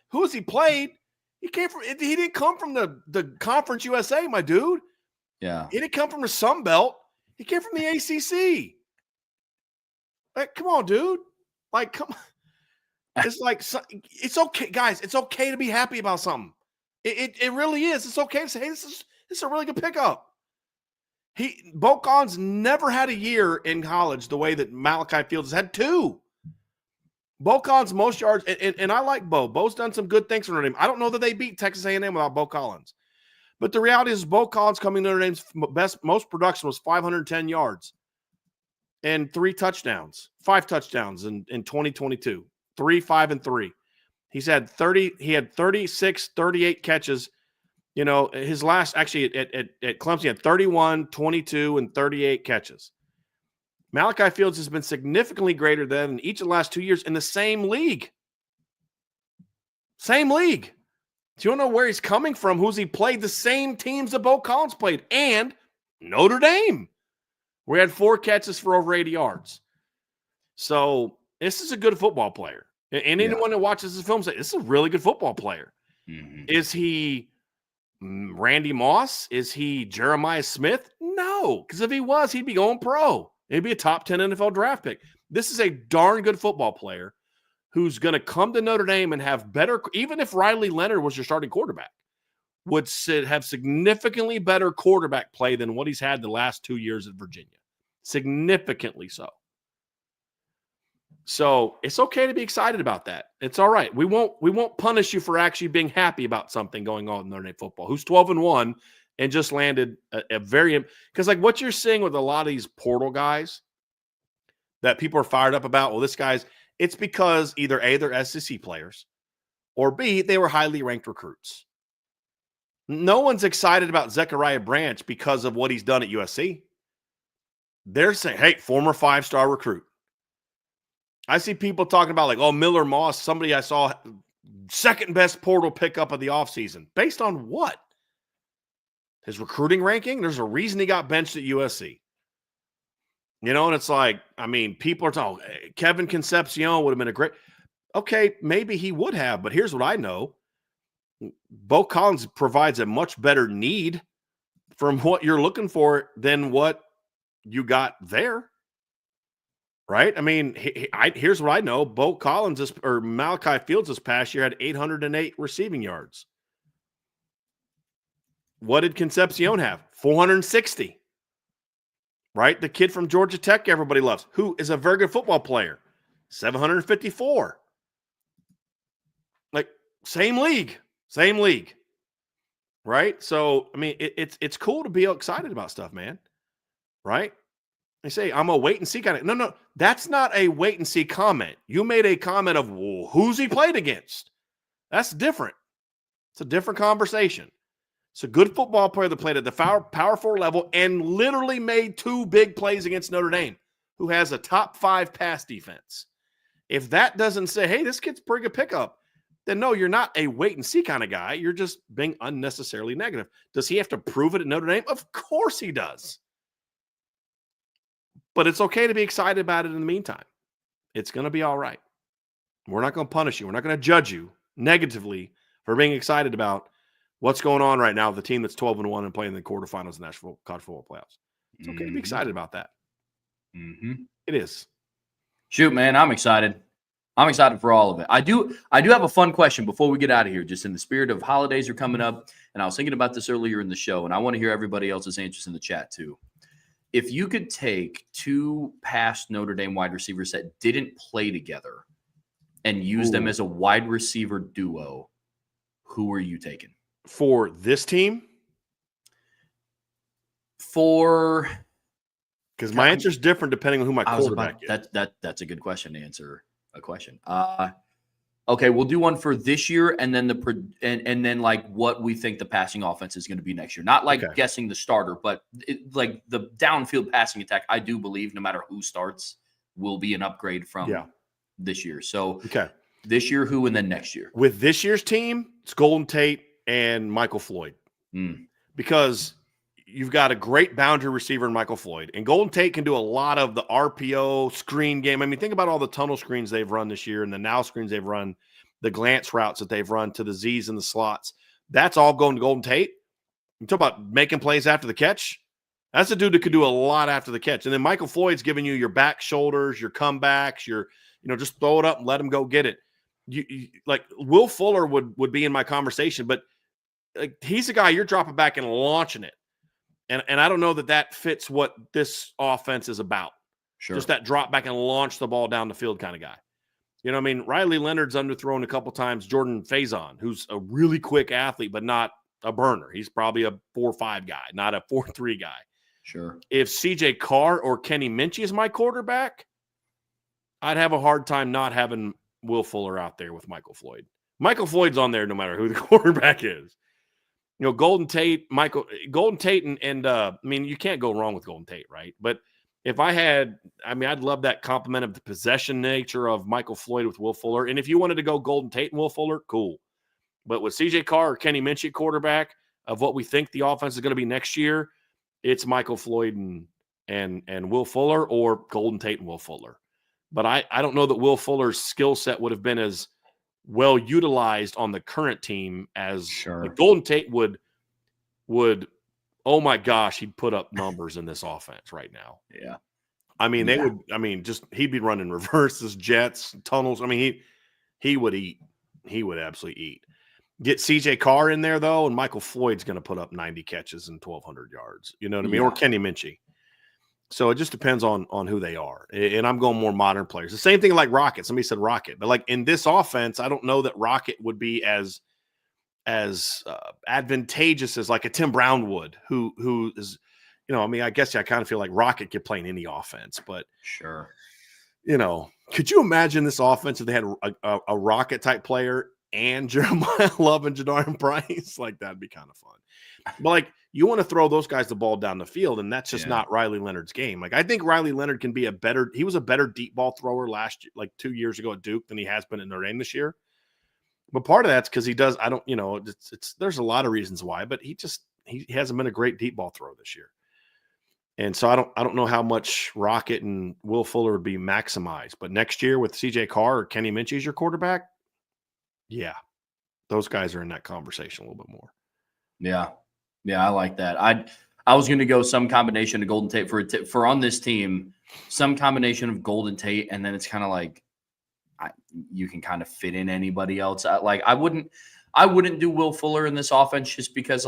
Who has he played? He didn't come from the Conference USA, my dude. Yeah. He didn't come from the Sun Belt. He came from the ACC. Like, come on, dude. Like, come on. It's like, it's okay, guys. It's okay to be happy about something. It really is. It's okay to say, hey, this is a really good pickup. Bo Collins never had a year in college the way that Malachi Fields has had 2. Bo Collins most yards, and I like Bo. Bo's done some good things for Notre Dame. I don't know that they beat Texas A&M without Bo Collins. But the reality is Bo Collins coming to Notre Dame's most production was 510 yards and 5 touchdowns in 2022, 3, 5, and 3. He had 36, 38 catches. His last actually at Clemson, he had 31, 22, and 38 catches. Malachi Fields has been significantly greater than each of the last 2 years in the same league. Same league. So you don't know where he's coming from, who's he played, the same teams that Bo Collins played, and Notre Dame, where he had 4 catches for over 80 yards. So this is a good football player. And anyone that watches this film says, this is a really good football player. Mm-hmm. Is he Randy Moss? Is he Jeremiah Smith? No, because if he was, he'd be going pro. He'd be a top 10 NFL draft pick. This is a darn good football player who's going to come to Notre Dame and have better, even if Riley Leonard was your starting quarterback, would have significantly better quarterback play than what he's had the last 2 years at Virginia. Significantly so. So it's okay to be excited about that. It's all right. We won't punish you for actually being happy about something going on in Notre Dame football. Who's 12-1 and just landed a very, because like what you're seeing with a lot of these portal guys that people are fired up about. Well, it's because either A, they're SEC players, or B, they were highly ranked recruits. No one's excited about Zechariah Branch because of what he's done at USC. They're saying, hey, former 5-star recruit. I see people talking about like, oh, Miller Moss, somebody I saw second best portal pickup of the offseason. Based on what? His recruiting ranking? There's a reason he got benched at USC. And it's like, I mean, people are talking, Kevin Concepcion would have been a great, okay, maybe he would have, but here's what I know. Bo Collins provides a much better need from what you're looking for than what you got there. Right? I mean, here's what I know. Bo Collins or Malachi Fields this past year had 808 receiving yards. What did Concepcion have? 460. Right? The kid from Georgia Tech everybody loves, who is a very good football player. 754. Like, same league. Right? So, I mean, it's cool to be excited about stuff, man. Right? They say, I'm a wait and see kind of. No, that's not a wait and see comment. You made a comment of, well, who's he played against? That's different. It's a different conversation. It's a good football player that played at the Power 4 level and literally made 2 big plays against Notre Dame, who has a top 5 pass defense. If that doesn't say, hey, this kid's pretty good pickup, then no, you're not a wait and see kind of guy. You're just being unnecessarily negative. Does he have to prove it at Notre Dame? Of course he does. But it's okay to be excited about it in the meantime. It's going to be all right. We're not going to punish you. We're not going to judge you negatively for being excited about what's going on right now with the team that's 12-1 and playing the quarterfinals of the National College Football Playoffs. It's okay to be excited about that. It is. Shoot, man, I'm excited. I'm excited for all of it. I do have a fun question before we get out of here, just in the spirit of holidays are coming up. And I was thinking about this earlier in the show, and I want to hear everybody else's answers in the chat too. If you could take 2 past Notre Dame wide receivers that didn't play together and use them as a wide receiver duo, who are you taking? For this team? Because my answer is different depending on who my quarterback is. That's a good question to answer a question. Okay, we'll do one for this year, and then then like what we think the passing offense is going to be next year. Not like guessing the starter, but like the downfield passing attack. I do believe no matter who starts, will be an upgrade from this year. So this year, who, and then next year. With this year's team, it's Golden Tate and Michael Floyd, because you've got a great boundary receiver in Michael Floyd, and Golden Tate can do a lot of the RPO screen game. I mean, think about all the tunnel screens they've run this year and the now screens they've run, the glance routes that they've run to the Z's and the slots. That's all going to Golden Tate. You talk about making plays after the catch. That's a dude that could do a lot after the catch. And then Michael Floyd's giving you your back shoulders, your comebacks, your, just throw it up and let him go get it. You like Will Fuller would be in my conversation, but he's the guy you're dropping back and launching it. And I don't know that fits what this offense is about. Sure. Just that drop back and launch the ball down the field kind of guy. You know what I mean? Riley Leonard's underthrown a couple times. Jordan Faison, who's a really quick athlete, but not a burner. He's probably a 4-5 guy, not a 4-3 guy. Sure. If CJ Carr or Kenny Minchie is my quarterback, I'd have a hard time not having Will Fuller out there with Michael Floyd. Michael Floyd's on there no matter who the quarterback is. Golden Tate, and I mean, you can't go wrong with Golden Tate, right? But if I'd love that complement of the possession nature of Michael Floyd with Will Fuller. And if you wanted to go Golden Tate and Will Fuller, cool. But with CJ Carr or Kenny Minchie quarterback of what we think the offense is going to be next year, it's Michael Floyd and Will Fuller, or Golden Tate and Will Fuller. But I don't know that Will Fuller's skill set would have been as well utilized on the current team as Golden Tate would. Oh my gosh, he'd put up numbers in this offense right now. Yeah. I mean, he'd be running reverses, jets, tunnels. I mean, he would eat. He would absolutely eat. Get CJ Carr in there though, and Michael Floyd's going to put up 90 catches and 1,200 yards. You know what I mean? Or Kenny Minchie. So it just depends on who they are. And I'm going more modern players. The same thing like Rocket. Somebody said Rocket. But like in this offense, I don't know that Rocket would be as advantageous as like a Tim Brown would, who is, I guess I kind of feel like Rocket could play in any offense. But sure. Could you imagine this offense if they had a Rocket type player and Jeremiah Love and Jadarian Price? Like, that'd be kind of fun. But like, you want to throw those guys the ball down the field, and that's just not Riley Leonard's game. Like, I think Riley Leonard can be he was a better deep ball thrower last year, like 2 years ago at Duke, than he has been at Notre Dame this year. But part of that's because he does, there's a lot of reasons why, but he hasn't been a great deep ball thrower this year. And so I don't know how much Rocket and Will Fuller would be maximized. But next year with CJ Carr or Kenny Minchie as your quarterback, yeah, Those guys are in that conversation a little bit more. Yeah. Yeah, I like that. I was going to go some combination of Golden Tate for on this team, some combination of Golden Tate, and then it's kind of like you can kind of fit in anybody else. I wouldn't do Will Fuller in this offense just because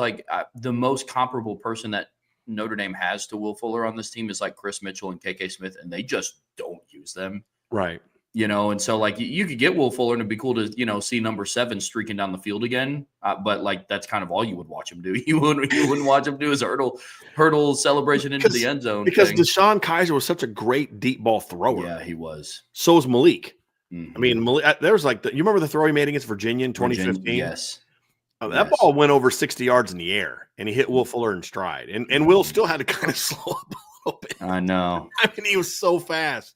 the most comparable person that Notre Dame has to Will Fuller on this team is like Chris Mitchell and KK Smith, and they just don't use them. Right. And so you could get Will Fuller and it'd be cool to, see number 7 streaking down the field again. But that's kind of all you would watch him do. You wouldn't watch him do his hurdle celebration into the end zone. Because Deshaun Kaiser was such a great deep ball thrower. Yeah, he was. So was Malik. Mm-hmm. I mean, Malik, there was you remember the throw he made against Virginia in 2015? Yes. That ball went over 60 yards in the air, and he hit Will Fuller in stride. And Will still had to kind of slow up a little bit. I know. I mean, he was so fast.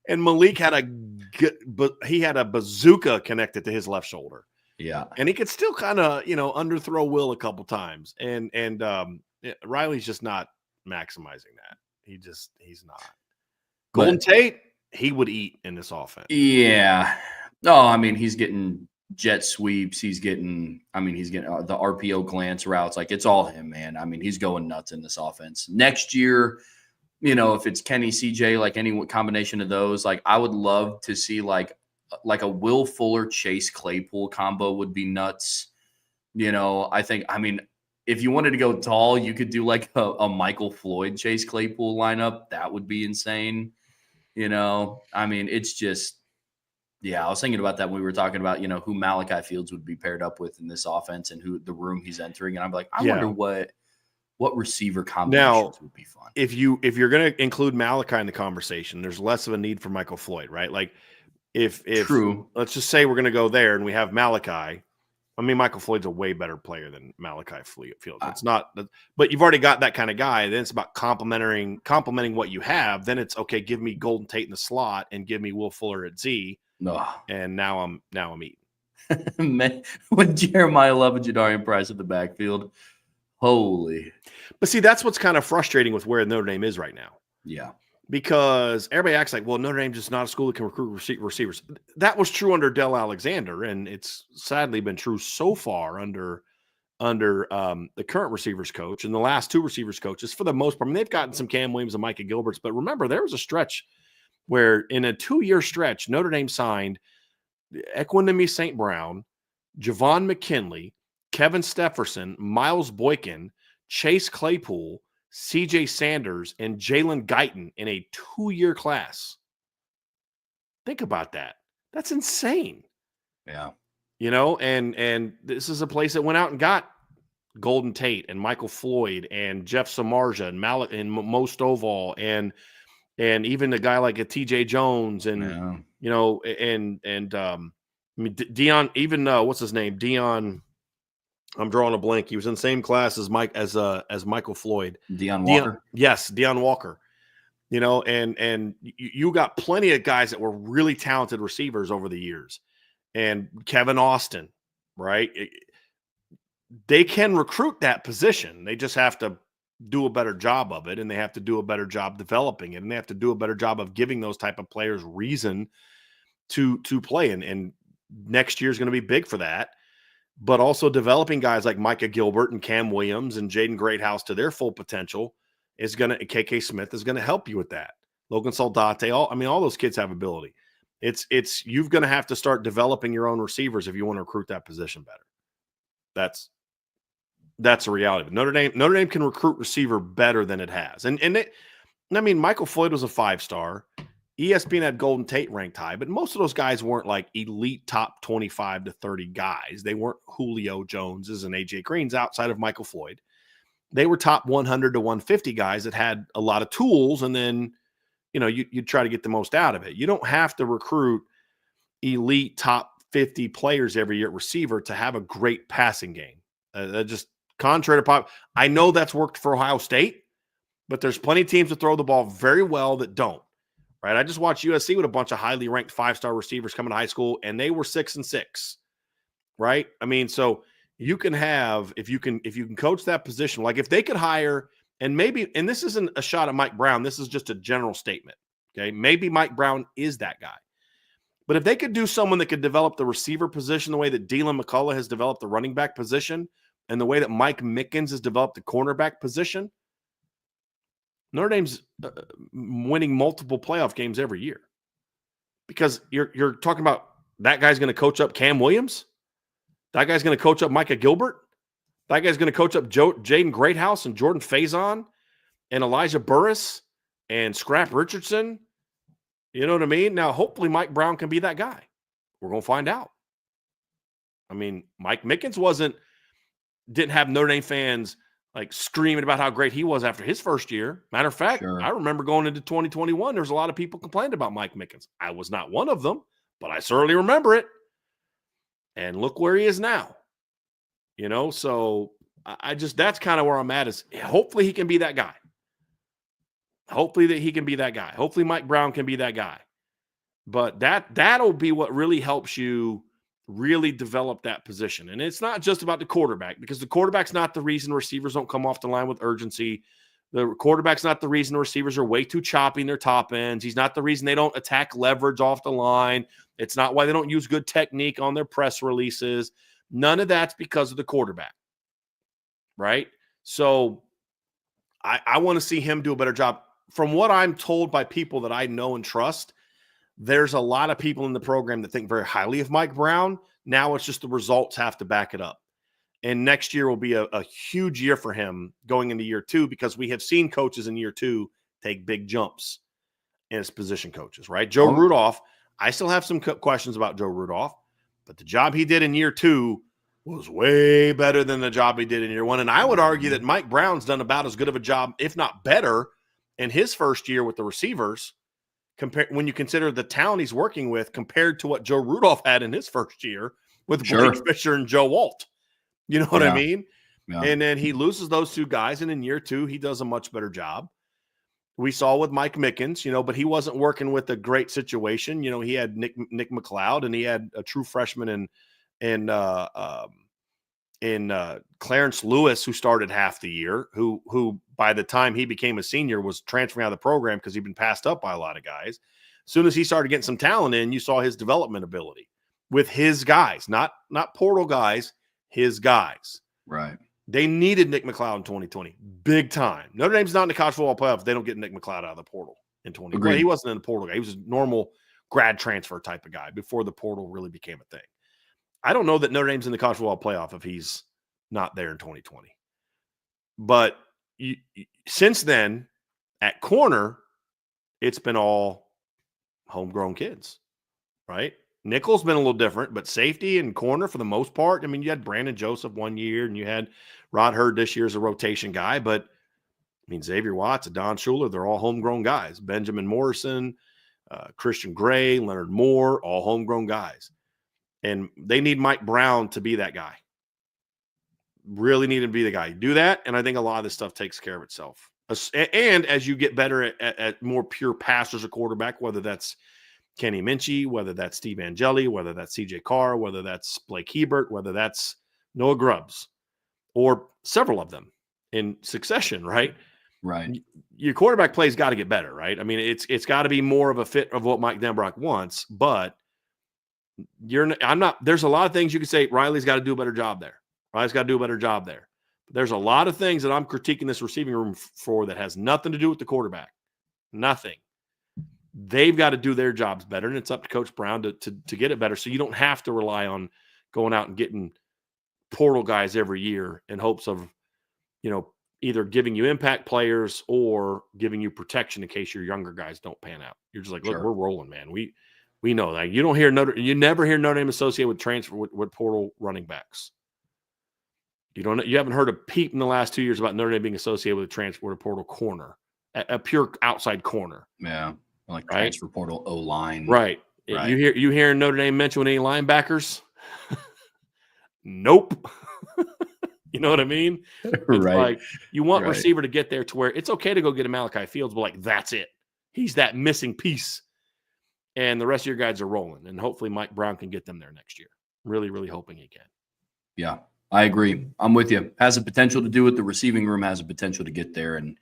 And Malik had a bazooka connected to his left shoulder. Yeah. And he could still kind of, underthrow Will a couple times. And Riley's just not maximizing that. He's not. Golden Tate, he would eat in this offense. Yeah. No, I mean, he's getting jet sweeps. He's getting the RPO glance routes. It's all him, man. I mean, he's going nuts in this offense. Next year, if it's Kenny, CJ, any combination of those, I would love to see like a Will Fuller, Chase Claypool combo would be nuts. If you wanted to go tall, you could do a Michael Floyd, Chase Claypool lineup. That would be insane. It's just, I was thinking about that when we were talking about, who Malachi Fields would be paired up with in this offense and who the room he's entering. And I'm like, I wonder what receiver combinations would be fun. If you're going to include Malachi in the conversation, there's less of a need for Michael Floyd, right? If True. Let's just say we're going to go there and we have Malachi. I mean, Michael Floyd's a way better player than Malachi Fields. It's not, but you've already got that kind of guy. Then it's about complimenting what you have. Then it's okay. Give me Golden Tate in the slot and give me Will Fuller at Z. No. And now I'm eating. Man, with Jeremiah Love and Jadarian Price at the backfield. Holy. But see, that's what's kind of frustrating with where Notre Dame is right now. Yeah. Because everybody acts like, well, Notre Dame's just not a school that can recruit receivers. That was true under Del Alexander, and it's sadly been true so far under the current receivers coach and the last 2 receivers coaches for the most part. I mean, they've gotten some Cam Williams and Micah Gilberts, but remember, there was a stretch where in a 2-year stretch, Notre Dame signed Equanimous St. Brown, Javon McKinley, Kevin Stefferson, Miles Boykin, Chase Claypool, CJ Sanders, and Jalen Guyton in a 2-year class. Think about that. That's insane. Yeah. And this is a place that went out and got Golden Tate and Michael Floyd and Jeff Samardzija and Mo Stovall and even a guy like a TJ Jones and Dion, even what's his name? Dion. I'm drawing a blank. He was in the same class as Michael Floyd. Deion Walker. Yes, Deion Walker. And you got plenty of guys that were really talented receivers over the years. And Kevin Austin, right? They can recruit that position. They just have to do a better job of it, and they have to do a better job developing it, and they have to do a better job of giving those type of players reason to play. And next year is going to be big for that. But also developing guys like Micah Gilbert and Cam Williams and Jaden Greathouse to their full potential KK Smith is going to help you with that. Logan Saldate, all those kids have ability. You're going to have to start developing your own receivers if you want to recruit that position better. That's a reality. But Notre Dame can recruit receiver better than it has. Michael Floyd was a 5-star. ESPN had Golden Tate ranked high, but most of those guys weren't like elite top 25 to 30 guys. They weren't Julio Joneses and AJ Greens outside of Michael Floyd. They were top 100 to 150 guys that had a lot of tools, and then, you try to get the most out of it. You don't have to recruit elite top 50 players every year at receiver to have a great passing game. Just contrary to pop. I know that's worked for Ohio State, but there's plenty of teams that throw the ball very well that don't. Right, I just watched USC with a bunch of highly ranked 5-star receivers coming to high school, and they were 6-6. Right, so you can have if you can coach that position, like if they could hire and this isn't a shot at Mike Brown, this is just a general statement. Okay, maybe Mike Brown is that guy, But if they could do someone that could develop the receiver position the way that Dylan McCullough has developed the running back position and the way that Mike Mickens has developed the cornerback position, Notre Dame's winning multiple playoff games every year. Because you're talking about that guy's going to coach up Cam Williams. That guy's going to coach up Micah Gilbert. That guy's going to coach up Jaden Greathouse and Jordan Faison and Elijah Burris and Scrap Richardson. You know what I mean? Now, hopefully Mike Brown can be that guy. We're going to find out. I mean, Mike Mickens didn't have Notre Dame fans like screaming about how great he was after his first year. Matter of fact, I remember going into 2021, there was a lot of people complaining about Mike Mickens. I was not one of them, but I certainly remember it. And look where he is now. You know, so that's kind of where I'm at is hopefully he can be that guy. Hopefully that he can be that guy. Hopefully Mike Brown can be that guy. But that'll be what really helps you really develop that position. And it's not just about the quarterback, because the quarterback's not the reason receivers don't come off the line with urgency. The quarterback's not the reason receivers are way too choppy in their top ends. He's not the reason they don't attack leverage off the line. It's not why they don't use good technique on their press releases. None of that's because of the quarterback, right? So I want to see him do a better job. From what I'm told by people that I know and trust, there's a lot of people in the program that think very highly of Mike Brown. Now it's just the results have to back it up. And next year will be a huge year for him going into year two, because we have seen coaches in year two take big jumps as position coaches, right? Joe Rudolph, I still have some questions about Joe Rudolph, but the job he did in year two was way better than the job he did in year one. And I would argue that Mike Brown's done about as good of a job, if not better, in his first year with the receivers, when you consider the talent he's working with compared to what Joe Rudolph had in his first year with Blake Fisher and Joe Walt. You know what I mean? Yeah. And then he loses those two guys, and in year two, he does a much better job. We saw with Mike Mickens, but he wasn't working with a great situation. He had Nick McLeod, and he had a true freshman in Clarence Lewis, who started half the year, who by the time he became a senior was transferring out of the program because he'd been passed up by a lot of guys. As soon as he started getting some talent in, you saw his development ability with his guys, not portal guys, his guys. Right. They needed Nick McLeod in 2020, big time. Notre Dame's not in the college football playoffs. They don't get Nick McLeod out of the portal in 2020. Well, he wasn't in the portal guy. He was a normal grad transfer type of guy before the portal really became a thing. I don't know that Notre Dame's in the college football playoff if he's not there in 2020. But since then, at corner, it's been all homegrown kids, right? Nickel's been a little different, but safety and corner for the most part. I mean, you had Brandon Joseph one year, and you had Rod Hurd this year as a rotation guy. But, I mean, Xavier Watts, Don Schuler, they're all homegrown guys. Benjamin Morrison, Christian Gray, Leonard Moore, all homegrown guys. And they need Mike Brown to be that guy. Really need him to be the guy. You do that, and I think a lot of this stuff takes care of itself. And as you get better at more pure passers of quarterback, whether that's Kenny Minchie, whether that's Steve Angeli, whether that's CJ Carr, whether that's Blake Hebert, whether that's Noah Grubbs, or several of them in succession, right? Right. Your quarterback play's got to get better, right? I mean, it's got to be more of a fit of what Mike Denbrock wants, but there's a lot of things you could say Riley's got to do a better job there. Riley's got to do a better job there. But there's a lot of things that I'm critiquing this receiving room for that has nothing to do with the quarterback. Nothing. They've got to do their jobs better, and it's up to Coach Brown to get it better, so you don't have to rely on going out and getting portal guys every year in hopes of, either giving you impact players or giving you protection in case your younger guys don't pan out. You're just like, look, we're rolling, man. We know that. You never hear Notre Dame associated with transfer with portal running backs. You haven't heard a peep in the last 2 years about Notre Dame being associated with a transfer with a portal corner, a pure outside corner. Yeah. Like transfer portal O-line. Right. You hear Notre Dame mention any linebackers? Nope. You know what I mean? It's like you want receiver to get there to where it's okay to go get a Malachi Fields, but like that's it. He's that missing piece. And the rest of your guys are rolling. And hopefully Mike Brown can get them there next year. Really, really hoping he can. Yeah, I agree. I'm with you. Has the potential to do it. The receiving room has a potential to get there. And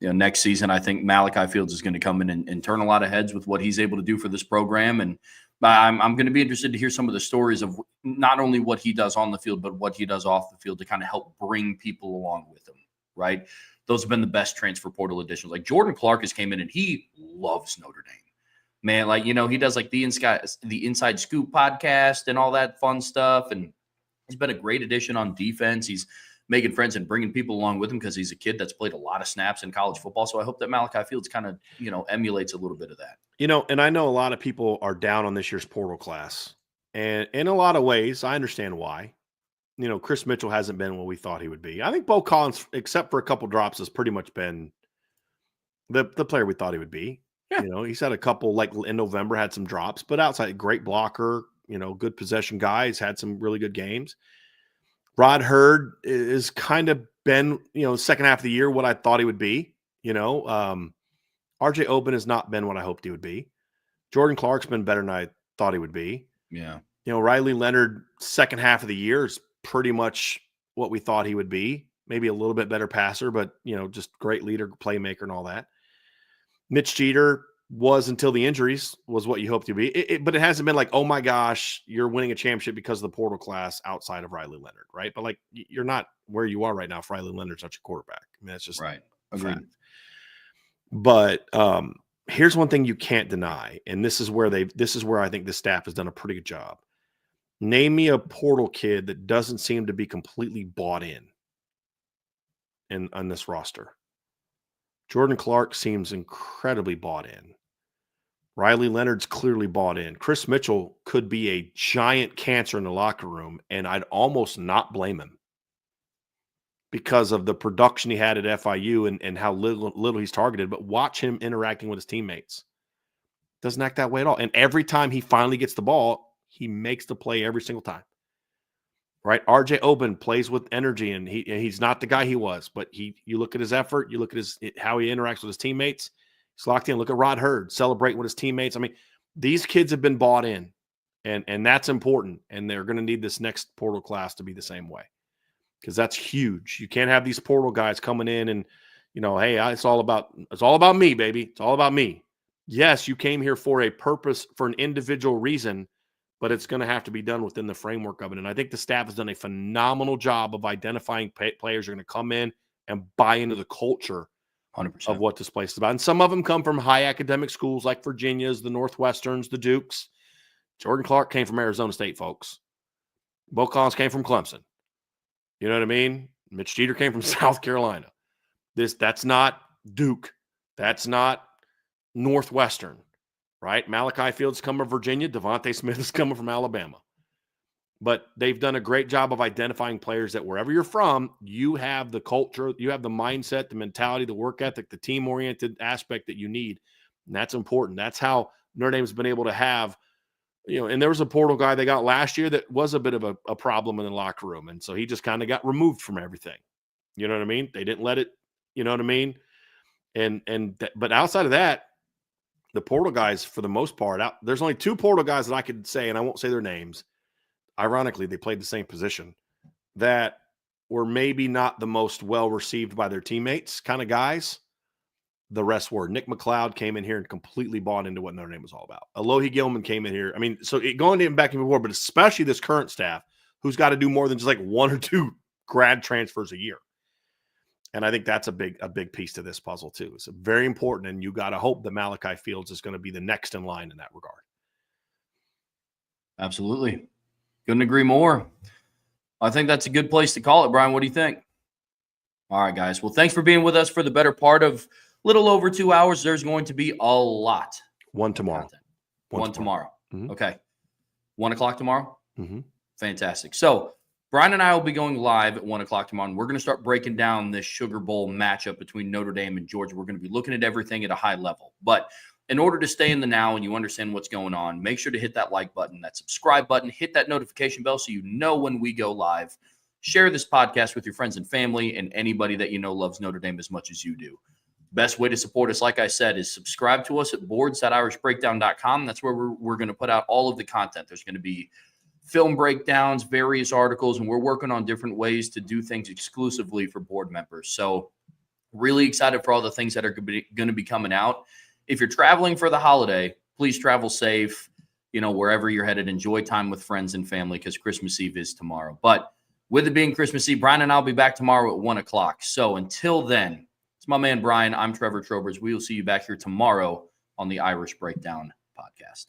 next season, I think Malachi Fields is going to come in and turn a lot of heads with what he's able to do for this program. And I'm going to be interested to hear some of the stories of not only what he does on the field, but what he does off the field to kind of help bring people along with him, right? Those have been the best transfer portal additions. Like Jordan Clark has came in and he loves Notre Dame. Man, like, he does like the Inside Scoop podcast and all that fun stuff. And he's been a great addition on defense. He's making friends and bringing people along with him because he's a kid that's played a lot of snaps in college football. So I hope that Malachi Fields kind of, emulates a little bit of that. And I know a lot of people are down on this year's portal class. And in a lot of ways, I understand why. Chris Mitchell hasn't been what we thought he would be. I think Bo Collins, except for a couple drops, has pretty much been the player we thought he would be. Yeah. He's had a couple, like in November, had some drops, but outside, great blocker, good possession guy. He's had some really good games. Rod Hurd is kind of been, second half of the year, what I thought he would be. RJ Oben has not been what I hoped he would be. Jordan Clark's been better than I thought he would be. Yeah. Riley Leonard, second half of the year is pretty much what we thought he would be. Maybe a little bit better passer, but, just great leader, playmaker and all that. Mitch Jeter was, until the injuries, was what you hoped to be. But it hasn't been like, oh my gosh, you're winning a championship because of the portal class outside of Riley Leonard, right? But like, you're not where you are right now if Riley Leonard's not your quarterback. I mean, that's just right. Agreed. But here's one thing you can't deny, and this is where I think the staff has done a pretty good job. Name me a portal kid that doesn't seem to be completely bought in on this roster. Jordan Clark seems incredibly bought in. Riley Leonard's clearly bought in. Chris Mitchell could be a giant cancer in the locker room, and I'd almost not blame him because of the production he had at FIU and how little he's targeted. But watch him interacting with his teammates. Doesn't act that way at all. And every time he finally gets the ball, he makes the play every single time. Right? RJ Oben plays with energy, and he's not the guy he was, but you look at his effort, you look at how he interacts with his teammates. He's locked in. Look at Rod Hurd celebrating with his teammates. I mean, these kids have been bought in, and that's important. And they're going to need this next portal class to be the same way, because that's huge. You can't have these portal guys coming in and, hey, it's all about me, baby. It's all about me. Yes, you came here for a purpose, for an individual reason, but it's going to have to be done within the framework of it. And I think the staff has done a phenomenal job of identifying players who are going to come in and buy into the culture 100% of what this place is about. And some of them come from high academic schools like Virginia's, the Northwesterns, the Dukes. Jordan Clark came from Arizona State, folks. Bo Collins came from Clemson. You know what I mean? Mitch Jeter came from South Carolina. That's not Duke. That's not Northwestern. Right? Malachi Fields coming from Virginia. Devontae Smith is coming from Alabama. But they've done a great job of identifying players that wherever you're from, you have the culture, you have the mindset, the mentality, the work ethic, the team-oriented aspect that you need. And that's important. That's how Notre Dame's been able to have, and there was a portal guy they got last year that was a bit of a problem in the locker room. And so he just kind of got removed from everything. You know what I mean? They didn't let it, you know what I mean? But outside of that, the portal guys, for the most part, there's only two portal guys that I could say, and I won't say their names. Ironically, they played the same position, that were maybe not the most well-received by their teammates kind of guys. The rest were. Nick McLeod came in here and completely bought into what Notre Dame was all about. Alohi Gilman came in here. I mean, so going even back and forth, but especially this current staff, who's got to do more than just like one or two grad transfers a year. And I think that's a big piece to this puzzle too. It's very important, and you got to hope that Malachi Fields is going to be the next in line in that regard. Absolutely. Couldn't agree more. I think that's a good place to call it, Brian. What do you think? All right, guys. Well, thanks for being with us for the better part of a little over 2 hours. There's going to be a lot. One tomorrow. One tomorrow. Mm-hmm. Okay. 1 o'clock tomorrow? Mm-hmm. Fantastic. So Brian and I will be going live at 1 o'clock tomorrow, and we're going to start breaking down this Sugar Bowl matchup between Notre Dame and Georgia. We're going to be looking at everything at a high level. But in order to stay in the now and you understand what's going on, make sure to hit that like button, that subscribe button, hit that notification bell so you know when we go live. Share this podcast with your friends and family and anybody that you know loves Notre Dame as much as you do. Best way to support us, like I said, is subscribe to us at boards.irishbreakdown.com. That's where we're going to put out all of the content. There's going to be film breakdowns, various articles, and we're working on different ways to do things exclusively for board members. So really excited for all the things that are going to be coming out. If you're traveling for the holiday, please travel safe. wherever you're headed, enjoy time with friends and family because Christmas Eve is tomorrow. But with it being Christmas Eve, Brian and I'll be back tomorrow at 1 o'clock. So until then, it's my man Brian. I'm Trevor Trobers. We will see you back here tomorrow on the Irish Breakdown podcast.